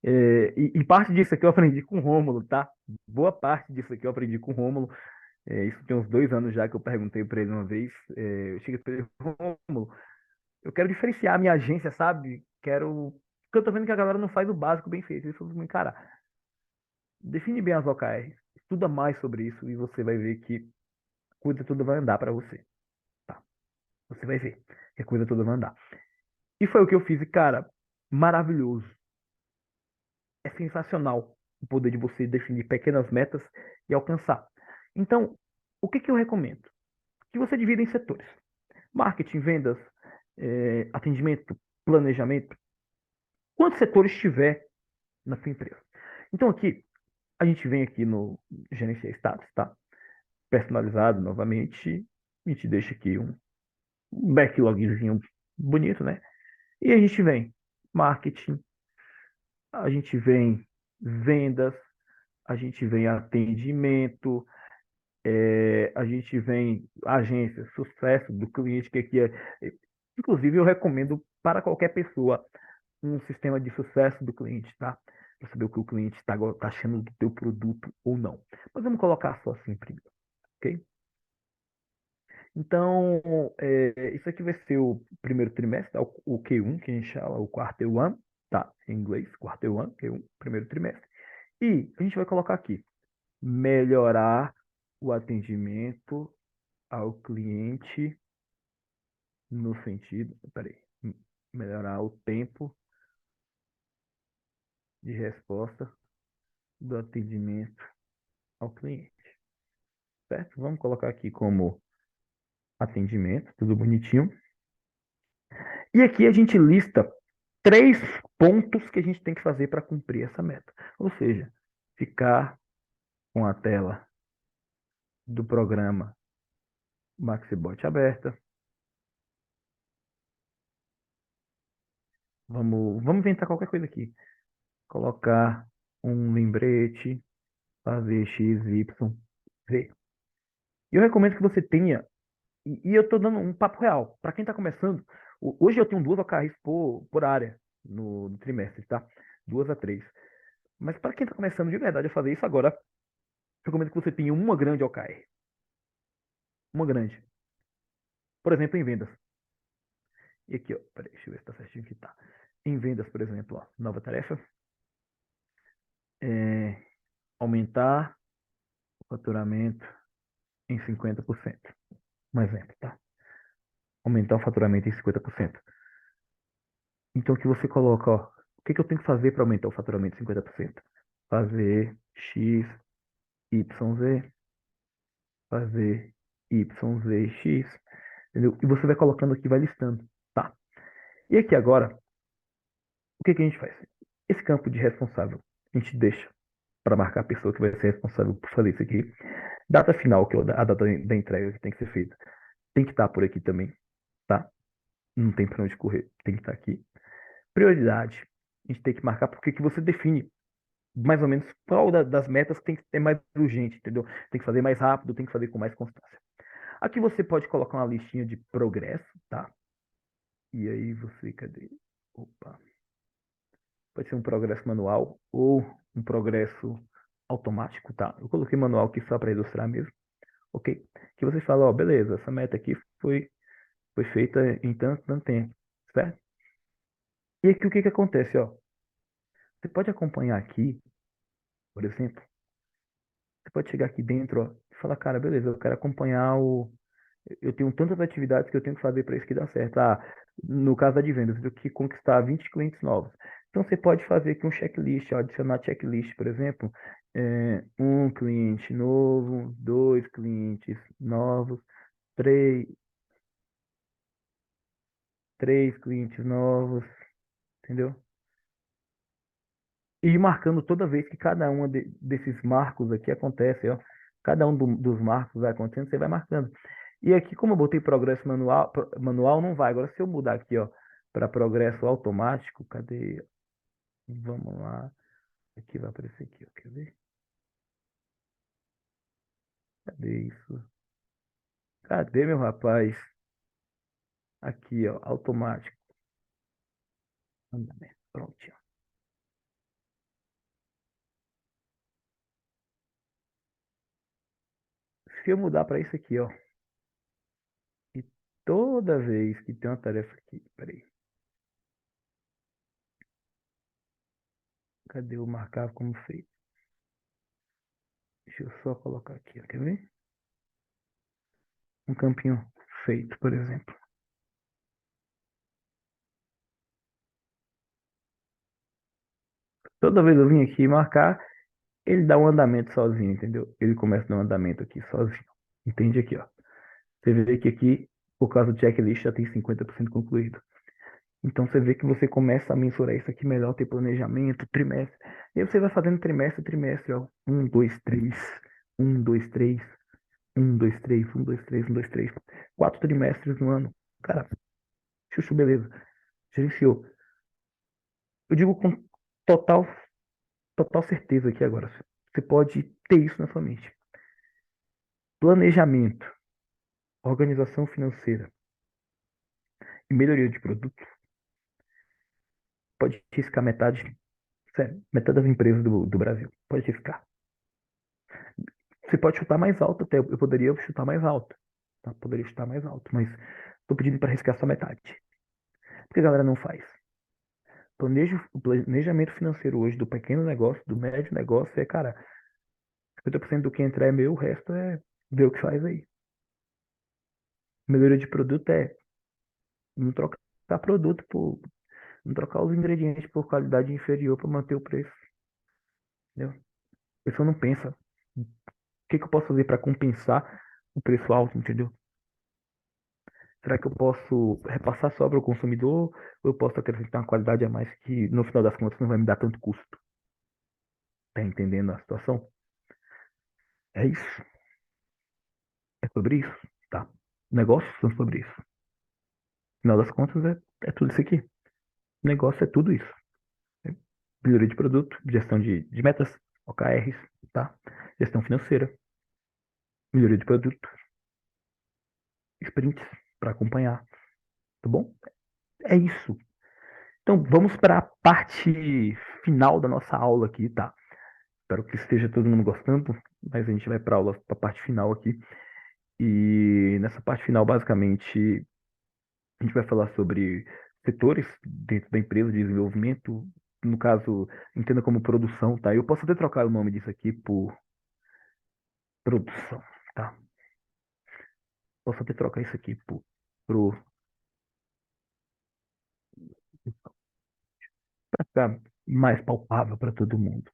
E parte disso aqui eu aprendi com o Rômulo, tá? Boa parte disso aqui eu aprendi com o Rômulo. Isso tem uns 2 anos já que eu perguntei para ele uma vez. Eu cheguei para ele, Rômulo, eu quero diferenciar a minha agência, sabe? Quero. Porque eu tô vendo que a galera não faz o básico bem feito. Isso me encarar. Define bem as OKRs, estuda mais sobre isso e você vai ver que a coisa toda vai andar para você, tá? Você vai ver que a coisa toda vai andar. E foi o que eu fiz, e cara, maravilhoso. É sensacional o poder de você definir pequenas metas e alcançar. Então, o que que eu recomendo? Que você divida em setores: marketing, vendas, atendimento, planejamento. Quantos setores tiver na sua empresa? Então, aqui, a gente vem aqui no gerenciar status, tá? Personalizado novamente. A gente deixa aqui um backlogzinho bonito, né? E a gente vem marketing, a gente vem vendas, a gente vem atendimento, a gente vem agência, sucesso do cliente, que aqui é. Inclusive, eu recomendo para qualquer pessoa um sistema de sucesso do cliente, tá? Para saber o que o cliente está achando do teu produto ou não. Mas vamos colocar só assim primeiro, ok? Então, isso aqui vai ser o primeiro trimestre, tá? O Q1, que a gente chama o quarter one, tá? Em inglês, quarter one, Q1, primeiro trimestre. E a gente vai colocar aqui, melhorar o atendimento ao cliente no sentido, peraí, melhorar o tempo de resposta do atendimento ao cliente, certo? Vamos colocar aqui como atendimento, tudo bonitinho. E aqui a gente lista 3 pontos que a gente tem que fazer para cumprir essa meta. Ou seja, ficar com a tela do programa MaxiBot aberta. Vamos inventar qualquer coisa aqui. Colocar um lembrete, fazer X, Y, Z. E eu recomendo que você tenha, e eu estou dando um papo real. Para quem está começando, hoje eu tenho 2 OKRs por área no trimestre, tá? 2 a 3. Mas para quem está começando de verdade a fazer isso agora, eu recomendo que você tenha uma grande OKR. Uma grande. Por exemplo, em vendas. E aqui, ó, peraí, deixa eu ver se tá certinho aqui, tá. Em vendas, por exemplo, ó, nova tarefa, é, aumentar o faturamento em 50%. Um exemplo, tá? Aumentar o faturamento em 50%. Então, o que você coloca, ó, o que que eu tenho que fazer para aumentar o faturamento em 50%? Fazer X, Y, Z, fazer Y, Z, X, entendeu? E você vai colocando aqui, vai listando, tá? E aqui agora, o que que a gente faz? Esse campo de responsável, a gente deixa para marcar a pessoa que vai ser responsável por fazer isso aqui. Data final, que é a data da entrega que tem que ser feita. Tem que estar por aqui também, tá? Não tem para onde correr, tem que estar aqui. Prioridade. A gente tem que marcar porque que você define mais ou menos qual das metas que tem que ser mais urgente, entendeu? Tem que fazer mais rápido, tem que fazer com mais constância. Aqui você pode colocar uma listinha de progresso, tá? E aí você, cadê? Opa. Pode ser um progresso manual ou um progresso automático, tá? Eu coloquei manual aqui só para ilustrar mesmo, ok? Que você fala, ó, beleza, essa meta aqui foi feita em tanto tempo, certo? E aqui o que que acontece, ó? Você pode acompanhar aqui, por exemplo, você pode chegar aqui dentro, ó, e falar, cara, beleza, eu quero acompanhar o. Eu tenho tantas atividades que eu tenho que fazer para isso que dar certo. Ah, no caso da de vendas, eu tenho que conquistar 20 clientes novos. Então você pode fazer aqui um checklist, ó, adicionar checklist, por exemplo, um cliente novo, dois clientes novos, três, três clientes novos, entendeu? E ir marcando toda vez que cada um desses marcos aqui acontece, ó. Cada um dos marcos vai acontecendo, você vai marcando. E aqui, como eu botei progresso manual, manual não vai. Agora, se eu mudar aqui, ó, para progresso automático, cadê? Vamos lá. Aqui vai aparecer aqui, ó. Quer ver? Cadê isso? Cadê, meu rapaz? Aqui, ó, automático. Andamento. Pronto, ó. Se eu mudar para isso aqui, ó, e toda vez que tem uma tarefa aqui, peraí, cadê o marcar como feito? Deixa eu só colocar aqui, ó, quer ver? Um campinho feito, por exemplo. Toda vez eu vim aqui marcar, ele dá um andamento sozinho, entendeu? Ele começa a dar um andamento aqui sozinho. Entende aqui, ó. Você vê que aqui, por causa do checklist, já tem 50% concluído. Então você vê que você começa a mensurar isso aqui melhor, ter planejamento, trimestre. E aí você vai fazendo trimestre, trimestre, ó. Um, dois, três. Um, dois, três. Um, dois, três. Um, dois, três. Um, dois, três. 4 trimestres no ano. Cara, chuchu, beleza. Gerenciou. Eu digo com total, total certeza aqui agora. Você pode ter isso na sua mente. Planejamento, organização financeira e melhoria de produto pode riscar metade, sério, metade das empresas do Brasil. Pode riscar. Você pode chutar mais alto até. Eu poderia chutar mais alto. Tá? Poderia chutar mais alto, mas estou pedindo para riscar só metade. Porque a galera não faz. O planejamento financeiro hoje do pequeno negócio, do médio negócio, é, cara, 50% do que entrar é meu, o resto é ver o que faz aí. Melhoria de produto é não trocar produto por. Não trocar os ingredientes por qualidade inferior para manter o preço. Entendeu? A pessoa não pensa. O que que eu posso fazer para compensar o preço alto, entendeu? Será que eu posso repassar só para o consumidor ou eu posso acrescentar uma qualidade a mais que no final das contas não vai me dar tanto custo? Tá entendendo a situação? É isso. É sobre isso, tá? Negócios são sobre isso. No final das contas é tudo isso aqui. Negócio é tudo isso. É melhoria de produto, gestão de metas, OKRs, tá? Gestão financeira, melhoria de produto, sprints para acompanhar, tá bom? É isso. Então vamos para a parte final da nossa aula aqui, tá? Espero que esteja todo mundo gostando, mas a gente vai para aula, para a parte final aqui. E nessa parte final, basicamente, a gente vai falar sobre setores dentro da empresa de desenvolvimento. No caso, entenda como produção, tá? Eu posso até trocar o nome disso aqui por produção, tá? Posso até trocar isso aqui por pro, para ficar mais palpável para todo mundo.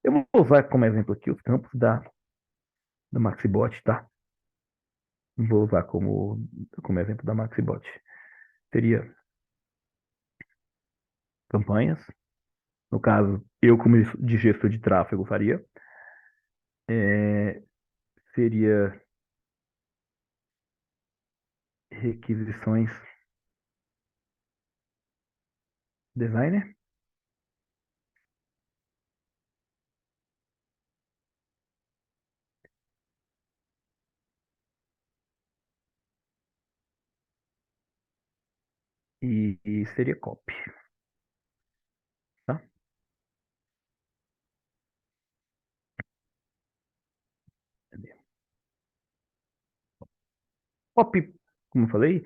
Eu vou usar como exemplo aqui os campos da Maxibot, tá? Vou usar como exemplo da Maxibot. Seria campanhas. No caso, eu como de gestor de tráfego faria. teria requisições designer e seria copy, tá? Copy, como eu falei,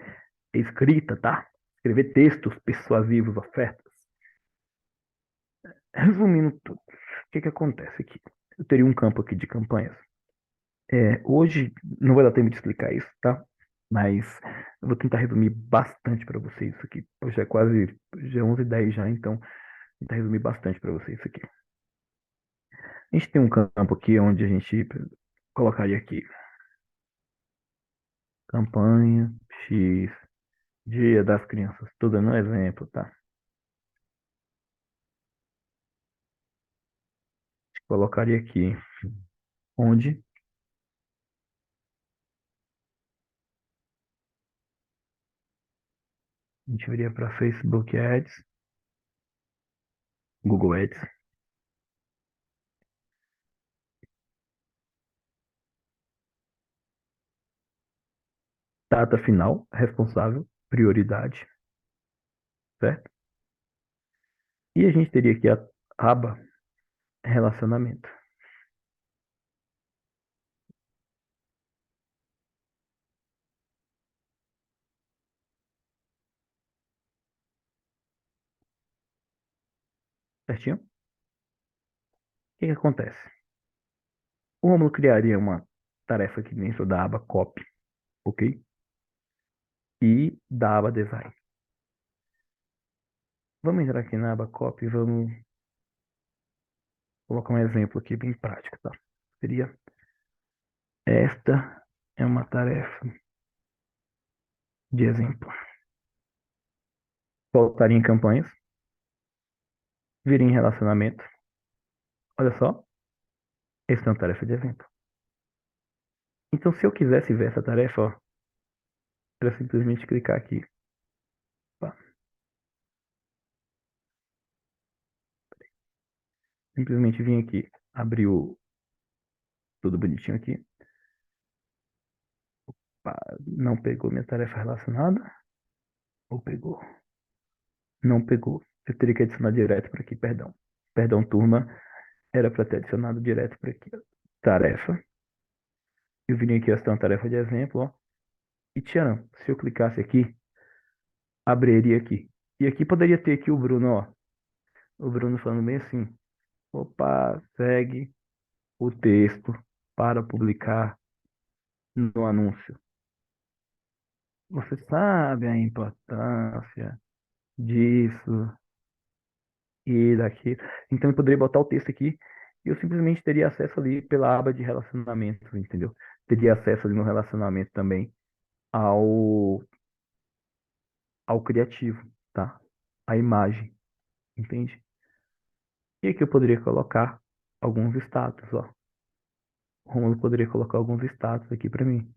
é escrita, tá? Escrever textos persuasivos, ofertas. Resumindo tudo, o que que acontece aqui? Eu teria um campo aqui de campanhas. Hoje não vai dar tempo de explicar isso, tá? Mas eu vou tentar resumir bastante para vocês isso aqui. Hoje é quase, já é 11h10 já, então vou tentar resumir bastante para vocês isso aqui. A gente tem um campo aqui onde a gente colocaria aqui campanha X, Dia das Crianças. Tô dando um exemplo, tá? Colocaria aqui onde a gente viria para Facebook Ads, Google Ads, data final, responsável, prioridade, certo? E a gente teria aqui a aba relacionamento. Certinho? O que que acontece? O Romulo criaria uma tarefa aqui dentro da aba copy, ok? E da aba design. Vamos entrar aqui na aba copy e vamos colocar um exemplo aqui bem prático, tá? Seria esta é uma tarefa de exemplo. Voltaria em campanhas, viria em relacionamento. Olha só, essa é uma tarefa de exemplo. Então, se eu quisesse ver essa tarefa, ó, era simplesmente clicar aqui. Pá. Simplesmente vim aqui, abrir tudo bonitinho aqui. Pá, não pegou minha tarefa relacionada? Ou pegou? Não pegou. Eu teria que adicionar direto para aqui, perdão. Perdão, turma. Era para ter adicionado direto para aqui. Ó. Tarefa. Eu viria aqui, essa é uma tarefa de exemplo, ó. E tcharam, se eu clicasse aqui, abriria aqui. E aqui poderia ter aqui o Bruno, ó. O Bruno falando bem assim. Opa, segue o texto para publicar no anúncio. Você sabe a importância disso e daquilo. Então eu poderia botar o texto aqui e eu simplesmente teria acesso ali pela aba de relacionamento, entendeu? Teria acesso ali no relacionamento também ao, ao criativo, tá? A imagem, entende? E aqui eu poderia colocar alguns status, ó. O Romulo poderia colocar alguns status aqui para mim,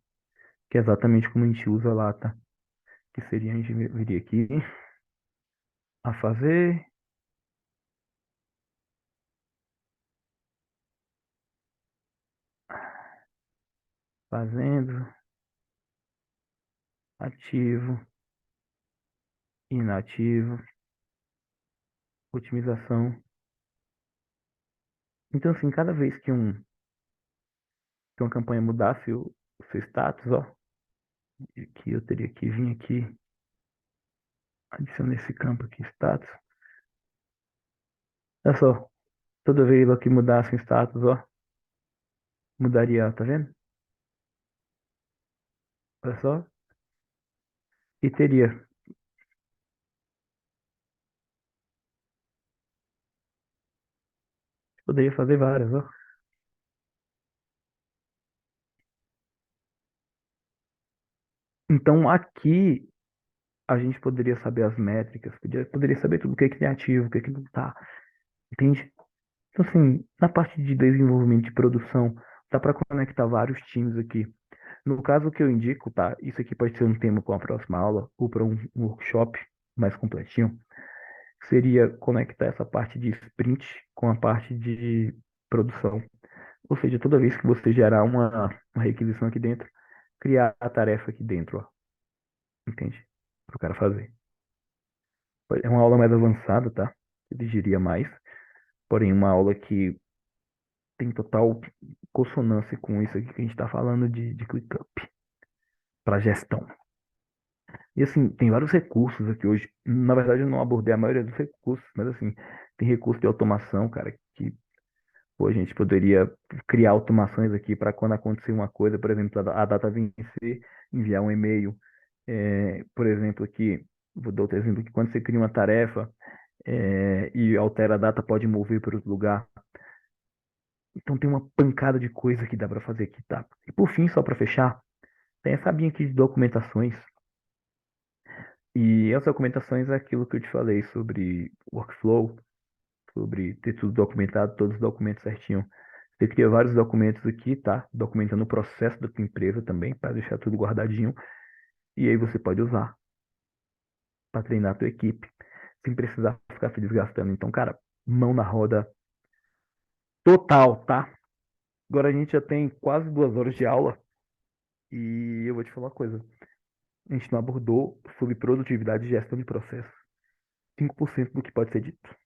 que é exatamente como a gente usa lá, tá? Que seria, a gente viria aqui a fazer, fazendo, ativo, inativo, otimização. Então, assim, cada vez que uma campanha mudasse o seu status, ó, que eu teria que vir aqui, adicionar esse campo aqui, status. Olha só, toda vez que mudasse o status, ó, mudaria, tá vendo? Olha só. E teria. Poderia fazer várias, ó. Então, aqui a gente poderia saber as métricas, poderia saber tudo o que é ativo, o que não tá, entende? Então, assim, na parte de desenvolvimento de produção, Dá para conectar vários times aqui. No caso que eu indico, tá? Isso aqui pode ser um tema para uma próxima aula ou para um workshop mais completinho. Seria conectar essa parte de sprint com a parte de produção. Ou seja, toda vez que você gerar uma requisição aqui dentro, criar a tarefa aqui dentro, ó. Entende? Para o cara fazer. É uma aula mais avançada, tá? Eu diria mais. Porém, uma aula que tem total consonância com isso aqui que a gente está falando de ClickUp para gestão. E assim, tem vários recursos aqui hoje. Na verdade, eu não abordei a maioria dos recursos, mas assim, tem recurso de automação, cara, que pô, a gente poderia criar automações aqui para quando acontecer uma coisa, por exemplo, a data vencer, enviar um e-mail. Por exemplo, aqui, vou dar outro exemplo, que quando você cria uma tarefa e altera a data, pode mover para outro lugar. Então tem uma pancada de coisa que dá para fazer aqui, tá? E por fim, só para fechar, tem essa abinha aqui de documentações. E as documentações é aquilo que eu te falei sobre workflow, sobre ter tudo documentado, todos os documentos certinho. Você cria vários documentos aqui, tá? Documentando o processo da tua empresa também, para deixar tudo guardadinho. E aí você pode usar para treinar a tua equipe, sem precisar ficar se desgastando. Então, cara, mão na roda total, tá? Agora a gente já tem quase 2 horas de aula e eu vou te falar uma coisa. A gente não abordou sobre produtividade e gestão de processo. 5% do que pode ser dito.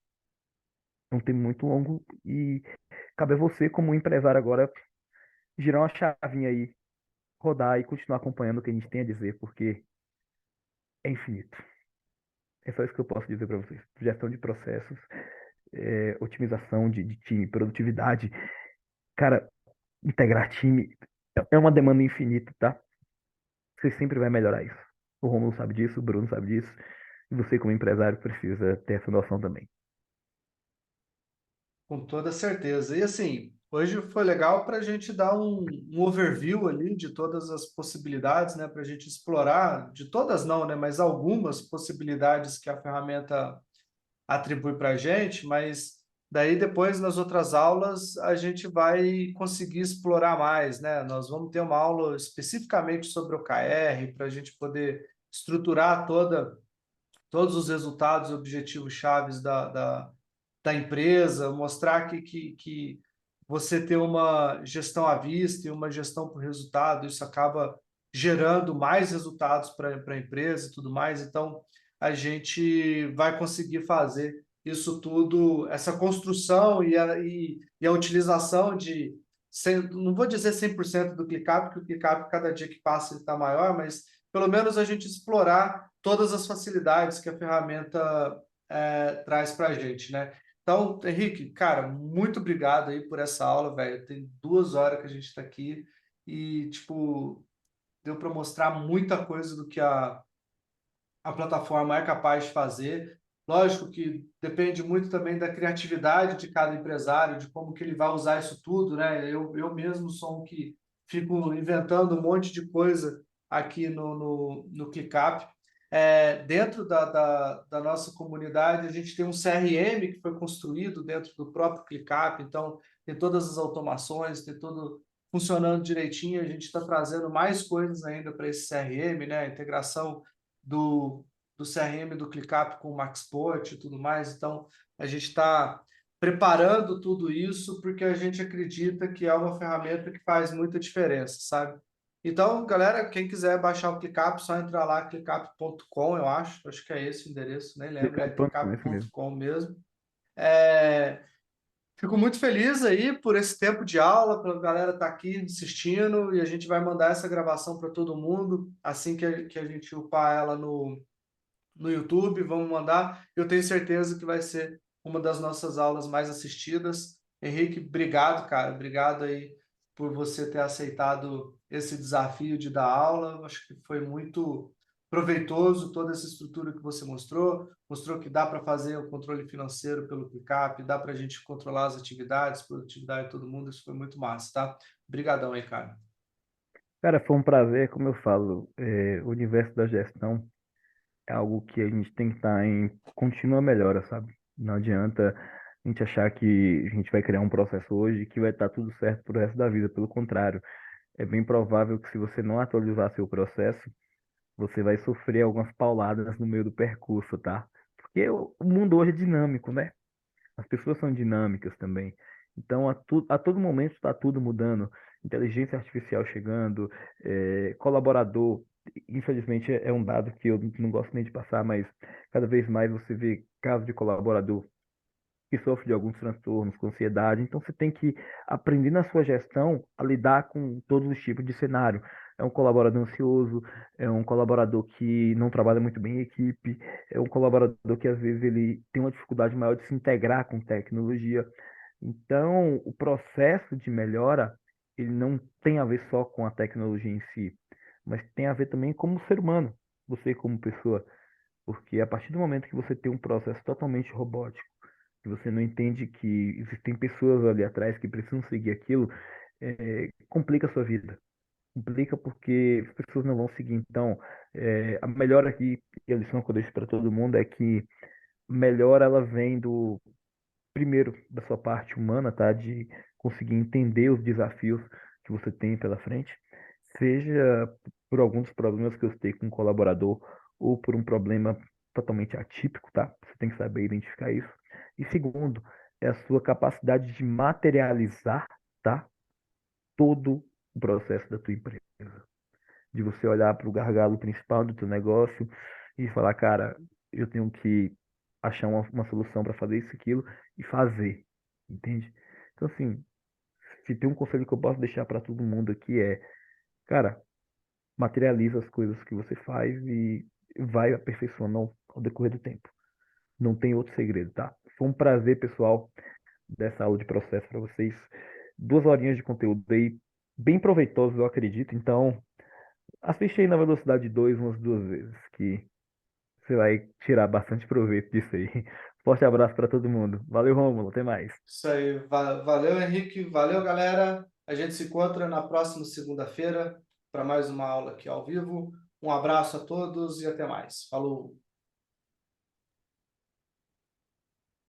É um tema muito longo e cabe a você, como empresário agora, girar uma chavinha aí, rodar e continuar acompanhando o que a gente tem a dizer, porque é infinito. É só isso que eu posso dizer para vocês. Gestão de processos, otimização de time, produtividade. Cara, integrar time é uma demanda infinita, tá? Você sempre vai melhorar isso. O Romulo sabe disso, o Bruno sabe disso. E você, como empresário, precisa ter essa noção também. Com toda certeza. E assim, hoje foi legal para a gente dar um overview ali de todas as possibilidades, né? Para a gente explorar, de todas não, né? Mas algumas possibilidades que a ferramenta atribui para a gente, mas daí depois nas outras aulas a gente vai conseguir explorar mais, né? Nós vamos ter uma aula especificamente sobre OKR para a gente poder estruturar todos os resultados e objetivos chaves da empresa, mostrar que você ter uma gestão à vista e uma gestão por resultado, isso acaba gerando mais resultados para a empresa e tudo mais. Então, a gente vai conseguir fazer isso tudo, essa construção e a utilização não vou dizer 100% do ClickUp, porque o ClickUp, cada dia que passa, ele está maior, mas pelo menos a gente explorar todas as facilidades que a ferramenta traz para a gente, né? Então, Henrique, cara, muito obrigado aí por essa aula, velho. Tem 2 horas que a gente está aqui e, tipo, deu para mostrar muita coisa do que a plataforma é capaz de fazer. Lógico que depende muito também da criatividade de cada empresário, de como que ele vai usar isso tudo, né? Eu mesmo sou um que fico inventando um monte de coisa aqui no ClickUp. Dentro da nossa comunidade, a gente tem um CRM que foi construído dentro do próprio ClickUp, então tem todas as automações, tem tudo funcionando direitinho. A gente está trazendo mais coisas ainda para esse CRM, né? A integração do, do CRM do ClickUp com o Maxport e tudo mais. Então, a gente está preparando tudo isso porque a gente acredita que é uma ferramenta que faz muita diferença, sabe? Então, galera, quem quiser baixar o ClickUp, só entrar lá, clickup.com, eu acho que é esse o endereço, nem lembro, é Clickup.com, é isso mesmo. clickup.com mesmo. É, Fico muito feliz aí por esse tempo de aula, para a galera estar aqui assistindo, e a gente vai mandar essa gravação para todo mundo assim que a gente upar ela no YouTube, vamos mandar. Eu tenho certeza que vai ser uma das nossas aulas mais assistidas. Henrique, obrigado, cara. Obrigado aí por você ter aceitado esse desafio de dar aula. Acho que foi muito proveitoso toda essa estrutura que você mostrou. Mostrou que dá para fazer o controle financeiro pelo ClickUp, dá para a gente controlar as atividades, produtividade de todo mundo. Isso foi muito massa, tá? Obrigadão aí, cara. Cara, foi um prazer, como eu falo, o universo da gestão é algo que a gente tem que estar em contínua melhora, sabe? Não adianta. a gente achar que a gente vai criar um processo hoje que vai estar tudo certo pro resto da vida. Pelo contrário, é bem provável que se você não atualizar seu processo, você vai sofrer algumas pauladas no meio do percurso, tá? Porque o mundo hoje é dinâmico, né? As pessoas são dinâmicas também. Então, a todo momento está tudo mudando. Inteligência artificial chegando, colaborador. Infelizmente, é um dado que eu não gosto nem de passar, mas cada vez mais você vê casos de colaborador que sofre de alguns transtornos, com ansiedade. Então, você tem que aprender na sua gestão a lidar com todos os tipos de cenário. É um colaborador ansioso, é um colaborador que não trabalha muito bem em equipe, é um colaborador que às vezes ele tem uma dificuldade maior de se integrar com tecnologia. Então, o processo de melhora, ele não tem a ver só com a tecnologia em si, mas tem a ver também como ser humano, você como pessoa. Porque a partir do momento que você tem um processo totalmente robótico, que você não entende que existem pessoas ali atrás que precisam seguir aquilo, complica a sua vida. Complica porque as pessoas não vão seguir. Então, a melhor aqui, e a lição que eu deixo para todo mundo é que melhor ela vem do, primeiro, da sua parte humana, tá? De conseguir entender os desafios que você tem pela frente, seja por alguns problemas que eu tenho com um colaborador ou por um problema totalmente atípico, tá? Você tem que saber identificar isso. E segundo, é a sua capacidade de materializar, tá? Todo o processo da tua empresa. De você olhar para o gargalo principal do teu negócio e falar, cara, eu tenho que achar uma solução para fazer isso, aquilo e fazer, entende? Então, assim, se tem um conselho que eu posso deixar para todo mundo aqui é, cara, materializa as coisas que você faz e vai aperfeiçoando ao decorrer do tempo. Não tem outro segredo, tá? Foi um prazer, pessoal, dessa aula de processo para vocês. 2 horinhas de conteúdo aí, bem proveitosos, eu acredito. Então, assiste aí na velocidade 2 umas 2 vezes, que você vai tirar bastante proveito disso aí. Forte abraço para todo mundo. Valeu, Rômulo. Até mais. Isso aí. Valeu, Henrique. Valeu, galera. A gente se encontra na próxima segunda-feira para mais uma aula aqui ao vivo. Um abraço a todos e até mais. Falou!